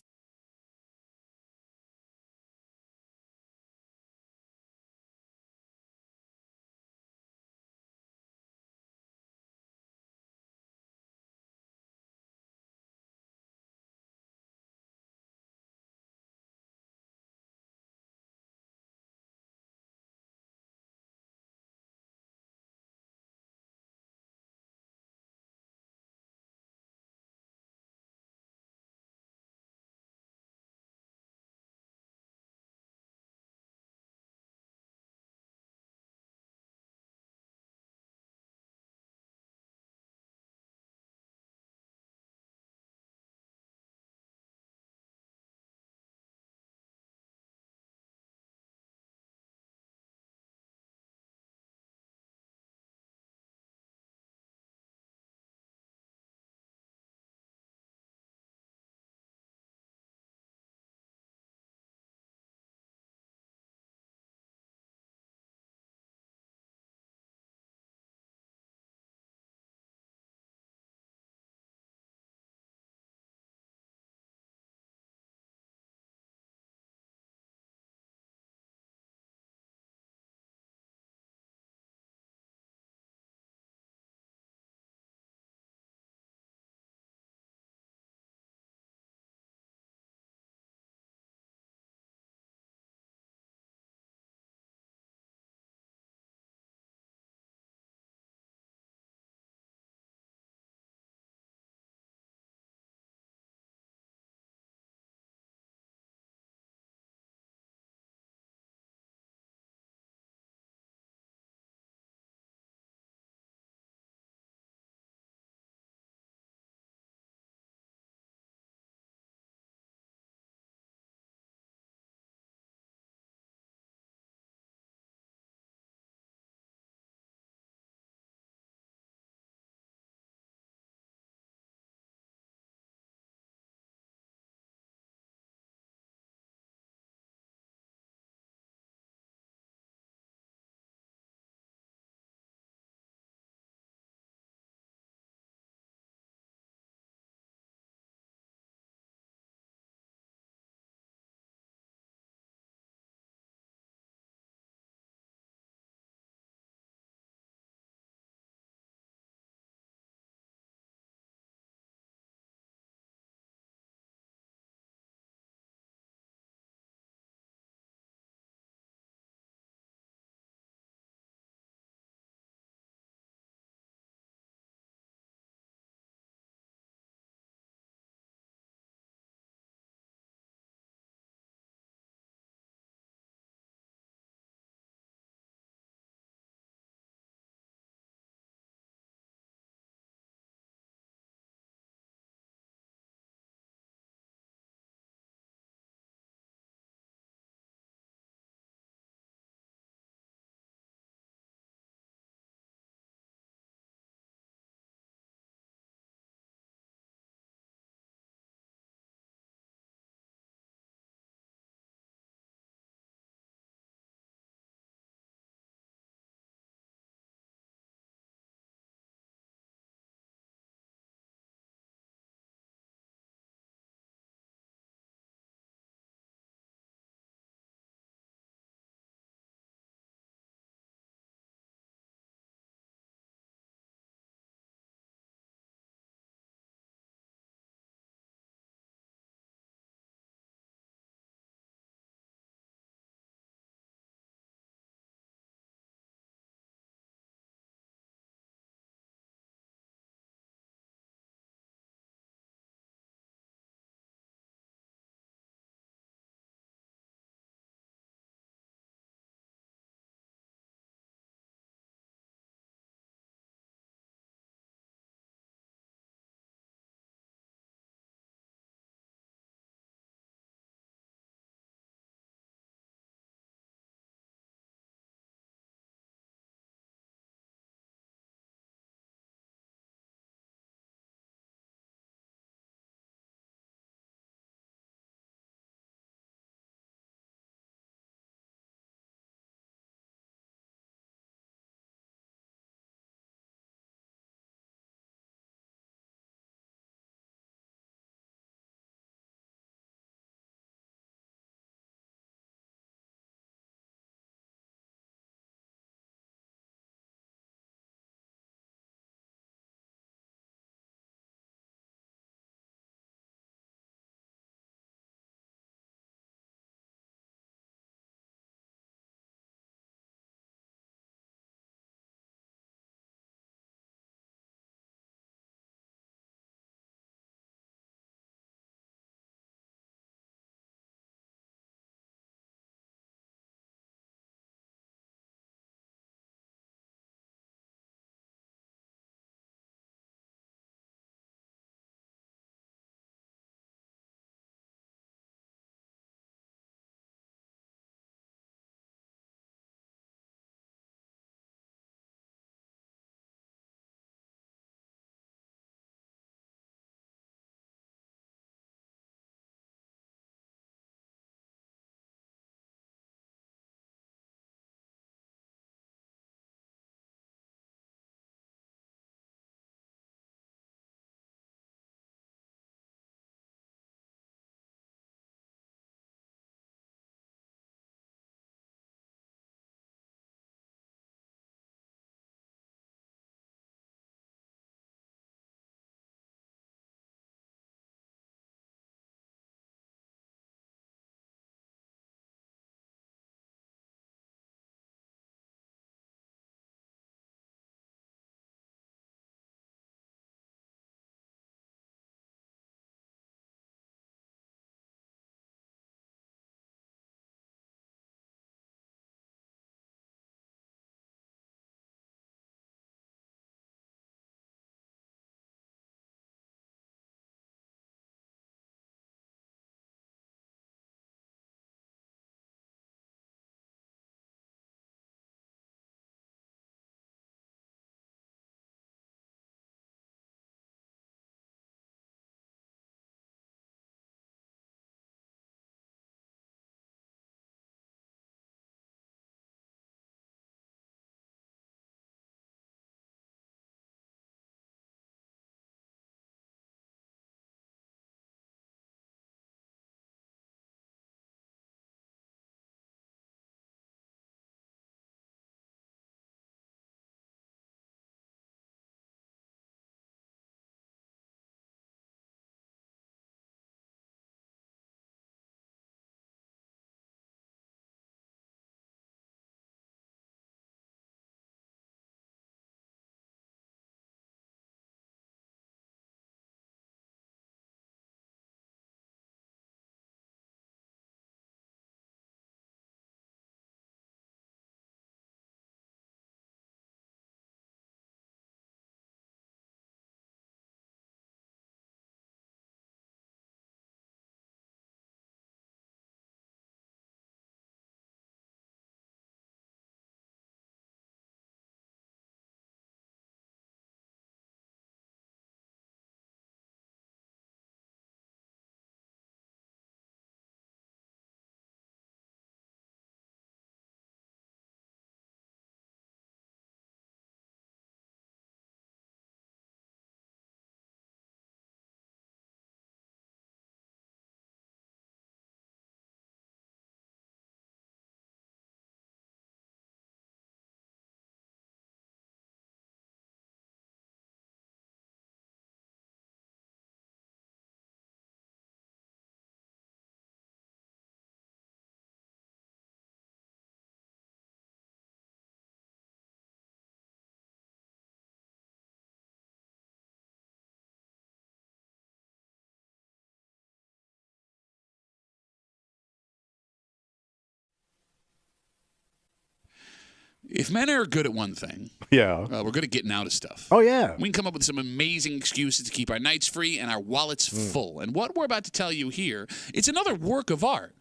If men are good at one thing, Yeah. we're good at getting out of stuff. Oh, yeah. We can come up with some amazing excuses to keep our nights free and our wallets full. And what we're about to tell you here, it's another work of art.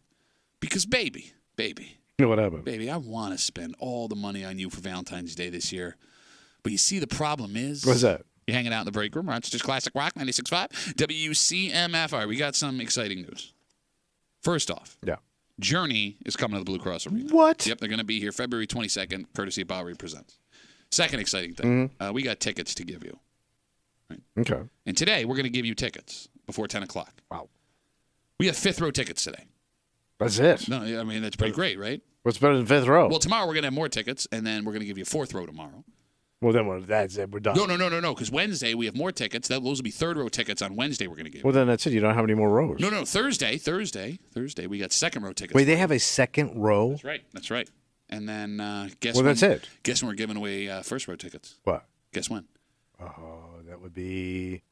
Because, baby, You know what happened? baby, I want to spend all the money on you for Valentine's Day this year. But you see, the problem is... What's that? You're hanging out in the break room. Rochester's Classic Rock, 96.5. WCMF. All right, we got some exciting news. First off. Yeah. Journey is coming to the Blue Cross Arena. What? Yep, they're going to be here February 22nd, courtesy of Bowery Presents. Second exciting thing, we got tickets to give you. Right? Okay. And today, we're going to give you tickets before 10 o'clock. Wow. We have fifth row tickets today. That's it. No, I mean, that's pretty great, right? What's better than fifth row? Well, tomorrow we're going to have more tickets, and then we're going to give you fourth row tomorrow. Well, then that's it. We're done. No, because Wednesday we have more tickets. Those will be third row tickets on Wednesday we're going to give you. Well, then that's it. You don't have any more rows. No, Thursday, we got second row tickets. Wait, they have a second row? That's right. And then guess Well, when? that's it. Guess when we're giving away first row tickets? What? Guess when? Oh, that would be,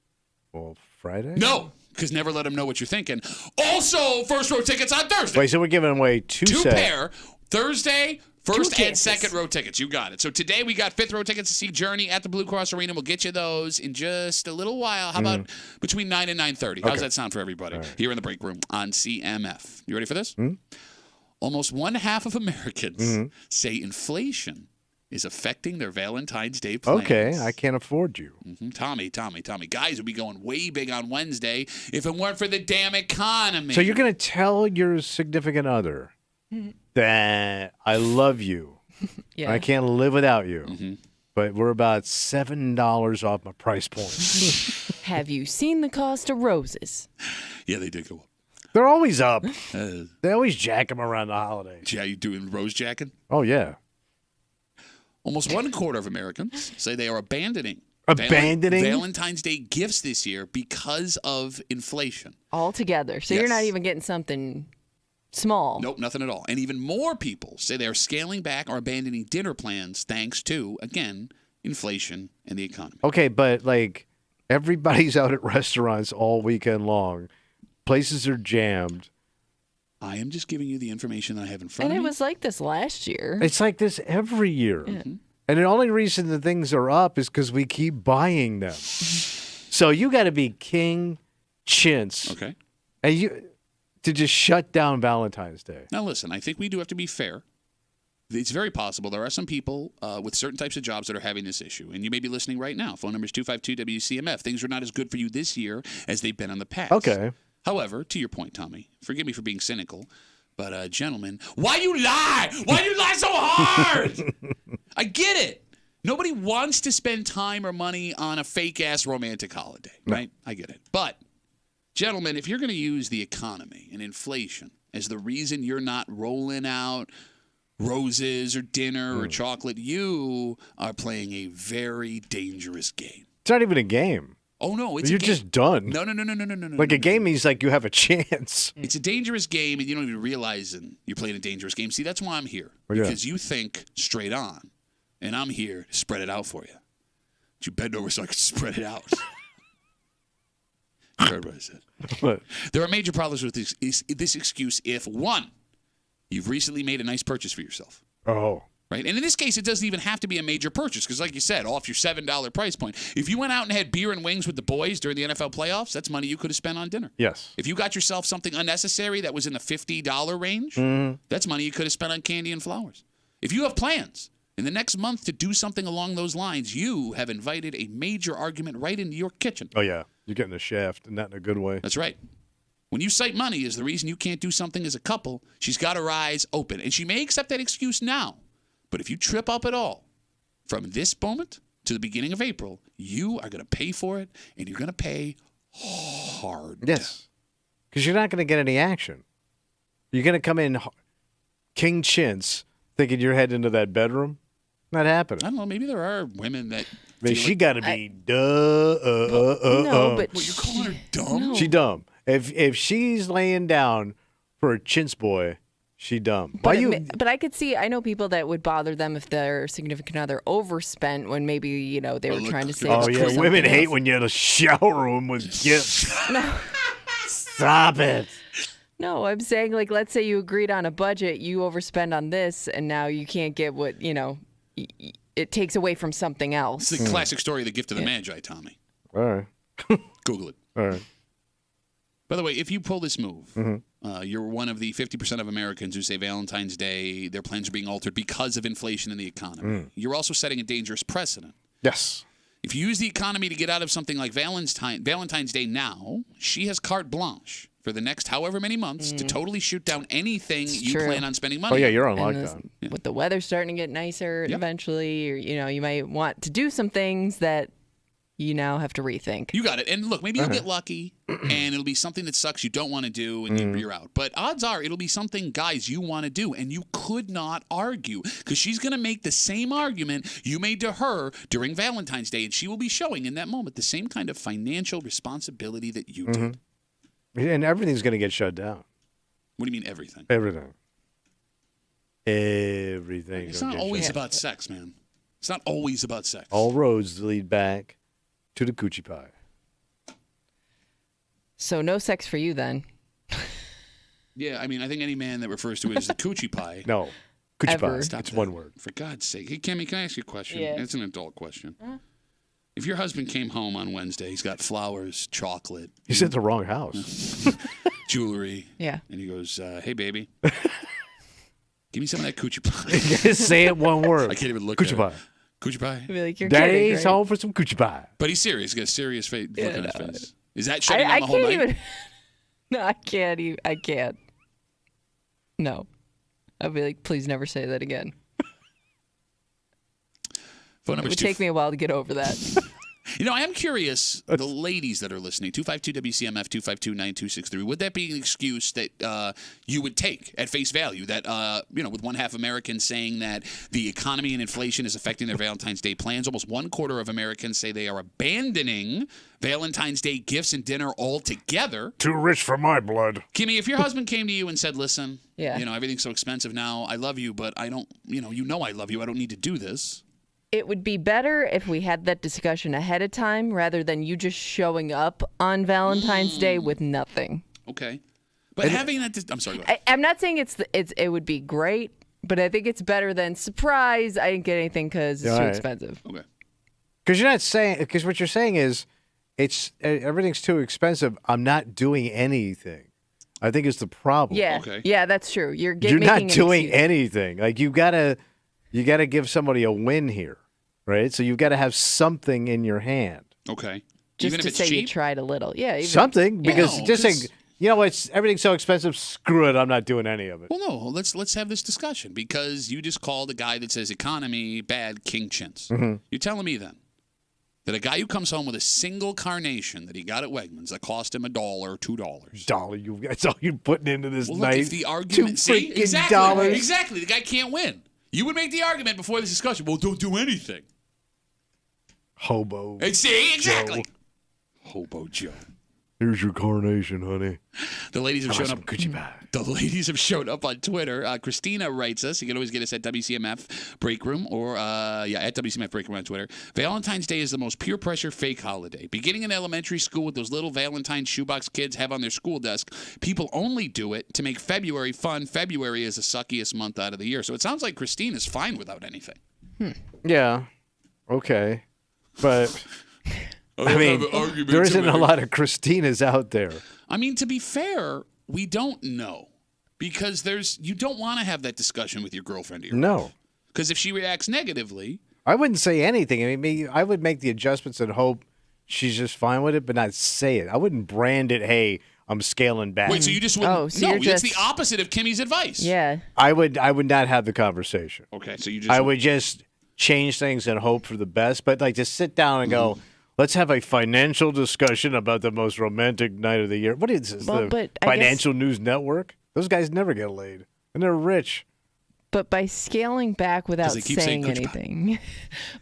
Friday? No, because never let them know what you're thinking. Also, first row tickets on Thursday. Wait, so we're giving away two pair. Thursday, first and chances. second row tickets. You got it. So today we got fifth row tickets to see Journey at the Blue Cross Arena. We'll get you those in just a little while. How about between 9 and 9:30? How's that sound for everybody here in the break room on CMF? You ready for this? Almost one half of Americans say inflation is affecting their Valentine's Day plans. Okay, I can't afford you. Tommy. Guys would be going way big on Wednesday if it weren't for the damn economy. So you're going to tell your significant other that I love you. Yeah. I can't live without you. But we're about $7 off my price point. Have you seen the cost of roses? Yeah, they did go up. They're always up. They always jack them around the holidays. Yeah, you doing rose jacking? Oh, yeah. Almost 1/4 of Americans say they are abandoning Valentine's Day gifts this year because of inflation. Altogether. So you're not even getting something small. Nope, nothing at all. And even more people say they are scaling back or abandoning dinner plans thanks to, again, inflation and the economy. Okay, but like everybody's out at restaurants all weekend long. Places are jammed. I am just giving you the information that I have in front And of me. it was like this last year. It's like this every year. Yeah. And the only reason the things are up is because we keep buying them. So you got to be king chintz. Okay. And you to just shut down Valentine's Day. Now, listen, I think we do have to be fair. It's very possible there are some people with certain types of jobs that are having this issue. And you may be listening right now. Phone number is 252-WCMF. Things are not as good for you this year as they've been in the past. Okay. However, to your point, Tommy, forgive me for being cynical, but gentlemen, why you lie? Why you lie so hard? I get it. Nobody wants to spend time or money on a fake-ass romantic holiday, right? I get it. But, gentlemen, if you're going to use the economy and inflation as the reason you're not rolling out roses or dinner or chocolate, you are playing a very dangerous game. It's not even a game. Oh, no, it's You're a game. just done. No. Like a game means like you have a chance. It's a dangerous game, and you don't even realize you're playing a dangerous game. See, that's why I'm here. Yeah. Because you think straight on, and I'm here to spread it out for you. But you bend over so I can spread it out. You heard what I said. What? There are major problems with this excuse if, one, you've recently made a nice purchase for yourself. Oh. Right? And in this case, it doesn't even have to be a major purchase because, like you said, off your $7 price point. If you went out and had beer and wings with the boys during the NFL playoffs, that's money you could have spent on dinner. Yes. If you got yourself something unnecessary that was in the $50 range, that's money you could have spent on candy and flowers. If you have plans in the next month to do something along those lines, you have invited a major argument right into your kitchen. Oh, yeah. You're getting a shaft, and not in a good way. That's right. When you cite money as the reason you can't do something as a couple, she's got her eyes open. And she may accept that excuse now. But if you trip up at all, from this moment to the beginning of April, you are going to pay for it, and you're going to pay hard. Yes. Because you're not going to get any action. You're going to come in king chintz thinking you're heading into that bedroom. Not happening. I don't know. Maybe there are women that. I mean, she got to be No, but Well, you're calling her dumb? No. She dumb. If she's laying down for a chintz boy, she dumb. But I could see, I know people that would bother them if their significant other overspent when maybe, they were trying to save Oh, up for yeah. something Women hate else. when you shower them with gifts. No. Stop it. No, I'm saying, like, let's say you agreed on a budget, you overspend on this, and now you can't get what, it takes away from something else. It's the classic story of the gift of the Magi, Tommy. All right. Google it. All right. By the way, if you pull this move, you're one of the 50% of Americans who say Valentine's Day, their plans are being altered because of inflation in the economy. You're also setting a dangerous precedent. Yes. If you use the economy to get out of something like Valentine's Day now, she has carte blanche for the next however many months to totally shoot down anything you plan on spending money on. Oh, yeah, you're on And lockdown. With the weather starting to get nicer eventually, or, you might want to do some things that you now have to rethink. You got it. And look, maybe you'll get lucky, and it'll be something that sucks you don't want to do, and you're out. But odds are it'll be something, guys, you want to do, and you could not argue, because she's going to make the same argument you made to her during Valentine's Day, and she will be showing in that moment the same kind of financial responsibility that you did. And everything's going to get shut down. What do you mean everything? Everything. Everything. It's not always about sex, man. It's not always about sex. All roads lead back to the coochie pie. So no sex for you then. Yeah, I mean, I think any man that refers to it as the coochie pie. No. Coochie Ever. pie. Stop It's that. one word. For God's sake. Hey, Kimmy, can I ask you a question? Yeah. It's an adult question. If your husband came home on Wednesday, he's got flowers, chocolate, He's at the wrong house. jewelry, Yeah. and he goes, hey, baby, give me some of that coochie pie. Just say it one word. I can't even look Coochie at pie. it. Coochie pie? Be like, you're kidding, Daddy's right? home for some coochie pie. But he's serious. He's got a serious face, look on his no. face. Is that shutting down I the whole can't night? even. No, I can't. I can't. No. I'll be like, please never say that again. Phone It number's would take me a while to get over that. You know, I am curious, the ladies that are listening, 252-WCMF, 252-9263, would that be an excuse that you would take at face value? That, with one half Americans saying that the economy and inflation is affecting their Valentine's Day plans, almost 1/4 of Americans say they are abandoning Valentine's Day gifts and dinner altogether. Too rich for my blood. Kimmy, if your husband came to you and said, listen, Yeah. everything's so expensive now, I love you, but I don't, I love you, I don't need to do this. It would be better if we had that discussion ahead of time rather than you just showing up on Valentine's Day with nothing. Okay. But having that, I'm sorry, go ahead. I'm not saying it would be great, but I think it's better than surprise. I didn't get anything because it's too expensive. Okay. Because you're not saying, because what you're saying is everything's too expensive. I'm not doing anything. I think it's the problem. Yeah. Okay. Yeah, that's true. You're You're making not an doing excuse. anything. Like you gotta give somebody a win here, right? So you've got to have something in your hand. Okay. Just Even to if it's say you cheap? tried a little. Yeah. Even, Something, because No, just 'cause- saying, everything's so expensive. Screw it. I'm not doing any of it. Well, no. Let's have this discussion because you just called a guy that says economy bad king chintz. Mm-hmm. You're telling me then that a guy who comes home with a single carnation that he got at Wegmans that cost him $1 or $2. Dollar, that's all you're putting into this Well, night. look, if the argument, see, freaking exactly, dollars. exactly, the guy can't win. You would make the argument before this discussion. Well, don't do anything. Hobo. And see, exactly. Hobo Joe. Here's your carnation, honey. The ladies have shown up. Coochie pie. The ladies have showed up on Twitter. Christina writes us. You can always get us at WCMF Break Room or, at WCMF Break Room on Twitter. Valentine's Day is the most peer pressure fake holiday. Beginning in elementary school with those little Valentine shoebox kids have on their school desk, people only do it to make February fun. February is the suckiest month out of the year. So it sounds like Christina's fine without anything. Yeah. Okay. But I mean, there isn't a lot of Christinas out there. I mean, to be fair, we don't know because you don't want to have that discussion with your girlfriend or your No. wife. Because if she reacts negatively, I wouldn't say anything. I mean, I would make the adjustments and hope she's just fine with it, but not say it. I wouldn't brand it, hey, I'm scaling back. wait, so you just wouldn't? Oh, so no, you're that's just- the opposite of Kimmy's advice. Yeah. I would not have the conversation. Okay, so you just I would just change things and hope for the best, but like just sit down and go, let's have a financial discussion about the most romantic night of the year. What is this? Well, the but I guess- Financial News Network? Those guys never get laid. And they're rich. But by scaling back without they keep saying saying Coochie pie. anything,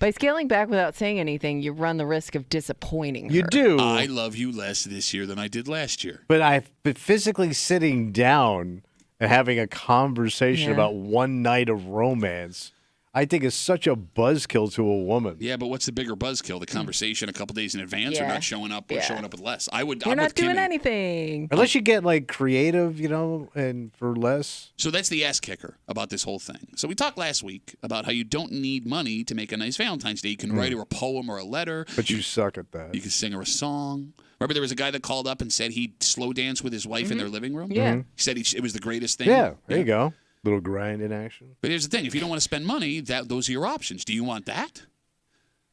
by scaling back without saying anything, you run the risk of disappointing You her. do. I love you less this year than I did last year. But physically sitting down and having a conversation Yeah. about one night of romance, I think is such a buzzkill to a woman. Yeah, but what's the bigger buzzkill? The conversation a couple days in advance, or not showing up, or showing up with less? You're I'm not with doing Kimmy. anything. Unless you get like creative, and for less. So that's the ass kicker about this whole thing. So we talked last week about how you don't need money to make a nice Valentine's Day. You can write her a poem or a letter. But you suck at that. You can sing her a song. Remember, there was a guy that called up and said he'd slow dance with his wife in their living room? Yeah. He said it was the greatest thing. Yeah, there you go. Little grind in action. But here's the thing. If you don't want to spend money, those are your options. Do you want that?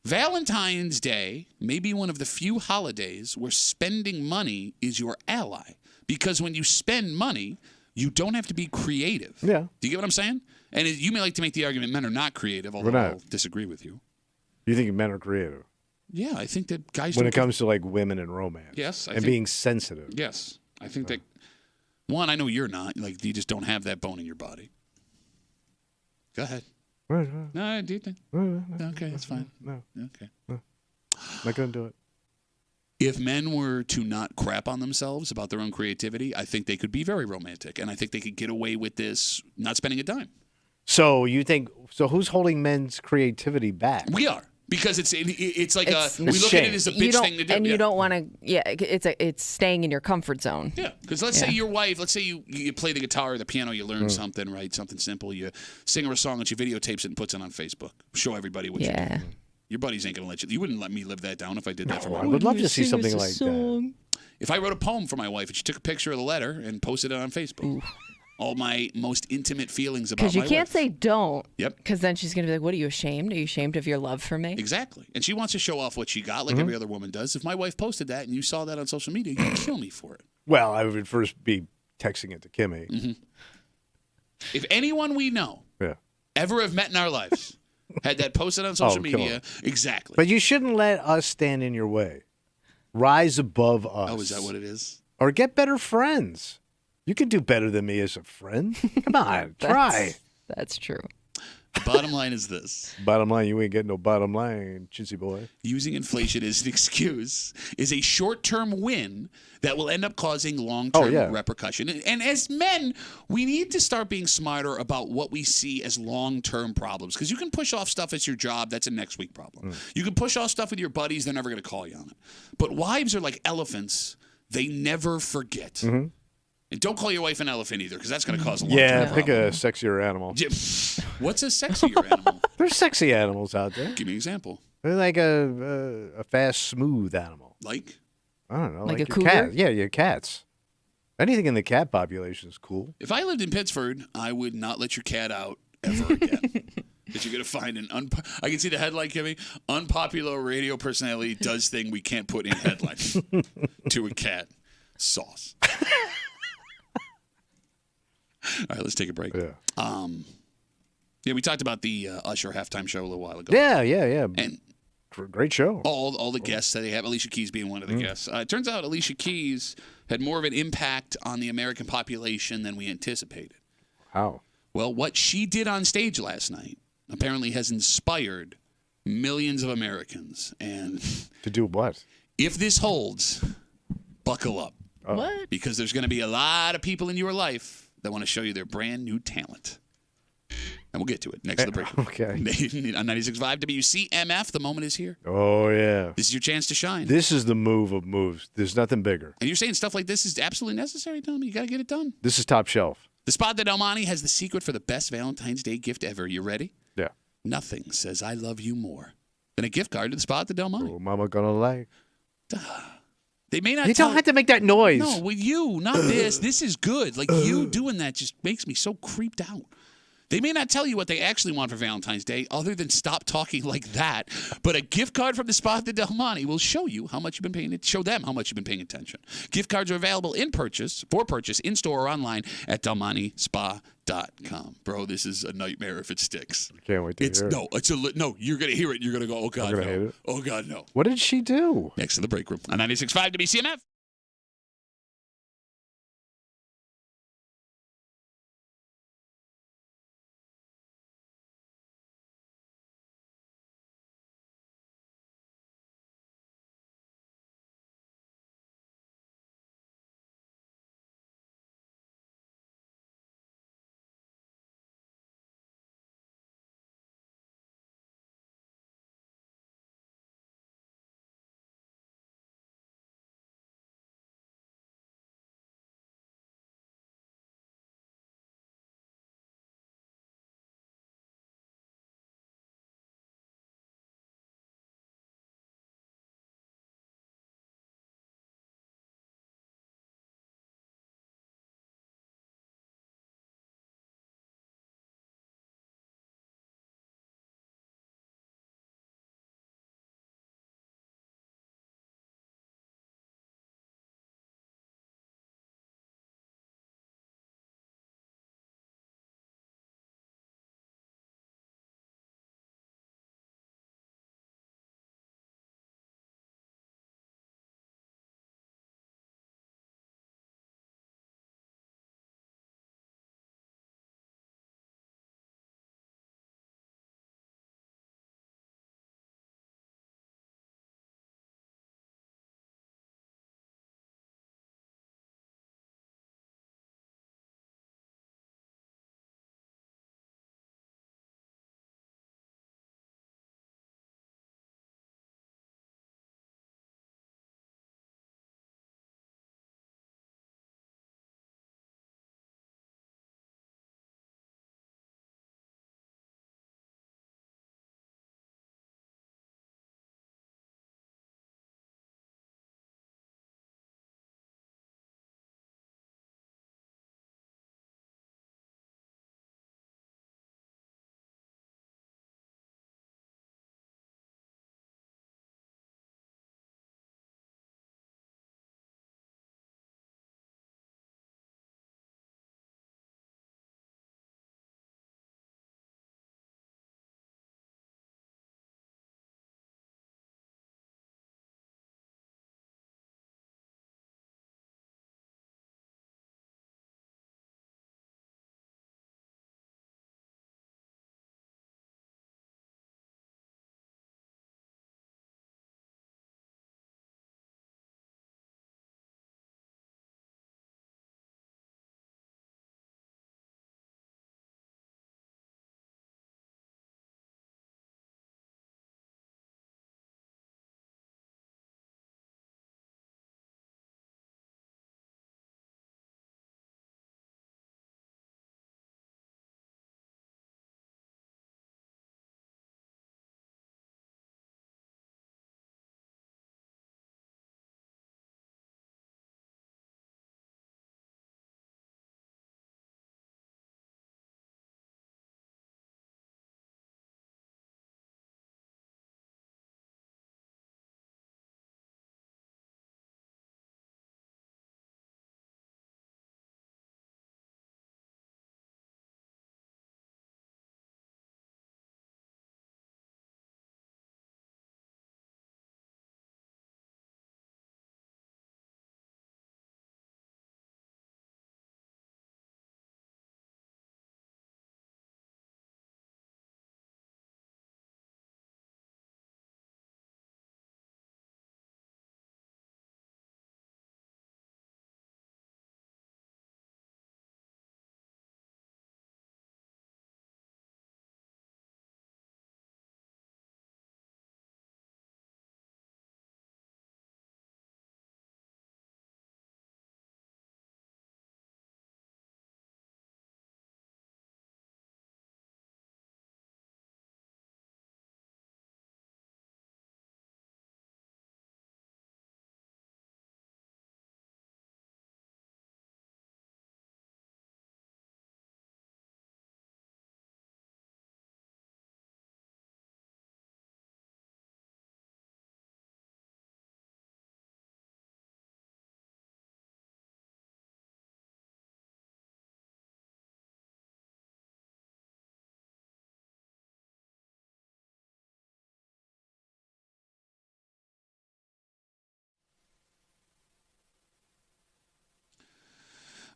Valentine's Day may be one of the few holidays where spending money is your ally. Because when you spend money, you don't have to be creative. Yeah. Do you get what I'm saying? And you may like to make the argument men are not creative, although I'll disagree with you. You think men are creative? Yeah, I think that guys... When it comes to like women and romance. Yes. And being sensitive. Yes. I think that... One, I know you're not. Like, you just don't have that bone in your body. Go ahead. No, do you think? Okay, that's fine. No. Okay. No. Not going to do it. If men were to not crap on themselves about their own creativity, I think they could be very romantic. And I think they could get away with this not spending a dime. So you think... So who's holding men's creativity back? We are. Because it's like It's we look at it as a bitch thing to do. And you don't want to, it's staying in your comfort zone. Yeah, because let's say your wife, let's say you play the guitar or the piano, you learn something, right? Something simple. You sing her a song and she videotapes it and puts it on Facebook. Show everybody what you do. Your buddies ain't going to let you. You wouldn't let me live that down if I did that for my wife. I would love to see something like that. If I wrote a poem for my wife and she took a picture of the letter and posted it on Facebook. All my most intimate feelings about my wife. Because you can't say don't. Yep. Because then she's going to be like, what, are you ashamed? Are you ashamed of your love for me? Exactly. And she wants to show off what she got like every other woman does. If my wife posted that and you saw that on social media, you'd kill me for it. Well, I would first be texting it to Kimmy. Mm-hmm. If anyone we know ever have met in our lives had that posted on social media, exactly. But you shouldn't let us stand in your way. Rise above us. Oh, is that what it is? Or get better friends. You can do better than me as a friend. Come on, try. That's true. The bottom line is this. Bottom line, you ain't getting no bottom line, chintzy boy. Using inflation as an excuse is a short-term win that will end up causing long-term repercussion. And as men, we need to start being smarter about what we see as long-term problems. Because you can push off stuff as your job. That's a next week problem. You can push off stuff with your buddies. They're never going to call you on it. But wives are like elephants. They never forget. And don't call your wife an elephant either, because that's going to cause a long-term problem. Pick a sexier animal. What's a sexier animal? There's sexy animals out there. Give me an example. They're like a fast, smooth animal. Like? I don't know. Like a your cougar? cat. Yeah, your cats. Anything in the cat population is cool. If I lived in Pittsford, I would not let your cat out ever again. That you're going to find I can see the headline, Kimmy. Unpopular radio personality does thing we can't put in headlines to a cat. Sauce. All right, let's take a break. Yeah. We talked about the Usher halftime show a little while ago. Yeah. And great show. All the guests that they have, Alicia Keys being one of the guests. It turns out Alicia Keys had more of an impact on the American population than we anticipated. How? Well, what she did on stage last night apparently has inspired millions of Americans. And to do what? If this holds, buckle up. What? Because there's going to be a lot of people in your life that want to show you their brand new talent. And we'll get to it next to the break. Okay. On 96.5 WCMF, the moment is here. Oh, yeah. This is your chance to shine. This is the move of moves. There's nothing bigger. And you're saying stuff like this is absolutely necessary, Tommy? You got to get it done. This is top shelf. The spot that El Monte has the secret for the best Valentine's Day gift ever. You ready? Yeah. Nothing says I love you more than a gift card to the spot that Del Monte. Oh, mama gonna like. They may not. You don't have to make that noise. No, with you, not this. This is good. Like you doing that just makes me so creeped out. They may not tell you what they actually want for Valentine's Day, other than stop talking like that. But a gift card from the spot at Del Monte will show you how much you've been paying. Show them how much you've been paying attention. Gift cards are available for purchase in store or online at DelMonteSpa.com. Bro, this is a nightmare if it sticks. I can't wait to hear it. No. You're gonna hear it. And you're gonna go, oh God, no. Oh God, no. What did she do? Next to the break room on 96.5 WCMF.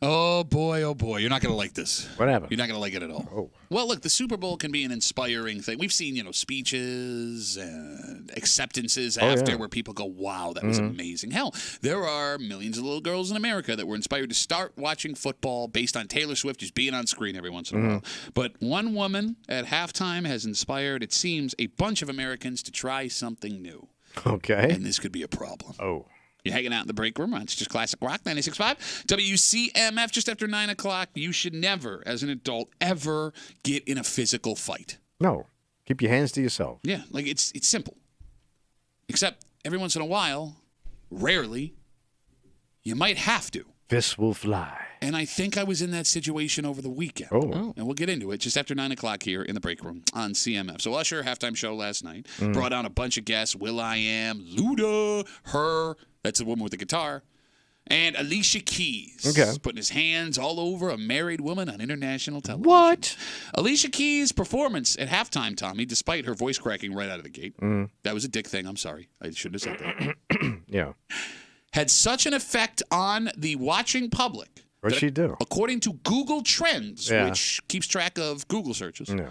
Oh boy. You're not going to like this. What happened? You're not going to like it at all. Oh. Well, look, the Super Bowl can be an inspiring thing. We've seen, speeches and acceptances after where people go, wow, that was amazing. Hell, there are millions of little girls in America that were inspired to start watching football based on Taylor Swift just being on screen every once in a while. But one woman at halftime has inspired, it seems, a bunch of Americans to try something new. Okay. And this could be a problem. Oh. You're hanging out in the break room. It's just Classic Rock 96.5. WCMF just after 9 o'clock. You should never, as an adult, ever get in a physical fight. No. Keep your hands to yourself. Yeah, like it's simple. Except every once in a while, rarely, you might have to. Fists will fly. And I think I was in that situation over the weekend. Oh. And we'll get into it just after 9 o'clock here in the break room on CMF. So Usher, halftime show last night, brought on a bunch of guests. Will.i.am, Luda, her, that's the woman with the guitar, and Alicia Keys. Okay. Putting his hands all over a married woman on international television. What? Alicia Keys' performance at halftime, Tommy, despite her voice cracking right out of the gate, that was a dick thing. I'm sorry. I shouldn't have said that. Yeah. Had such an effect on the watching public. What'd she do? According to Google Trends, Yeah. which keeps track of Google searches, Yeah.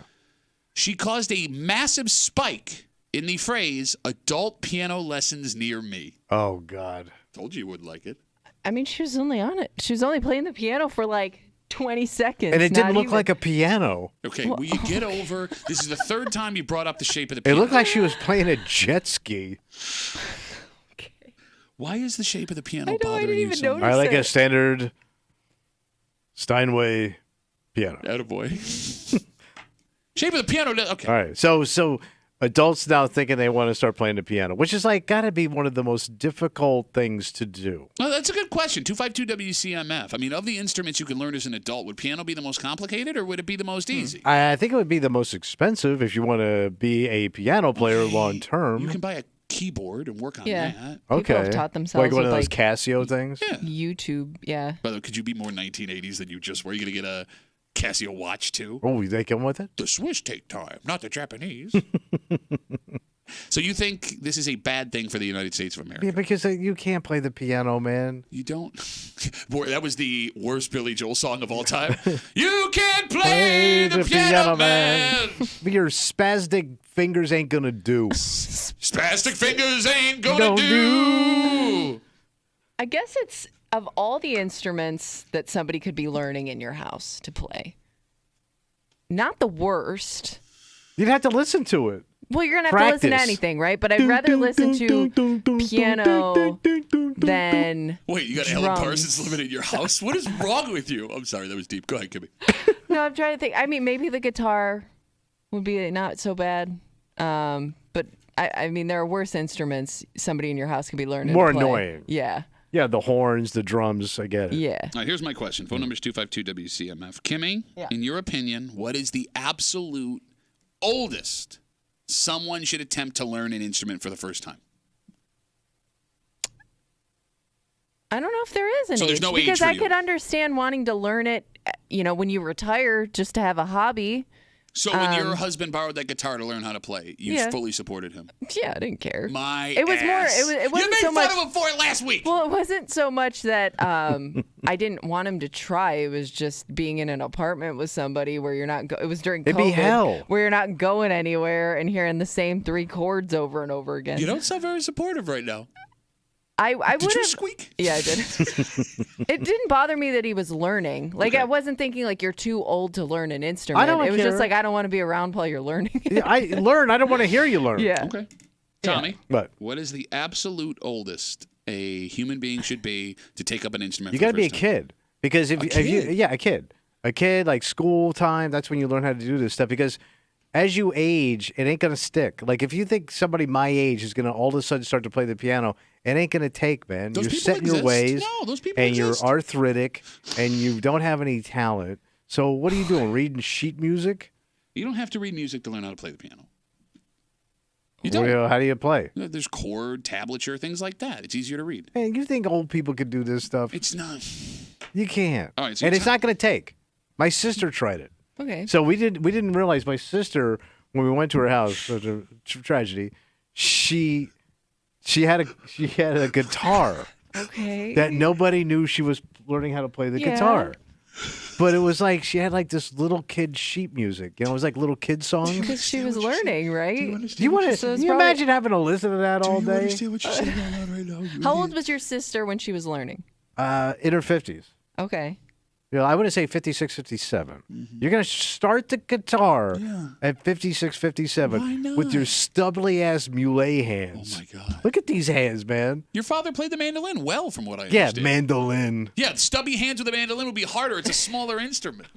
she caused a massive spike in the phrase adult piano lessons near me. Oh, God. Told you would like it. I mean, she was only on it. She was only playing the piano for like 20 seconds. And it didn't not look even. like a piano. Okay, will you get over? This is the third time you brought up the shape of the It piano. looked like she was playing a jet ski. Why is the shape of the piano I know, I bothering didn't you even so notice much? I like it. a standard Steinway piano. Attaboy. Shape of the piano. Okay. All right. So adults now thinking they want to start playing the piano, which is like got to be one of the most difficult things to do. Well, that's a good question. 252 WCMF. I mean, of the instruments you can learn as an adult, would piano be the most complicated or would it be the most easy? I think it would be the most expensive if you want to be a piano player long term. You can buy a keyboard and work on Yeah. that. People Okay. have taught themselves like one of with, those like, Casio things. Yeah. YouTube. Yeah. By the way, could you be more 1980s than you just were? You going to get a Casio watch too? Oh, they come with it? The Swiss take time, not the Japanese. So you think this is a bad thing for the United States of America? Yeah, because you can't play the piano, man. You don't? Boy, that was the worst Billy Joel song of all time. You can't play the piano, man. But your spastic fingers ain't gonna do. Spastic fingers ain't gonna Don't do. I guess it's of all the instruments that somebody could be learning in your house to play, not the worst. You'd have to listen to it. Well, you're going to have to listen to anything, right? But I'd rather listen to piano than Wait, you got drums. Alan Parsons living in your house? What is wrong with you? I'm sorry, that was deep. Go ahead, Kimmy. No, I'm trying to think. I mean, maybe the guitar would be not so bad. But I mean, there are worse instruments somebody in your house could be learning More to play. annoying. Yeah. Yeah, the horns, the drums, I get it. Yeah. All right, here's my question. Phone number is 252 WCMF. Kimmy, in your opinion, what is the absolute oldest someone should attempt to learn an instrument for the first time? I don't know if there is an So there's age, no age because for I you. could understand wanting to learn it, when you retire, just to have a hobby. So when your husband borrowed that guitar to learn how to play, you Yeah. fully supported him. Yeah, I didn't care. It was more. It wasn't you so made much. fun of him for it last week. Well, it wasn't so much that I didn't want him to try. It was just being in an apartment with somebody where you're not. It was during COVID, It'd be hell. where you're not going anywhere and hearing the same 3 chords over and over again. You don't sound very supportive right now. I would Did you have. squeak? Yeah, I did. It didn't bother me that he was learning. Like, Okay. I wasn't thinking like you're too old to learn an instrument. don't It was care. just like I don't want to be around while you're learning. Yeah, I learn. I don't want to hear you learn. Yeah. Okay. Tommy, What is the absolute oldest a human being should be to take up an instrument? You got got to be a kid because if you a kid like school time, that's when you learn how to do this stuff. Because as you age, it ain't gonna stick. Like if you think somebody my age is gonna all of a sudden start to play the piano, it ain't gonna take, man. Those You're people set in your exist. ways, No, those people and exist. you're arthritic, and you don't have any talent. So what are you doing? Reading sheet music? You don't have to read music to learn how to play the piano. You Well, don't. how do you play? There's chord, tablature, things like that. It's easier to read. Hey, you think old people could do this stuff? It's not. You can't. All right, so and it's not gonna take. My sister tried it. Okay. So we didn't realize my sister when we went to her house. It was a tragedy. She had a guitar, Okay. that nobody knew she was learning how to play the guitar. But it was like she had like this little kid sheet music. You know, it was like little kid songs. Because she was learning, right? Do you imagine having to listen to that all day? Understand what you're saying out loud right now? How old was your sister when she was learning? In her 50s. Okay. You know, I would say 56, 57. You're going to start the guitar at 56, 57 with your stubbly ass muley hands. Oh, my God. Look at these hands, man. Your father played the mandolin well, from what I understand. Yeah, mandolin. Yeah, stubby hands with a mandolin would be harder. It's a smaller instrument.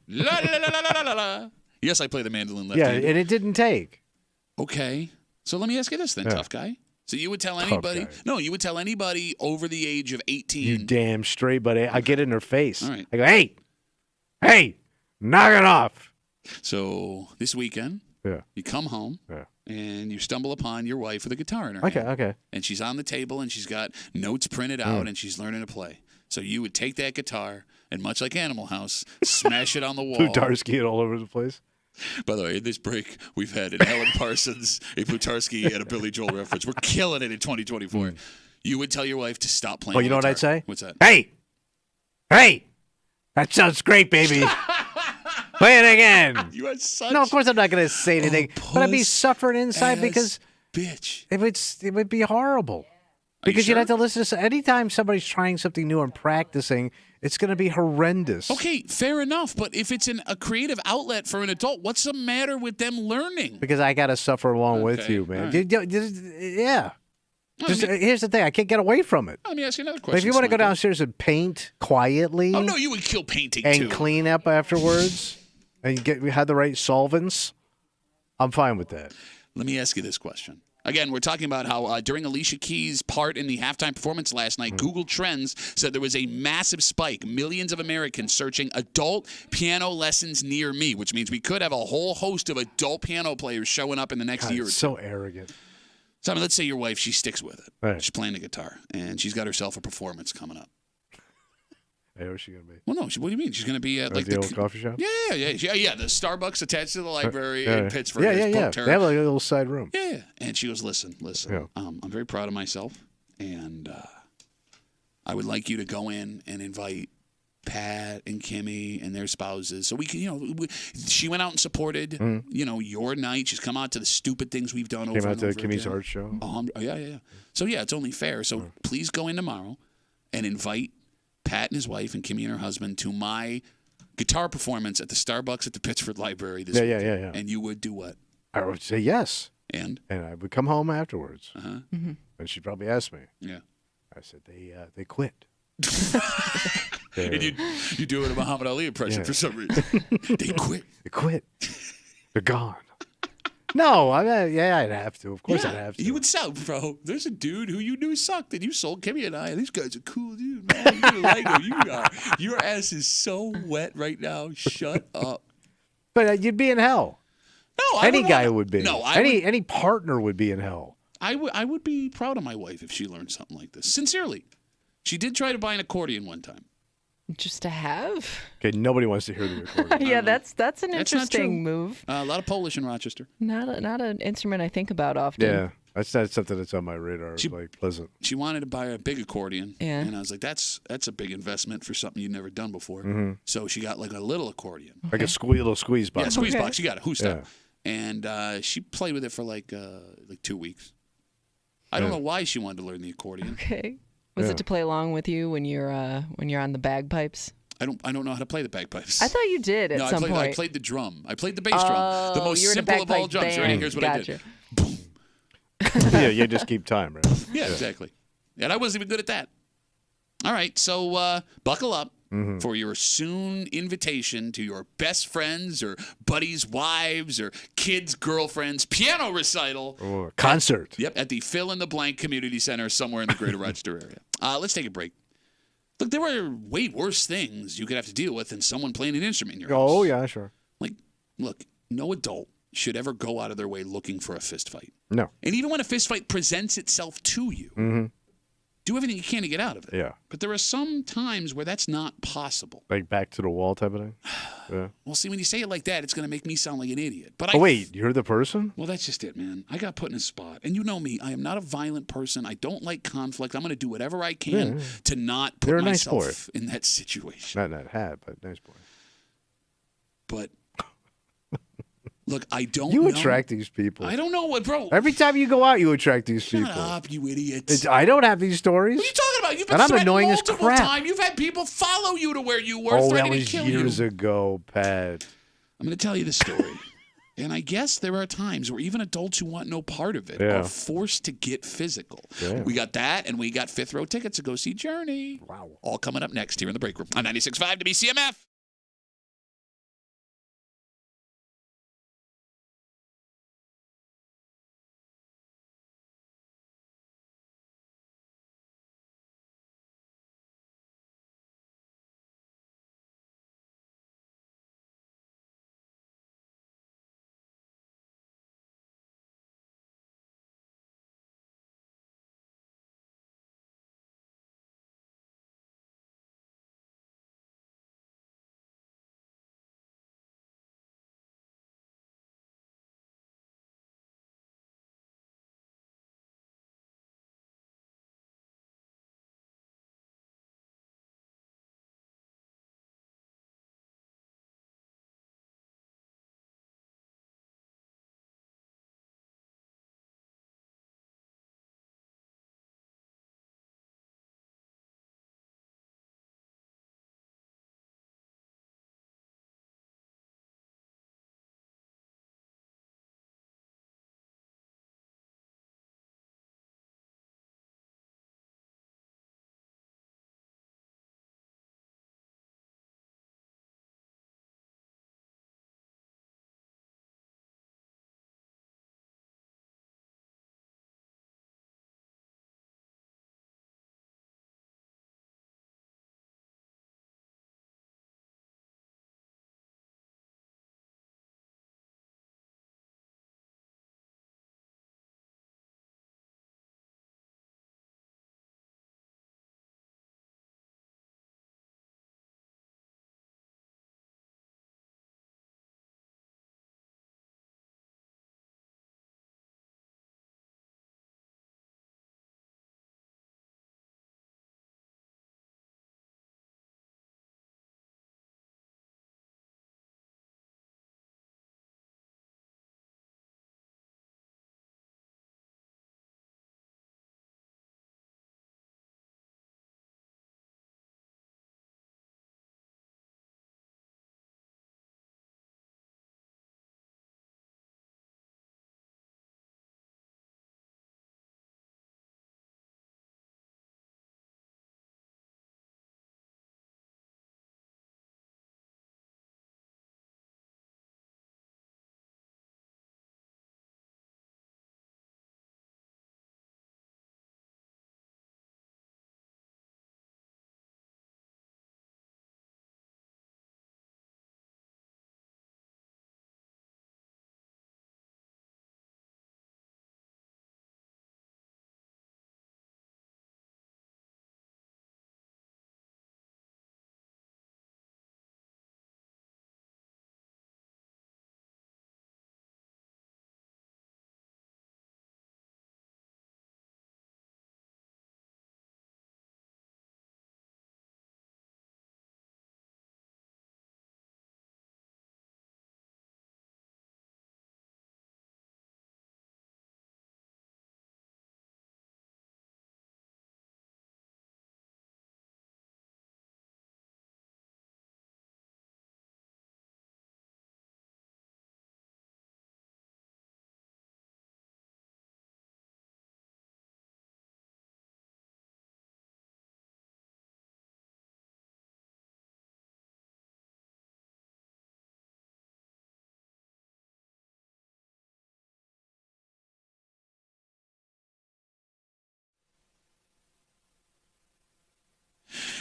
La, la, la, la, la, la, la. Yes, I play the mandolin left-handed. Yeah, and it didn't take. Okay. So let me ask you this then, tough guy. So you would tell anybody? guy. No, you would tell anybody over the age of 18. You damn straight, buddy. I get in her face. All right. I go, hey, knock it off. So this weekend, you come home and you stumble upon your wife with a guitar in her hand. Okay. And she's on the table and she's got notes printed out and she's learning to play. So you would take that guitar and, much like Animal House, smash it on the wall. Plutarski it all over the place. By the way, in this break, we've had an Alan Parsons, a Plutarski, and a Billy Joel reference. We're killing it in 2024. You would tell your wife to stop playing. Well, you know what I'd say? What's that? Hey, that sounds great, baby. Play it again. You are such. No, of course I'm not going to say anything, but I'd be suffering inside because bitch. it would be horrible. Because you'd have to listen to anytime somebody's trying something new and practicing, it's going to be horrendous. Okay, fair enough. But if it's a creative outlet for an adult, what's the matter with them learning? Because I got to suffer along with you, man. Yeah. Here's the thing. I can't get away from it. Let me ask you another question. If you want to go downstairs and paint quietly. Oh, no, you would kill painting, and too. clean up afterwards and have the right solvents, I'm fine with that. Let me ask you this question. Again, we're talking about how during Alicia Keys' part in the halftime performance last night, Google Trends said there was a massive spike. Millions of Americans searching adult piano lessons near me, which means we could have a whole host of adult piano players showing up in the next year or two. So arrogant. So, I mean, let's say your wife, she sticks with it. Right. She's playing the guitar, and she's got herself a performance coming up. Hey, where's she going to be? Well, no, what do you mean? She's going to be at like the old coffee shop? Yeah. The Starbucks attached to the library in Pittsburgh. Yeah. They have like a little side room. Yeah. And she goes, listen. I'm very proud of myself, and I would like you to go in and invite Pat and Kimmy and their spouses. So we can, she went out and supported, your night. She's come out to the stupid things we've done over and over again. Came out to Kimmy's art show. Yeah. So, it's only fair. So please go in tomorrow and invite Pat and his wife and Kimmy and her husband to my guitar performance at the Starbucks at the Pittsburgh Library this weekend. Yeah. And you would do what? I would say yes. And I would come home afterwards. Uh-huh. Mm-hmm. And she'd probably ask me. Yeah. I said, they quit. And you do it a Muhammad Ali impression for some reason. They quit. They quit. They're gone. No, I'd have to. Of course I'd have to. You would sell, bro. There's a dude who you knew sucked, and you sold Kimmy and I. These guys are cool dude, man. You like him. Your ass is so wet right now. Shut up. But you'd be in hell. No, any guy would be. No, any partner would be in hell. I would be proud of my wife if she learned something like this. Sincerely. She did try to buy an accordion one time. Just to have? Okay, nobody wants to hear the accordion. Yeah, that's an interesting move. A lot of Polish in Rochester. Not an instrument I think about often. Yeah, that's not something that's on my radar. It's like pleasant. She wanted to buy a big accordion. Yeah. And I was like, that's a big investment for something you've never done before. Mm-hmm. So she got like a little accordion. Like a little squeeze box. Yeah, squeeze box. You got it. Who's Yeah. And she played with it for like 2 weeks. I don't know why she wanted to learn the accordion. Okay. Was it to play along with you when you're on the bagpipes? I don't know how to play the bagpipes. I thought you did at some point. I played the drum. I played the bass drum. The most simple of all drums. Ready? Here's what I did. Boom. Yeah, you just keep time, right? Yeah, exactly. And I wasn't even good at that. All right, so buckle up for your soon invitation to your best friends or buddies' wives or kids' girlfriends' piano recital. Or concert. At the Fill in the Blank Community Center somewhere in the greater Rochester area. Let's take a break. Look, there were way worse things you could have to deal with than someone playing an instrument in your house. Oh, yeah, sure. Like, look, no adult should ever go out of their way looking for a fist fight. No. And even when a fist fight presents itself to you, do everything you can to get out of it. Yeah. But there are some times where that's not possible. Like back to the wall type of thing? Yeah. Well, see, when you say it like that, it's going to make me sound like an idiot. But wait, you're the person? Well, that's just it, man. I got put in a spot. And you know me. I am not a violent person. I don't like conflict. I'm going to do whatever I can to not put myself in that situation. Not in that hat, but nice boy. But... Look, I don't You know. attract these people. I don't know what, bro. Every time you go out, you attract these people. Shut up, you idiots. I don't have these stories. What are you talking about? You've been and I'm threatened annoying multiple as crap. times. You've had people follow you to where you were, Oh, that threatening was to kill you. years ago, Pat. I'm going to tell you the story. And I guess there are times where even adults who want no part of it are forced to get physical. Yeah. We got that, and we got fifth row tickets to go see Journey. Wow. All coming up next here in the break room on 96.5 WCMF.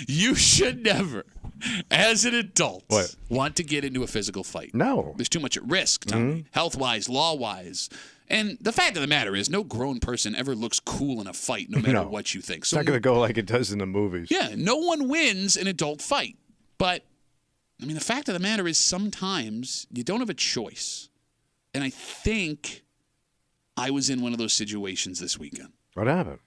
You should never As an adult, What? want to get into a physical fight. No. There's too much at risk, Tommy, health-wise, law-wise. And the fact of the matter is, no grown person ever looks cool in a fight, no matter what you think. It's So not going to go like it does in the movies. yeah, no one wins an adult fight. But, I mean, the fact of the matter is sometimes you don't have a choice. And I think I was in one of those situations this weekend. What happened?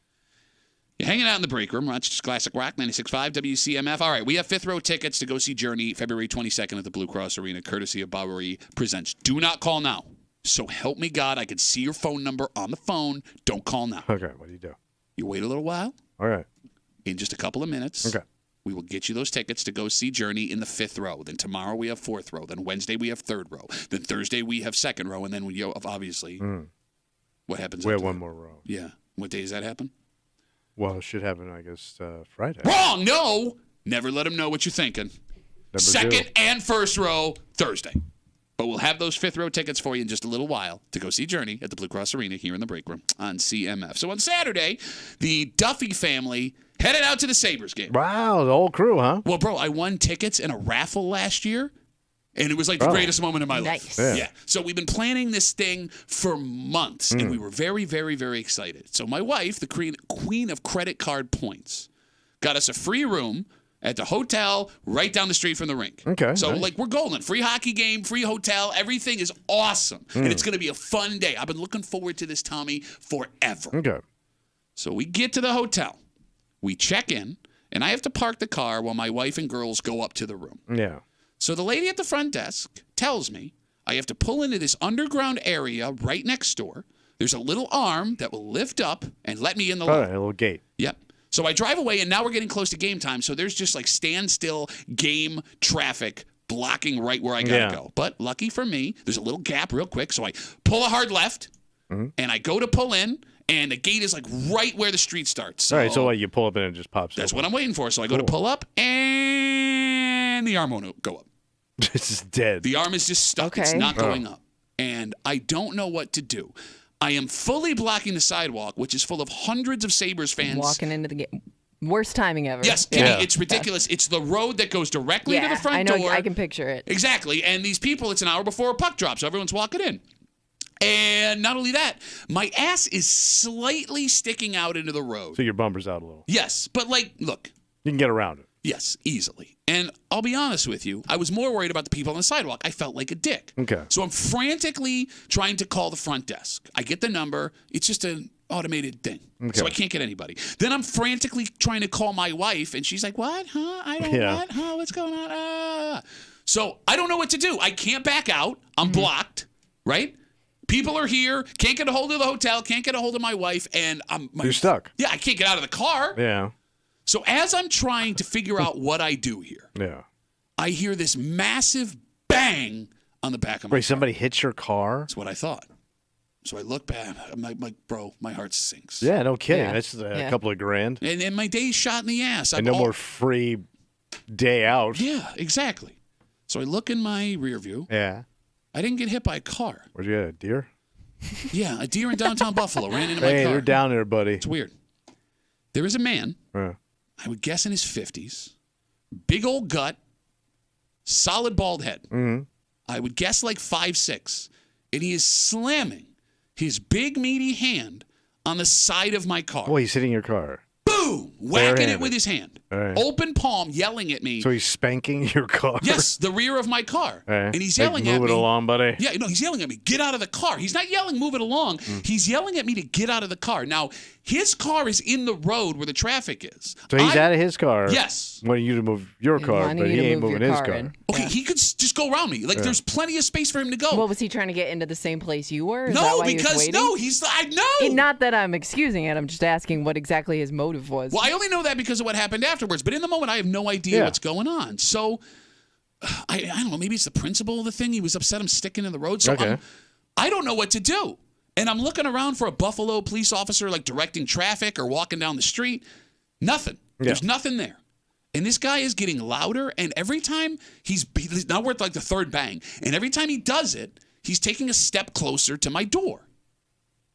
You're hanging out in the break room. Rochester's Classic Rock, 96.5 WCMF. All right, we have fifth row tickets to go see Journey February 22nd at the Blue Cross Arena, courtesy of Bowery Presents. Do not call now. So help me God, I could see your phone number on the phone. Don't call now. Okay, what do you do? You wait a little while. All right. In just a couple of minutes. Okay. We will get you those tickets to go see Journey in the fifth row. Then tomorrow we have fourth row. Then Wednesday we have third row. Then Thursday we have second row. And then we obviously, what happens? We have after one that? more row. Yeah. What day does that happen? Well, it should happen, I guess, Friday. Wrong. No. Never let them know what you're thinking. Never Second do. and first row Thursday. But we'll have those fifth row tickets for you in just a little while to go see Journey at the Blue Cross Arena here in the break room on CMF. So on Saturday, the Duffy family headed out to the Sabres game. Wow, the whole crew, huh? Well, bro, I won tickets in a raffle last year, and it was like the greatest moment of my life. Nice. Yeah. So we've been planning this thing for months, and we were very, very, very excited. So my wife, the queen of credit card points, got us a free room at the hotel right down the street from the rink. Okay, So, nice. like, we're golden. Free hockey game, free hotel. Everything is awesome. And it's going to be a fun day. I've been looking forward to this, Tommy, forever. Okay. So we get to the hotel. We check in, and I have to park the car while my wife and girls go up to the room. Yeah. So the lady at the front desk tells me I have to pull into this underground area right next door. There's a little arm that will lift up and let me in the All lot. right, a little gate. Yep. So I drive away, and now we're getting close to game time. So there's just like standstill game traffic blocking right where I got to go. But lucky for me, there's a little gap real quick. So I pull a hard left, and I go to pull in, and the gate is like right where the street starts. So All right, so what, you pull up and it just pops that's open. what I'm waiting for. So I go to pull up, and the arm won't go up. This is dead. The arm is just stuck. It's Okay. not going up. And I don't know what to do. I am fully blocking the sidewalk, which is full of hundreds of Sabres fans. Walking into the game. Worst timing ever. Yes, Kimmy, Yeah. it's ridiculous. It's the road that goes directly to Yeah, the front I know. door. I can picture it. Exactly. And these people, it's an hour before a puck drop, so everyone's walking in. And not only that, my ass is slightly sticking out into the road. So your bumper's out a little. Yes, but like, look, You can get around it. yes, easily. And I'll be honest with you, I was more worried about the people on the sidewalk. I felt like a dick. Okay. So I'm frantically trying to call the front desk. I get the number. It's just an automated thing. Okay. So I can't get anybody. Then I'm frantically trying to call my wife, and she's like, what? Huh? I don't Yeah. what? Huh? What's going on? So I don't know what to do. I can't back out. I'm blocked, right? People are here. Can't get a hold of the hotel. Can't get a hold of my wife. And You're stuck. Yeah, I can't get out of the car. Yeah. So as I'm trying to figure out what I do here, Yeah. I hear this massive bang on the back of my Wait, car. somebody hit your car? That's what I thought. So I look back. I'm like, bro, my heart sinks. Yeah, no kidding. Yeah. That's a Yeah. couple of grand. And my day's shot in the ass. And no more free day out. Yeah, exactly. So I look in my rear view. Yeah. I didn't get hit by a car. Where'd you get a deer? Yeah, a deer in downtown Buffalo ran into my Hey, car. they're down there, buddy. It's weird. There is a man, I would guess in his 50s, big old gut, solid bald head. Mm-hmm. I would guess like 5'6", and he is slamming his big meaty hand on the side of my car. Well, he's hitting your car. Boom! Whacking it Barehanded. with his hand. All right. Open palm, yelling at me. So he's spanking your car. Yes, the rear of my car. All right. And he's Like, yelling at move me. it along, buddy. Yeah, no, he's yelling at me, get out of the car. He's not yelling, move it along. He's yelling at me to get out of the car. Now, his car is in the road where the traffic is. So he's out of his car. Yes. Wanting you to move your car, Wanting but you he to ain't move your moving his car car. in. Okay, he could just go around me. Like, there's plenty of space for him to go. What was he trying to get into the same place you were? Is that no, why he was because, waiting? no, I know. Not that I'm excusing it. I'm just asking what exactly his motive was. Well, I only know that because of what happened afterwards. But in the moment, I have no idea Yeah. what's going on. So, I don't know. Maybe it's the principle of the thing. He was upset I'm sticking in the road. So Okay. I don't know what to do. And I'm looking around for a Buffalo police officer, like directing traffic or walking down the street. Nothing. There's nothing there. And this guy is getting louder. And every time he's now we're at like the third bang. And every time he does it, he's taking a step closer to my door.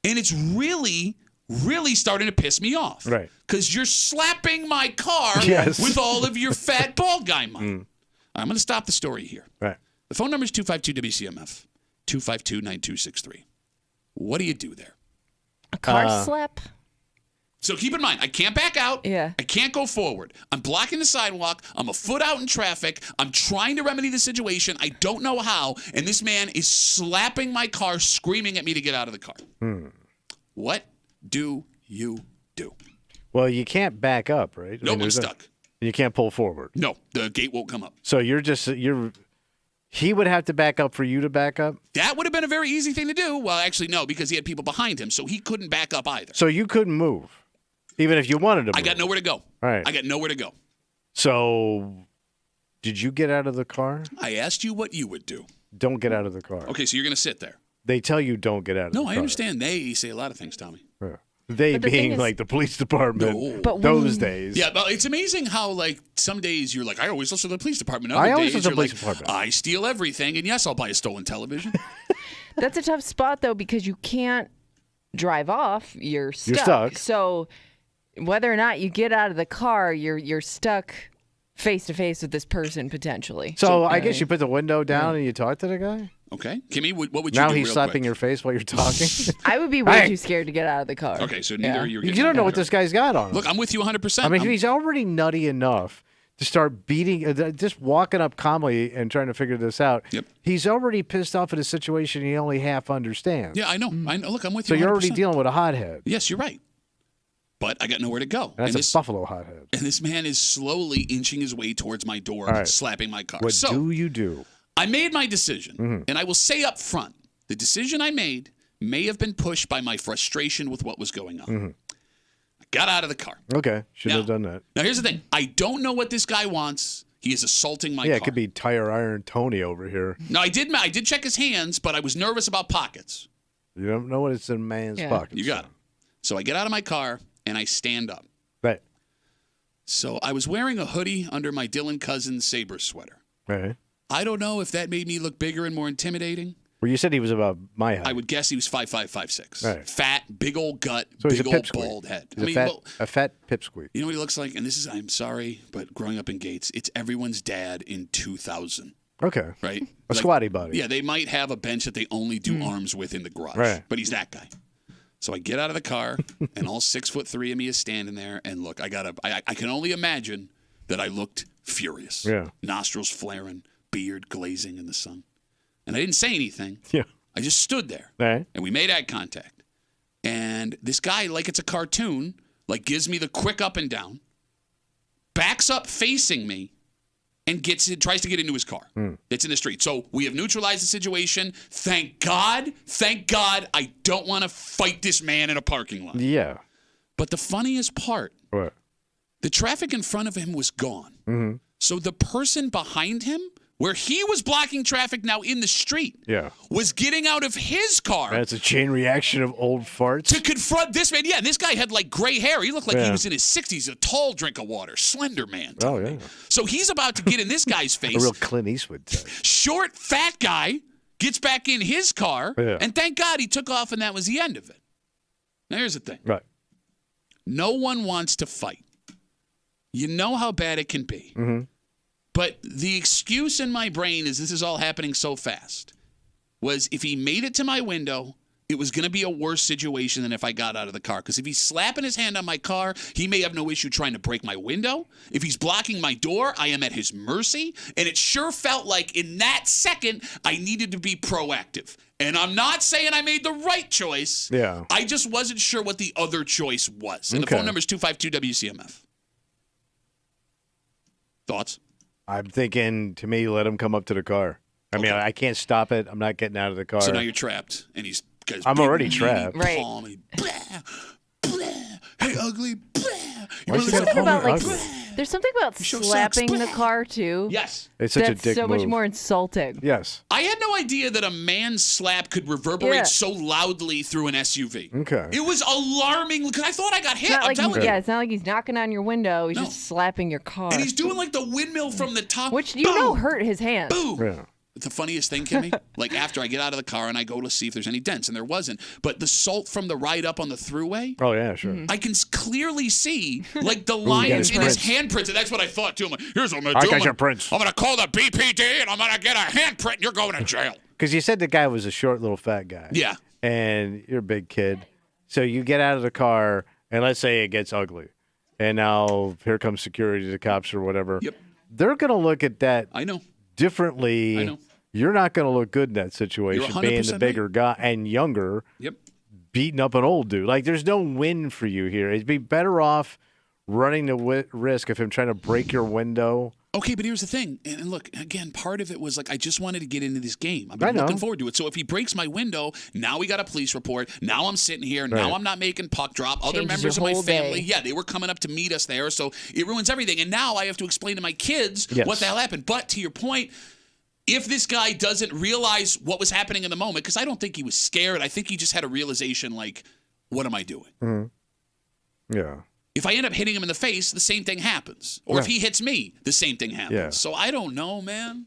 And it's really really starting to piss me off. Right. Because you're slapping my car Yes. with all of your fat bald guy money. I'm going to stop the story here. Right. The phone number is 252-WCMF, 252-9263. What do you do there? A car slap? So keep in mind, I can't back out. Yeah. I can't go forward. I'm blocking the sidewalk. I'm a foot out in traffic. I'm trying to remedy the situation. I don't know how. And this man is slapping my car, screaming at me to get out of the car. What do you do? Well, you can't back up, right? Nope, I'm stuck. You can't pull forward. No, the gate won't come up. So he would have to back up for you to back up? That would have been a very easy thing to do. Well, actually, no, because he had people behind him, so he couldn't back up either. So you couldn't move, even if you wanted to move. I got nowhere to go. All right. I got nowhere to go. So did you get out of the car? I asked you what you would do. Don't get out of the car. Okay, so you're going to sit there. They tell you don't get out of the car. No, I understand. They say a lot of things, Tommy. Yeah. They But the being thing is- like the police department No. But those when- days. Yeah, well, it's amazing how, like, some days you're like, I always listen to the police department. Other I always days listen to you're the police like, department. I steal everything, and yes, I'll buy a stolen television. That's a tough spot, though, because you can't drive off. You're stuck. stuck. So whether or not you get out of the car, you're stuck face to face with this person potentially. So I guess you put the window down and you talk to the guy? Okay, Kimmy, what would you Now do he's real slapping quick? your face while you're talking? I would be way Hey. too scared to get out of the car. Okay, so neither of you are You getting don't know out what of the this guy's got on him. Look, I'm with you 100%. I mean, I'm- he's already nutty enough to start beating, just walking up calmly and trying to figure this out. Yep. He's already pissed off at a situation he only half understands. Yeah, I know. I know. Look, I'm with So you 100%. you're already dealing with a hothead. Yes, you're right. But I got nowhere to go. That's and a this, buffalo hothead. and this man is slowly inching his way towards my door, All right. slapping my car. What so do you do? I made my decision, and I will say up front, the decision I made may have been pushed by my frustration with what was going on. I got out of the car. Okay, should have Now- done that. Now, here's the thing. I don't know what this guy wants. He is assaulting my Yeah, car. it could be Tire Iron Tony over here. No, I did check his hands, but I was nervous about pockets. You don't know what it's in a man's Yeah. pocket. You got it. So I get out of my car, and I stand up. Right. So I was wearing a hoodie under my Dylan Cousins Sabre sweater. Right. I don't know if that made me look bigger and more intimidating. Well, you said he was about my height. I would guess he was 5'5", 5'6". Right. Fat, big old gut, So he's big a old pipsqueak. bald head. He's a fat pipsqueak. You know what he looks like? And this is, I'm sorry, but growing up in Gates, it's everyone's dad in 2000, Okay. right? A squatty body. Yeah, they might have a bench that they only do arms with in the garage, Right. but he's that guy. So I get out of the car, and all 6'3" of me is standing there, and look, I can only imagine that I looked furious. Yeah. Nostrils flaring, beard glazing in the sun. And I didn't say anything. Yeah. I just stood there. Right. And we made eye contact. And this guy, like it's a cartoon, like gives me the quick up and down, backs up facing me, and tries to get into his car. It's in the street. So we have neutralized the situation. Thank God, I don't want to fight this man in a parking lot. Yeah. But the funniest part, What? the traffic in front of him was gone. So the person behind him, where he was blocking traffic now in the street, Yeah. was getting out of his car That's a chain reaction of old farts. to confront this man. Yeah, and this guy had like gray hair. He looked like he Yeah. was in his 60s, a tall drink of water, slender man. Oh, yeah. So he's about to get in this guy's A face. real Clint Eastwood type. Short, fat guy gets back in his car, Yeah. and thank God he took off, and that was the end of it. Now, here's the thing. Right. No one wants to fight. You know how bad it can be. But the excuse in my brain is this is all happening so fast. Was if he made it to my window, it was going to be a worse situation than if I got out of the car. Because if he's slapping his hand on my car, he may have no issue trying to break my window. If he's blocking my door, I am at his mercy. And it sure felt like in that second, I needed to be proactive. And I'm not saying I made the right choice. Yeah. I just wasn't sure what the other choice was. And the Okay. phone number is 252-WCMF. Thoughts? I'm thinking, to me, let him come up to the car. I mean, Okay. I can't stop it. I'm not getting out of the car. So now you're trapped, and he's got his I'm big, already meaty trapped. Right. palm, and he, blah, blah, hey, ugly, blah. You Why really is he gotta gonna Something call about me like ugly? there's something about show slapping sucks. the car too. Yes. It's such That's a dick so much move. more insulting. Yes. I had no idea that a man's slap could reverberate Yeah. so loudly through an SUV. Okay. It was alarming because I thought I got hit. It's not I'm like telling you. yeah, it's not like he's knocking on your window. He's No. just slapping your car, And he's doing like the windmill from the top. which you Boom, know hurt his hand. Boom. Yeah. the funniest thing, Kimmy? Like, after I get out of the car and I go to see if there's any dents, and there wasn't. But the salt from the ride up on the thruway. Oh, yeah, sure. I can clearly see, like, the lines in his handprints. And that's what I thought, too. I'm like, here's what I'm going to do. I got your prints. I'm going to call the BPD, and I'm going to get a handprint, and you're going to jail. Because you said the guy was a short little fat guy. Yeah. And you're a big kid. So you get out of the car, and let's say it gets ugly. And now here comes security, the cops or whatever. Yep. They're going to look at that differently. I know. You're not going to look good in that situation, being the bigger guy and younger, beating up an old dude. Like, there's no win for you here. It'd be better off running the risk of him trying to break your window. Okay, but here's the thing. And look, again, part of it was like I just wanted to get into this game. I've been looking forward to it. So if he breaks my window, now we got a police report. Now I'm sitting here. Now I'm not making puck drop. Other members of my family, they were coming up to meet us there. So it ruins everything. And now I have to explain to my kids what the hell happened. But to your point, if this guy doesn't realize what was happening in the moment, because I don't think he was scared. I think he just had a realization like, what am I doing? Mm-hmm. Yeah. If I end up hitting him in the face, the same thing happens. Or if he hits me, the same thing happens. Yeah. So I don't know, man.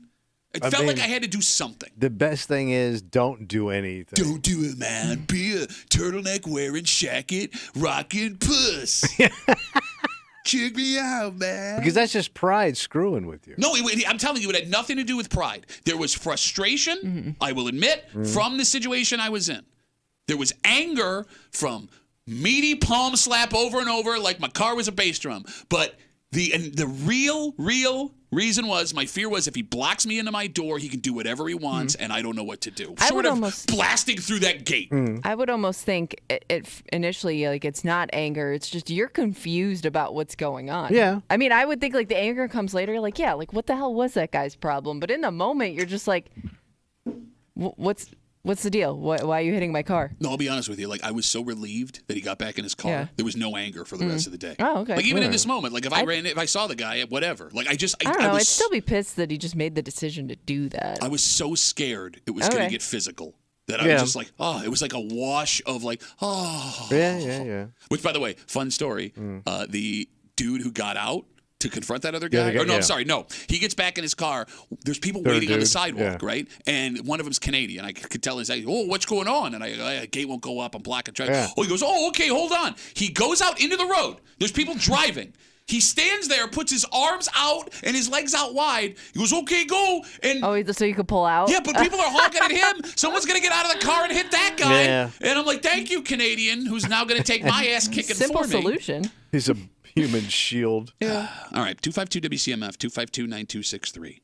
It felt like I had to do something. The best thing is don't do anything. Don't do it, man. Be a turtleneck wearing, shacket, rocking puss. Check me out, man. Because that's just pride screwing with you. No, I'm telling you, it had nothing to do with pride. There was frustration, I will admit, from the situation I was in. There was anger from meaty palm slap over and over like my car was a bass drum. But the real reason was, my fear was if he blocks me into my door, he can do whatever he wants, and I don't know what to do. Sort of blasting through that gate. I would almost think it initially, like, it's not anger. It's just you're confused about what's going on. Yeah. I mean, I would think, like, the anger comes later. You're like, yeah, like, what the hell was that guy's problem? But in the moment, you're just like, What's the deal? Why are you hitting my car? No, I'll be honest with you. Like, I was so relieved that he got back in his car. Yeah. There was no anger for the rest of the day. Oh, okay. Like, even in this moment, like, if I saw the guy, whatever. Like, I don't know. I'd still be pissed that he just made the decision to do that. I was so scared it was going to get physical that I was just like, oh, it was like a wash of like, oh. Yeah. Which, by the way, fun story. The dude who got out to confront that other guy. I'm sorry. No, he gets back in his car. There's people waiting on the sidewalk, right? And one of them's Canadian. I could tell he's like, oh, what's going on? And the gate won't go up. I'm blocking traffic. Yeah. Oh, he goes, oh, okay, hold on. He goes out into the road. There's people driving. He stands there, puts his arms out and his legs out wide. He goes, okay, go. And so you could pull out? Yeah, but people are honking at him. Someone's going to get out of the car and hit that guy. Yeah. And I'm like, thank you, Canadian, who's now going to take my ass kicking for me. Simple solution. He's a human shield. Yeah. All right, 252-WCMF, 252-9263.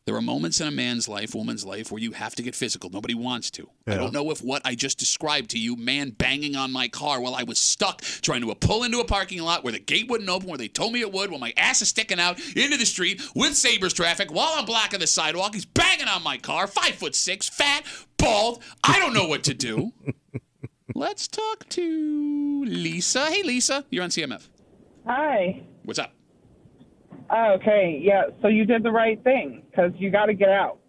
There are moments in a man's life, woman's life, where you have to get physical. Nobody wants to. Yeah. I don't know if what I just described to you, man banging on my car while I was stuck trying to pull into a parking lot where the gate wouldn't open, where they told me it would, while my ass is sticking out into the street with Sabres traffic while I'm blocking the sidewalk. He's banging on my car, 5'6", fat, bald. I don't know what to do. Let's talk to Lisa. Hey, Lisa, you're on CMF. Hi. What's up? Okay, yeah, so you did the right thing, because you got to get out.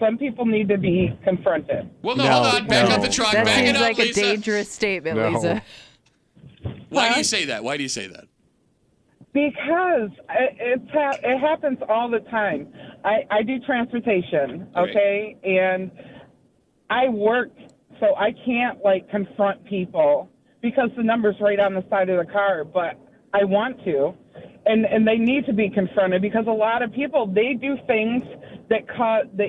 Some people need to be confronted. Well, hold on. Back up the truck. That Back seems it up, like Lisa. a dangerous statement, Lisa. Why do you say that? Why do you say that? Because it happens all the time. I do transportation, okay? And I work, so I can't, confront people because the number's right on the side of the car, but I want to. And they need to be confronted because a lot of people, they do things that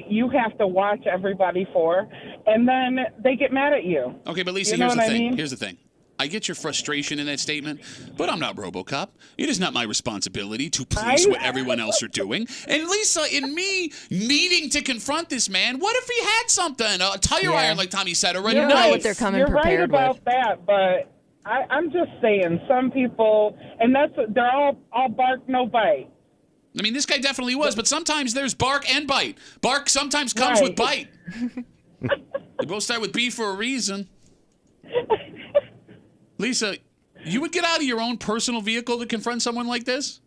you have to watch everybody for, and then they get mad at you. Okay, but Lisa, here's the thing. Here's the thing. I get your frustration in that statement, but I'm not RoboCop. It is not my responsibility to police what everyone else are doing. And Lisa, in me needing to confront this man, what if he had something, a tire iron, like Tommy said already? You know what they're coming prepared with. You're right about that, but I'm just saying, some people, and they're all bark, no bite. I mean, this guy definitely was, but sometimes there's bark and bite. Bark sometimes comes with bite. They both start with B for a reason. Lisa, you would get out of your own personal vehicle to confront someone like this?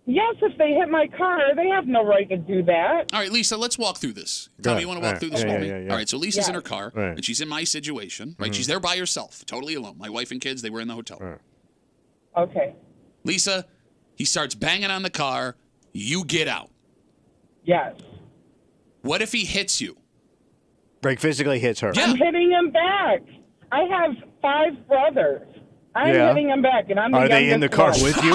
Yes, if they hit my car, they have no right to do that. All right, Lisa, let's walk through this. Tommy, you want to walk through this with me? Yeah. All right, so Lisa's in her car, and she's in my situation, right? She's there by herself, totally alone. My wife and kids, they were in the hotel. Okay. Lisa, he starts banging on the car. You get out. Yes. What if he hits you? Like physically hits her. Yeah. I'm hitting him back. I have 5 brothers. I'm hitting him back, and I'm the Are they in the car one. with you?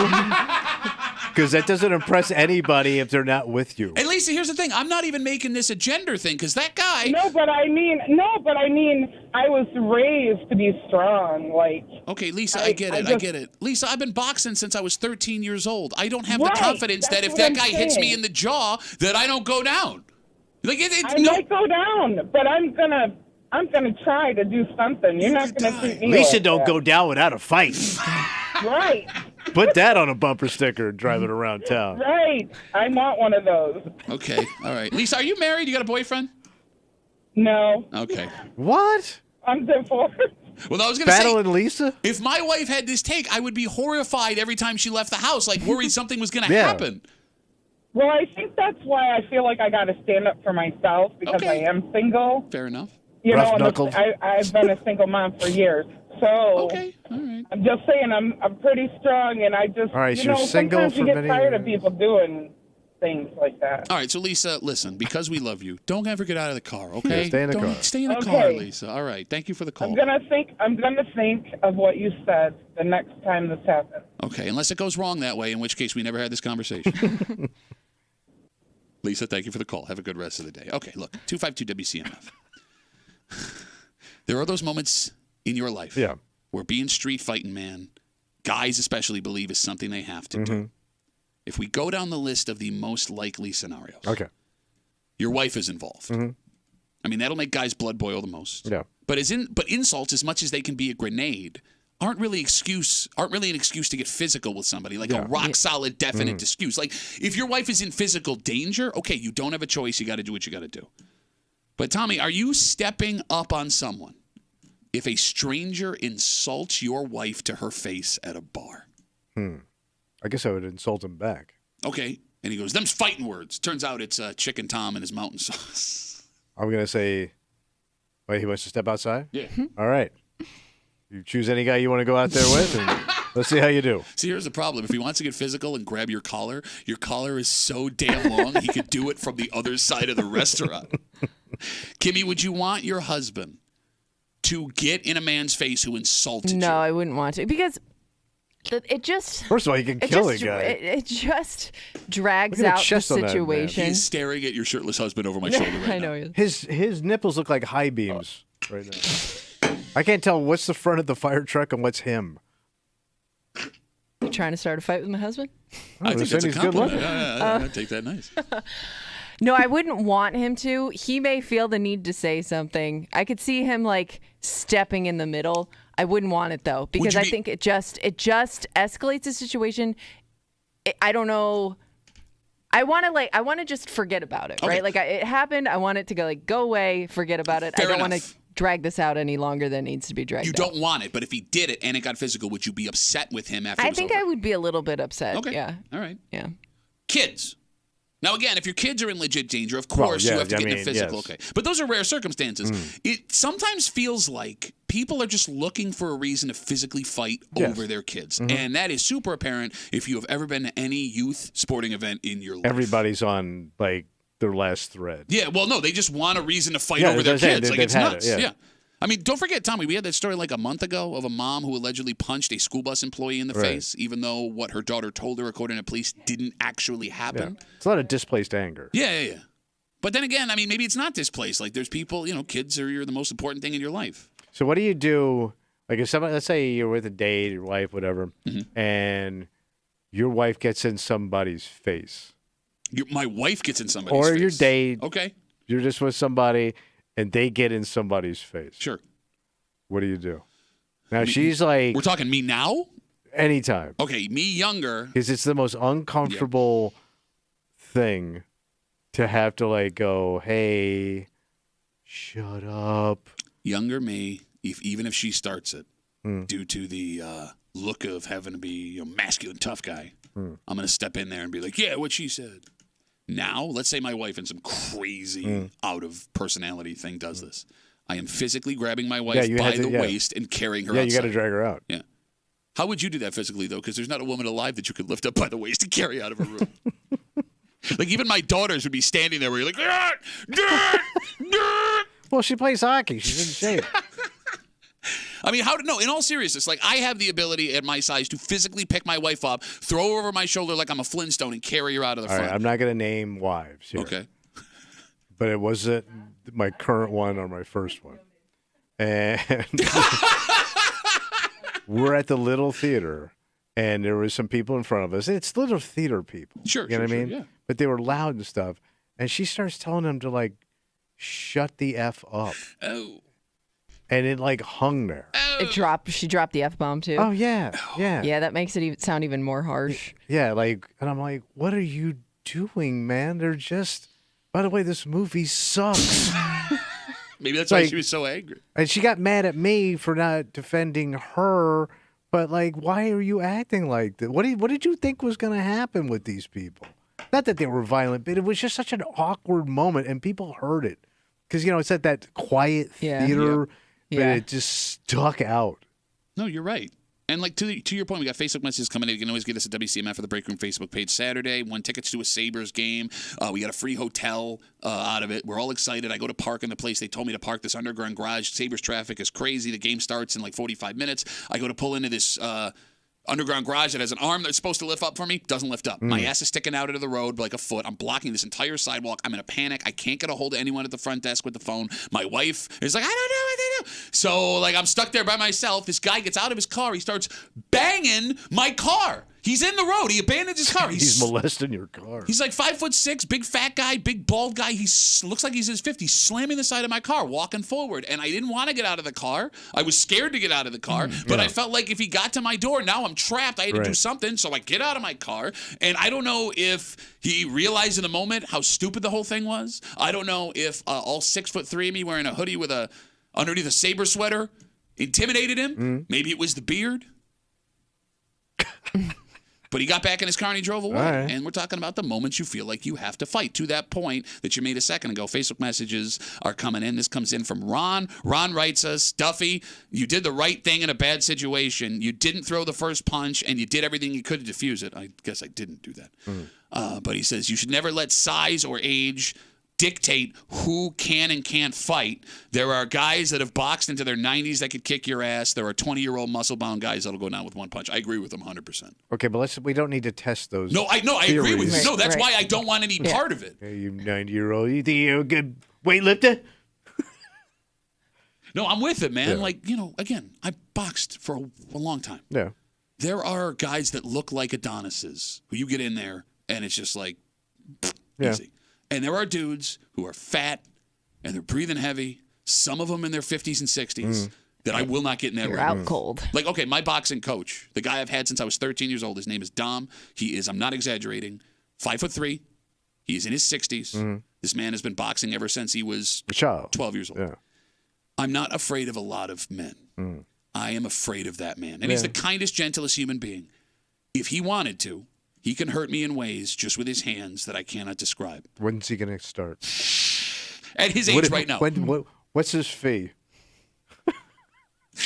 Because that doesn't impress anybody if they're not with you. And Lisa, here's the thing. I'm not even making this a gender thing because that guy. No, but I mean, I was raised to be strong. Like. Okay, Lisa, I get it. I get it. Lisa, I've been boxing since I was 13 years old. I don't have the confidence that if that guy hits me in the jaw, that I don't go down. Like I might go down, but I'm gonna try to do something. You're not gonna treat me. Lisa like don't that. go down without a fight. Right. Put that on a bumper sticker and drive it around town. Right. I want one of those. Okay, all right. Lisa, are you married? You got a boyfriend? No. Okay. What? I'm divorced. Well, I was going to say, Battling Lisa? if my wife had this take, I would be horrified every time she left the house, like worried something was going to happen. Well, I think that's why I feel like I got to stand up for myself because I am single. Fair enough. You know, and Rough-knuckled. I've been a single mom for years. So all right. I'm just saying I'm pretty strong, and I just All right, so you know you're single sometimes you for get many tired of years. people doing things like that. All right, so Lisa, listen, because we love you, don't ever get out of the car, okay? Yeah, stay in the Don't car. Stay in the Okay. car, Lisa. All right, thank you for the call. I'm gonna think of what you said the next time this happens. Okay, unless it goes wrong that way, in which case we never had this conversation. Lisa, thank you for the call. Have a good rest of the day. Okay, look, 252 WCMF. There are those moments in your life where being street fighting, man, guys especially believe is something they have to do. If we go down the list of the most likely scenarios, your wife is involved. I mean, that'll make guys' blood boil the most. Yeah. But insults, as much as they can be a grenade, aren't really an excuse to get physical with somebody, like a rock solid, definite excuse. Like if your wife is in physical danger, okay, you don't have a choice. You got to do what you got to do. But Tommy, are you stepping up on someone if a stranger insults your wife to her face at a bar? I guess I would insult him back. Okay. And he goes, them's fighting words. Turns out it's Chicken Tom and his mountain sauce. I'm going to say, wait, he wants to step outside? Yeah. All right. You choose any guy you want to go out there with, and let's see how you do. See, here's the problem. If he wants to get physical and grab your collar is so damn long, he could do it from the other side of the restaurant. Kimmy, would you want your husband to get in a man's face who insulted you? No, I wouldn't want to because it just. First of all, you can kill a guy. It just drags Look at the out the chest on that man. situation. He's staring at your shirtless husband over my shoulder right now. I know he is. His nipples look like high beams right now. I can't tell what's the front of the fire truck and what's him. You trying to start a fight with my husband? I think that's a he's good compliment. looking. Yeah, I take that nice. No, I wouldn't want him to. He may feel the need to say something. I could see him like stepping in the middle. I wouldn't want it though because I think it just escalates the situation. I don't know. I want to just forget about it, right? Like it happened. I want it to go away, forget about it. Fair I don't want enough. to drag this out any longer than it needs to be dragged You out. don't want it, but if he did it and it got physical, would you be upset with him after it I was think over? I would be a little bit upset. Okay. Yeah. All right. Yeah. Kids. Now, again, if your kids are in legit danger, of course you have to get in a physical. yes. Okay. But those are rare circumstances. It sometimes feels like people are just looking for a reason to physically fight over their kids. And that is super apparent if you have ever been to any youth sporting event in your life. Everybody's on, like, their last thread. Yeah, well, no, they just want a reason to fight Yeah, over their that's it. kids. Like, They've it's had nuts. it, yeah. Yeah. I mean, don't forget, Tommy, we had that story like a month ago of a mom who allegedly punched a school bus employee in the face, even though what her daughter told her, according to police, didn't actually happen. Yeah. It's a lot of displaced anger. Yeah. But then again, I mean, maybe it's not displaced. Like, there's people, kids are the most important thing in your life. So what do you do? Like, if somebody, let's say you're with a date, your wife, whatever, and your wife gets in somebody's face. My wife gets in somebody's face. Or your date. Okay. You're just with somebody, and they get in somebody's face. Sure. What do you do? Now, she's like... We're talking me now? Anytime. Okay, me younger. Because it's the most uncomfortable thing to have to, like, go, hey, shut up. Younger me, even if she starts it, due to the look of having to be masculine, tough guy, I'm going to step in there and be like, yeah, what she said. Now, let's say my wife in some crazy out of personality thing does this. I am physically grabbing my wife by the waist and carrying her outside. Yeah, you got to drag her out. Yeah. How would you do that physically, though? Because there's not a woman alive that you could lift up by the waist and carry out of a room. Like, even my daughters would be standing there where you're like, "Dirt, dirt, dirt." Well, she plays hockey. She's in shape. I mean, in all seriousness, like, I have the ability at my size to physically pick my wife up, throw her over my shoulder like I'm a Flintstone, and carry her out of the front. All right, I'm not going to name wives here. Okay. But it wasn't my current one or my first one. And we're at the little theater, and there was some people in front of us. It's little theater people. Sure, you know what I mean? Yeah. But they were loud and stuff. And she starts telling them to, like, shut the F up. Oh. And it, like, hung there. She dropped the F-bomb, too. Oh, yeah. Yeah. Yeah, that makes it sound even more harsh. Yeah, like, and I'm like, what are you doing, man? They're just, by the way, this movie sucks. Maybe that's why she was so angry. And she got mad at me for not defending her. But, like, why are you acting like that? What did you think was going to happen with these people? Not that they were violent, but it was just such an awkward moment, and people heard it. Because, you know, it's at that quiet theater, but it just stuck out. No, you're right. And, like, to your point, we got Facebook messages coming in. You can always get us at WCMF for the Break Room Facebook page Saturday. Won tickets to a Sabres game. We got a free hotel out of it. We're all excited. I go to park in the place. They told me to park this underground garage. Sabres traffic is crazy. The game starts in, like, 45 minutes. I go to pull into this underground garage that has an arm that's supposed to lift up for me. Doesn't lift up. My ass is sticking out into the road like a foot. I'm blocking this entire sidewalk. I'm in a panic. I can't get a hold of anyone at the front desk with the phone. My wife is like, I don't know what to do. So, like, I'm stuck there by myself. This guy gets out of his car. He starts banging my car. He's in the road. He abandoned his car. He's molesting your car. He's like 5'6", big fat guy, big bald guy. He looks like he's in his 50s, slamming the side of my car, walking forward. And I didn't want to get out of the car. I was scared to get out of the car, but I felt like if he got to my door, now I'm trapped. I had to do something, so I get out of my car. And I don't know if he realized in the moment how stupid the whole thing was. I don't know if all 6'3" of me wearing a hoodie with underneath a Sabre sweater intimidated him. Maybe it was the beard. But he got back in his car and he drove away. Right. And we're talking about the moments you feel like you have to fight. To that point that you made a second ago, Facebook messages are coming in. This comes in from Ron. Ron writes us, Duffy, you did the right thing in a bad situation. You didn't throw the first punch, and you did everything you could to defuse it. I guess I didn't do that. But he says, you should never let size or age dictate who can and can't fight. There are guys that have boxed into their 90s that could kick your ass. There are 20-year-old muscle-bound guys that'll go down with one punch. I agree with them 100%. Okay, but we don't need to test those. No, I agree with you. No, that's why I don't want any part of it. Hey, you 90-year-old, you think you're a good weightlifter? No, I'm with it, man. Yeah. Like, you know, again, I boxed for a long time. Yeah. There are guys that look like Adonises who you get in there and it's just like easy. And there are dudes who are fat and they're breathing heavy, some of them in their 50s and 60s, that I will not get in that room. You're out cold. Like, okay, my boxing coach, the guy I've had since I was 13 years old, his name is Dom. He is, I'm not exaggerating, 5'3". He is in his 60s. This man has been boxing ever since he was 12 years old. Yeah. I'm not afraid of a lot of men. I am afraid of that man. And he's the kindest, gentlest human being. If he wanted to, he can hurt me in ways just with his hands that I cannot describe. When's he going to start? At his age right now. What's his fee?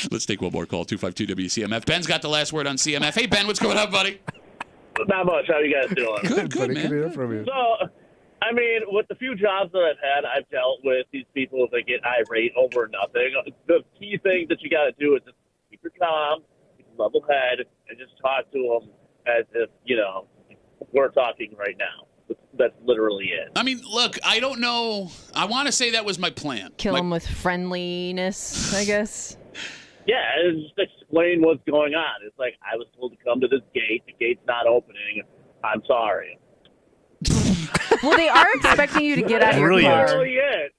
Let's take one more call, 252-WCMF. Ben's got the last word on CMF. Hey, Ben, what's going on, buddy? Not much. How you guys doing? Good, man. Hear from you. So, I mean, with the few jobs that I've had, I've dealt with these people that get irate over nothing. The key thing that you got to do is just keep your calm, keep a level head, and just talk to them as if, you know, we're talking right now. That's literally it. I mean, look, I don't know. I want to say that was my plan. Kill him with friendliness, I guess. Yeah, just explain what's going on. It's like, I was told to come to this gate. The gate's not opening. I'm sorry. Well, they are expecting you to get out of your car. That's literally it.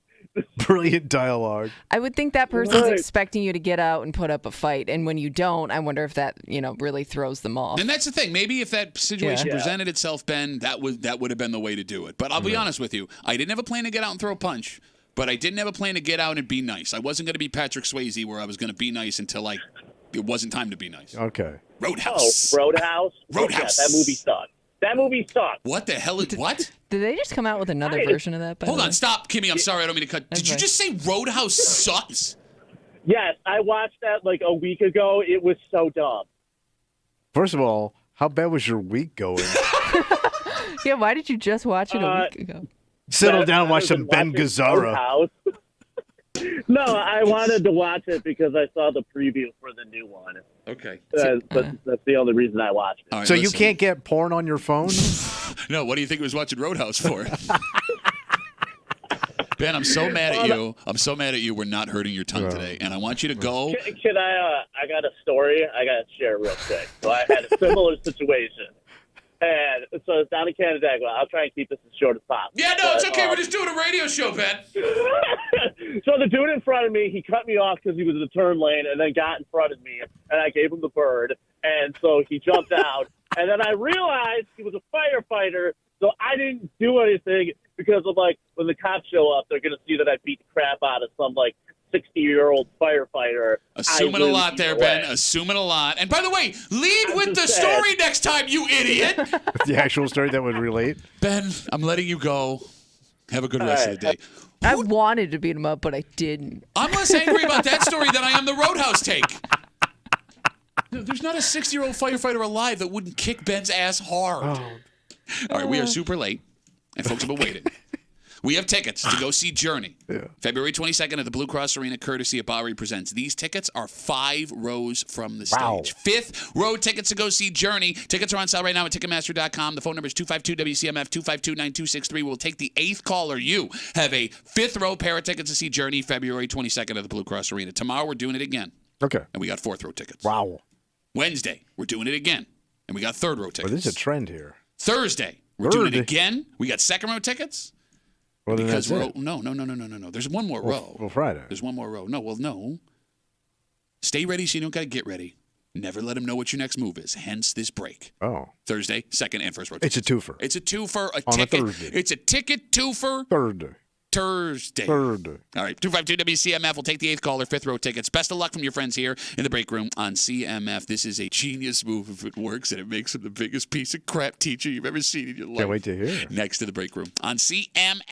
Brilliant dialogue. I would think that person's expecting you to get out and put up a fight, and when you don't, I wonder if that, you know, really throws them off. And that's the thing. Maybe if that situation presented itself, Ben, that would have been the way to do it. But I'll be honest with you, I didn't have a plan to get out and throw a punch, but I didn't have a plan to get out and be nice. I wasn't going to be Patrick Swayze, where I was going to be nice until it wasn't time to be nice. Okay. Roadhouse. Oh, Roadhouse. Roadhouse. Yeah, that movie sucked. That movie sucked. What the hell? What? Did they just come out with another version of that? Hold on, stop, Kimmy. I'm sorry, I don't mean to cut. Did you just say Roadhouse sucks? Yes, I watched that like a week ago. It was so dumb. First of all, how bad was your week going? Yeah, why did you just watch it a week ago? Settle down, watch some Ben Gazzara. No, I wanted to watch it because I saw the preview for the new one. Okay. But that's the only reason I watched it. Right, so you can't get porn on your phone? No, what do you think he was watching Roadhouse for? Ben, I'm so mad at you. I'm so mad at you. We're not hurting your tongue today, and I want you to go. Can I? I got a story I got to share real quick. So I had a similar situation, and so it's down in Canandaigua. I'll try and keep this as short as possible. Yeah, no, it's okay. We're just doing a radio show, Ben. So the dude in front of me, he cut me off because he was in the turn lane, and then got in front of me, and I gave him the bird, and so he jumped out, and then I realized he was a firefighter, so I didn't do anything. Because of when the cops show up, they're gonna see that I beat the crap out of some 60-year-old firefighter. Assuming a lot there, Ben. Assuming a lot. And by the way, lead with the story next time, you idiot. The actual story that would relate. Ben, I'm letting you go. Have a good rest of the day. I wanted to beat him up, but I didn't. I'm less angry about that story than I am the Roadhouse take. There's not a 60-year-old firefighter alive that wouldn't kick Ben's ass hard. Oh. All right, we are super late. And folks have been waiting. We have tickets to go see Journey. Yeah. February 22nd at the Blue Cross Arena, courtesy of Bowery Presents. These tickets are 5 rows from the stage. 5th row tickets to go see Journey. Tickets are on sale right now at Ticketmaster.com. The phone number is 252-WCMF, 252-9263. We'll take the 8th caller. You have a 5th row pair of tickets to see Journey February 22nd at the Blue Cross Arena. Tomorrow we're doing it again. Okay. And we got 4th row tickets. Wow. Wednesday, we're doing it again. And we got 3rd row tickets. Well, there's a trend here. Thursday, we're doing it again. We got 2nd row tickets. Well, because we're no. There's one more row. Well, Friday. There's one more row. No. Stay ready so you don't got to get ready. Never let them know what your next move is. Hence this break. Oh. Thursday, 2nd and 1st row. It's a twofer. It's a twofer. On ticket. a Thursday. It's a ticket twofer. Thursday. All right, 252-WCMF. We'll take the 8th caller, 5th row tickets. Best of luck from your friends here in the break room on CMF. This is a genius move if it works, and it makes him the biggest piece of crap teacher you've ever seen in your life. Can't wait to hear. Next to the break room on CMF.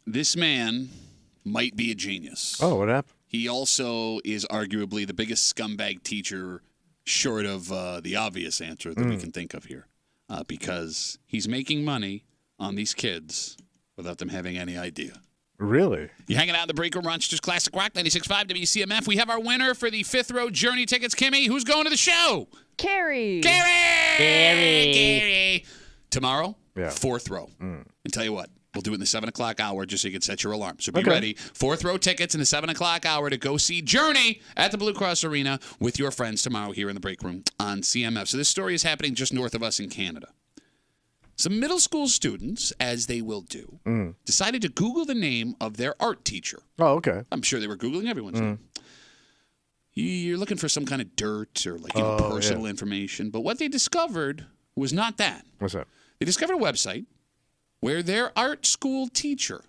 this man might be a genius. Oh, what happened? He also is arguably the biggest scumbag teacher, short of the obvious answer that we can think of here, because he's making money on these kids without them having any idea. Really? You hanging out in the break room, Rochester's Classic Rock, 96.5 WCMF. We have our winner for the fifth row Journey tickets. Kimmy, who's going to the show? Carrie. Carrie. Tomorrow, Yeah. fourth row. And tell you what, we'll do it in the 7 o'clock hour just so you can set your alarm. So be ready. Fourth row tickets in the 7 o'clock hour to go see Journey at the Blue Cross Arena with your friends tomorrow here in the break room on CMF. So this story is happening just north of us in Canada. Some middle school students, as they will do, decided to Google the name of their art teacher. Oh, okay. I'm sure they were Googling everyone's name. You're looking for some kind of dirt or personal information. But what they discovered was not that. What's that? They discovered a website where their art school teacher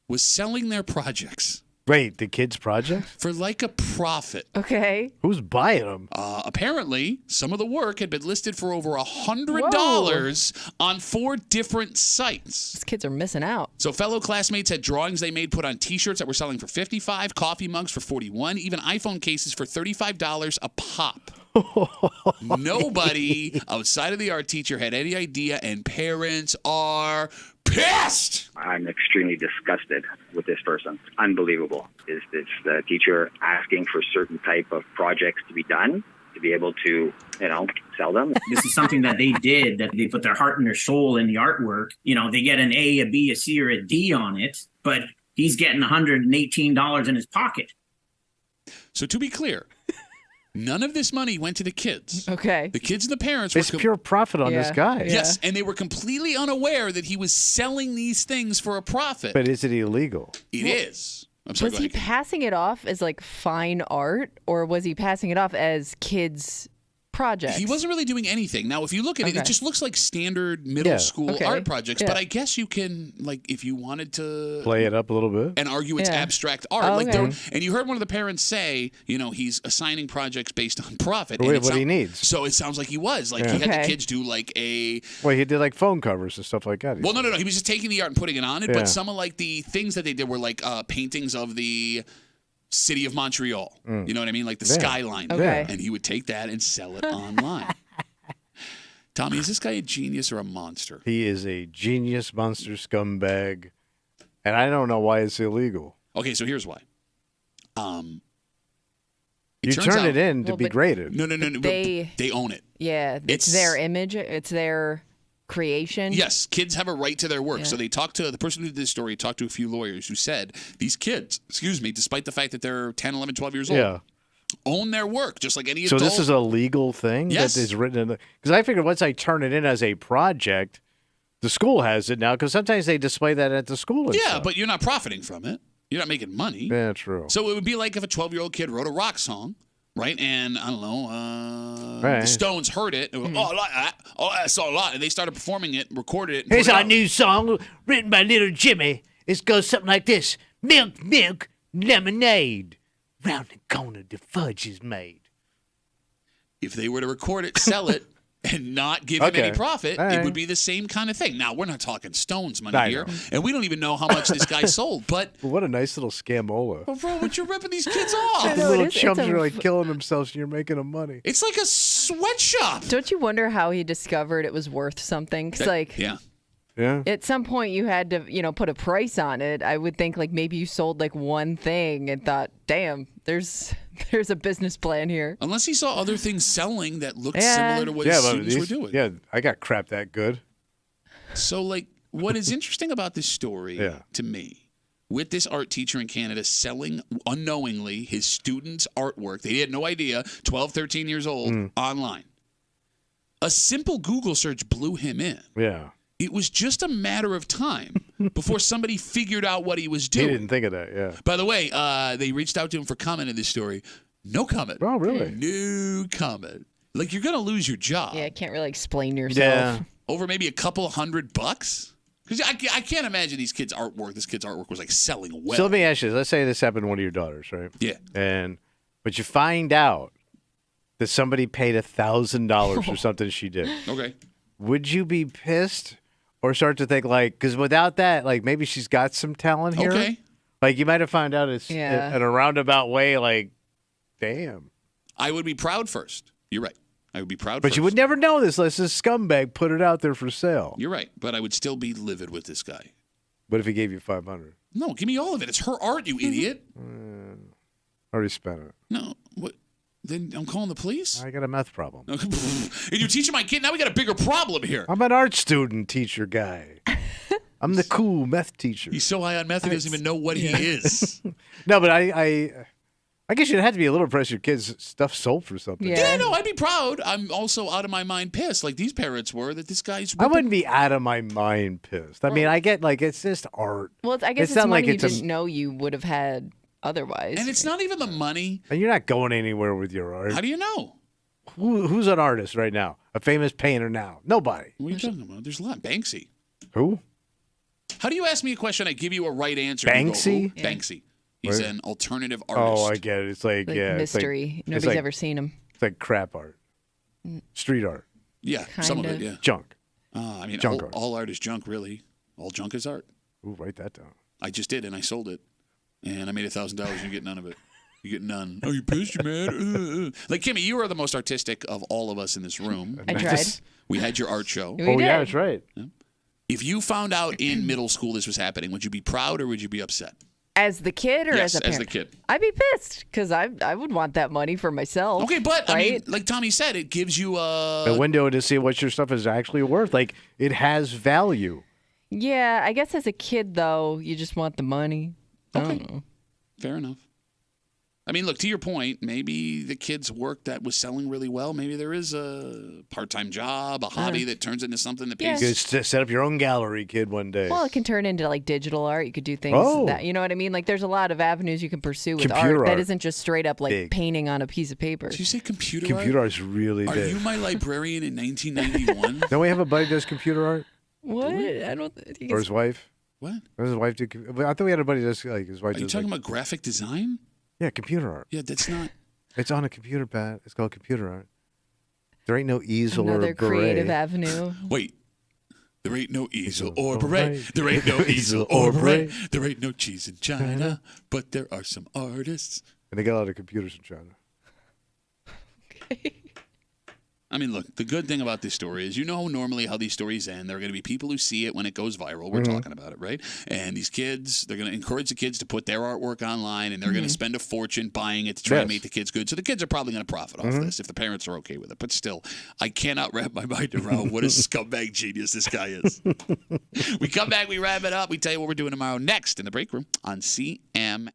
was selling their projects. Wait, the kids' project? For like a profit. Okay. Who's buying them? Apparently, some of the work had been listed for over $100 on 4 different sites. These kids are missing out. So fellow classmates had drawings they made put on T-shirts that were selling for $55, coffee mugs for $41, even iPhone cases for $35 a pop. Nobody outside of the art teacher had any idea, and parents are pissed. I'm extremely disgusted with this person. Unbelievable. Is this the teacher asking for certain type of projects to be done to be able to, sell them? This is something that they did, that they put their heart and their soul in the artwork. They get an A, a B, a C, or a D on it, but he's getting $118 in his pocket. So to be clear, none of this money went to the kids. Okay. The kids and the parents It's pure profit on this guy. Yes, and they were completely unaware that he was selling these things for a profit. But is it illegal? It is. I'm sorry, Was he passing it off as like fine art, or was he passing it off as kids' projects? He wasn't really doing anything. Now, if you look at it, it just looks like standard middle school art projects. But I guess you can, if you wanted to play it up a little bit and argue it's abstract art. And you heard one of the parents say, he's assigning projects based on profit. What he needs. So it sounds like he was. He had the kids do a... Well, he did phone covers and stuff like that. Well, no. He was just taking the art and putting it on it. Yeah. But some of the things that they did were paintings of the city of Montreal. You know what I mean? Like the skyline. Okay. And he would take that and sell it online. Tommy, is this guy a genius or a monster? He is a genius monster scumbag. And I don't know why it's illegal. Okay, so here's why. You turn it in to be graded. No. They own it. Yeah, it's their image. It's their creation. Yes, kids have a right to their work. So they talked to the person who did this story, talked to a few lawyers who said these kids, despite the fact that they're 10, 11, 12 years old, own their work just like any adult. So this is a legal thing that is written in because I figured once I turn it in as a project, the school has it now because sometimes they display that at the school. And stuff. But you're not profiting from it. You're not making money. Yeah, true. So it would be like if a 12-year-old kid wrote a rock song, right? And I don't know, the Stones heard it. And I like that. Oh, that's a lot. And they started performing it, recorded it. Here's our new song written by little Jimmy. It goes something like this: milk, milk, lemonade. Round the corner, the fudge is made. If they were to record it, sell it, and not give him any profit, it would be the same kind of thing. Now, we're not talking Stones money here, and we don't even know how much this guy sold. But what a nice little scamola. Well, bro, but you're ripping these kids off. The little chums are killing themselves, and you're making them money. It's like a sweatshop. Don't you wonder how he discovered it was worth something? Because yeah. At some point, you had to, put a price on it. I would think maybe you sold one thing and thought, damn, there's a business plan here. Unless he saw other things selling that looked similar to what students were doing. Yeah, I got crap that good. So, what is interesting about this story to me, with this art teacher in Canada selling unknowingly his students' artwork, they had no idea, 12, 13 years old, online. A simple Google search blew him in. Yeah. It was just a matter of time before somebody figured out what he was doing. He didn't think of that, yeah. By the way, they reached out to him for comment in this story. No comment. Oh, really? No comment. You're going to lose your job. Yeah, can't really explain yourself. Yeah. Over maybe a couple $100? Because I can't imagine this kid's artwork was selling well. So let me ask you, let's say this happened to one of your daughters, right? Yeah. But you find out that somebody paid $1,000 for something she did. Okay. Would you be pissed? Or start to think like, because without that, like maybe she's got some talent here. Okay. Like you might have found out it's in a roundabout way. Like, damn. I would be proud first. You're right. I would be proud But first. you would never know this unless this scumbag put it out there for sale. You're right. But I would still be livid with this guy. What if he gave you $500? No, give me all of it. It's her art, you idiot. Already spent it. No. What? Then I'm calling the police? I got a meth problem. And you're teaching my kid? Now we got a bigger problem here. I'm an art student teacher guy. I'm the cool meth teacher. He's so high on meth, he doesn't even know what he is. No, but I guess you'd have to be a little impressed your kid's stuff sold for something. Yeah, no, I'd be proud. I'm also out of my mind pissed, like these parents were, that this guy's... I wouldn't be out of my mind pissed. I mean, I get like it's just art. Well, I guess it's not money like you didn't know you would have had otherwise. And it's not even the money. And you're not going anywhere with your art. How do you know? Who's an artist right now? A famous painter now? Nobody. What are you talking about? There's a lot. Banksy. Who? How do you ask me a question? I give you a right answer. Banksy? You go, Banksy. He's an alternative artist. Oh, I get it. It's like, yeah, mystery. It's Nobody's like, ever seen him. It's like crap art, street art. Yeah, some of it. Yeah, junk. I mean, Junk art. all art is junk, really. All junk is art. Ooh, write that down. I just did, and I sold it, and I made $1,000. You get none of it. You get none. Oh, you pissed, you mad? Like Kimmy, you are the most artistic of all of us in this room. I tried. We had your art show. We did. Yeah, that's right. Yeah. If you found out in middle school this was happening, would you be proud or would you be upset? As the kid or Yes, as a parent? as the kid. I'd be pissed because I would want that money for myself. Okay, but right? I mean, like Tommy said, it gives you a window to see what your stuff is actually worth. Like it has value. Yeah, I guess as a kid though, you just want the money. I don't know. Fair enough. I mean, look, to your point, maybe the kid's work that was selling really well, maybe there is a part-time job, a hobby that turns into something that pays. You could set up your own gallery, kid, one day. Well, it can turn into like digital art. You could do things that, you know what I mean? Like there's a lot of avenues you can pursue with Computer art that art. isn't just straight up like Big. painting on a piece of paper. Did you say computer art? Computer art's really Are big. you my librarian in 1991? Don't we have a buddy that does computer art? What? I don't think Or his wife? What? Does his wife do? I thought we had a buddy that's like his wife. Are you does, talking like, about graphic design? Yeah, computer art. Yeah, that's not. It's on a computer, Pat. It's called computer art. There ain't no easel or Another a beret. creative avenue. Wait. There ain't no easel or beret. There ain't no easel or beret. There ain't no cheese in China, but there are some artists. And they got a lot of computers in China. I mean, look, the good thing about this story is normally how these stories end. There are going to be people who see it when it goes viral. We're talking about it, right? And these kids, they're going to encourage the kids to put their artwork online, and they're going to spend a fortune buying it to try and make the kids good. So the kids are probably going to profit off this if the parents are okay with it. But still, I cannot wrap my mind around what a scumbag genius this guy is. We come back, we wrap it up. We tell you what we're doing tomorrow next in the break room on CM.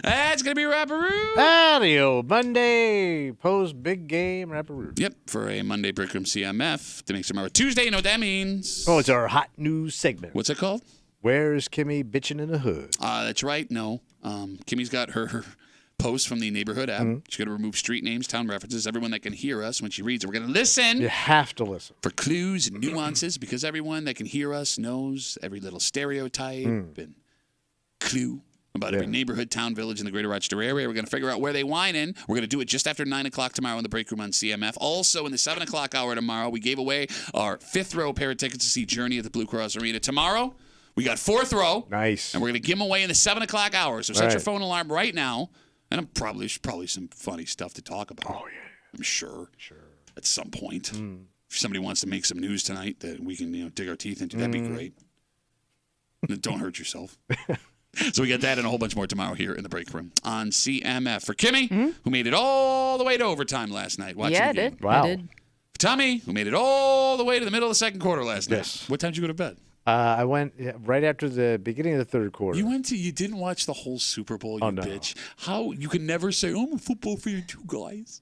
That's going to be Rapparoo. Audio Monday post big game Rapparoo. Yep, for a Monday Break Room CMF to make tomorrow Tuesday. You know what that means? Oh, it's our hot news segment. What's it called? Where's Kimmy bitching in the hood? That's right. No. Kimmy's got her post from the neighborhood app. She's going to remove street names, town references, everyone that can hear us when she reads it. We're going to listen. You have to listen. For clues and nuances, because everyone that can hear us knows every little stereotype and clue about every neighborhood, town, village in the greater Rochester area. We're going to figure out where they whine in. We're going to do it just after 9 o'clock tomorrow in the break room on CMF. Also, in the 7 o'clock hour tomorrow, we gave away our 5th row pair of tickets to see Journey at the Blue Cross Arena. Tomorrow, we got 4th row. Nice. And we're going to give them away in the 7 o'clock hour. So set your phone alarm right now. And I'm probably some funny stuff to talk about. Oh, yeah. I'm sure. At some point. If somebody wants to make some news tonight that we can dig our teeth into, that'd be great. Don't hurt yourself. So we got that and a whole bunch more tomorrow here in the break room on CMF. For Kimmy, who made it all the way to overtime last night. Watching the game. Wow. I did. For Tommy, who made it all the way to the middle of the second quarter last night. What time did you go to bed? I went right after the beginning of the third quarter. You didn't watch the whole Super Bowl, you bitch. How you can never say, I'm a football fan too, guys.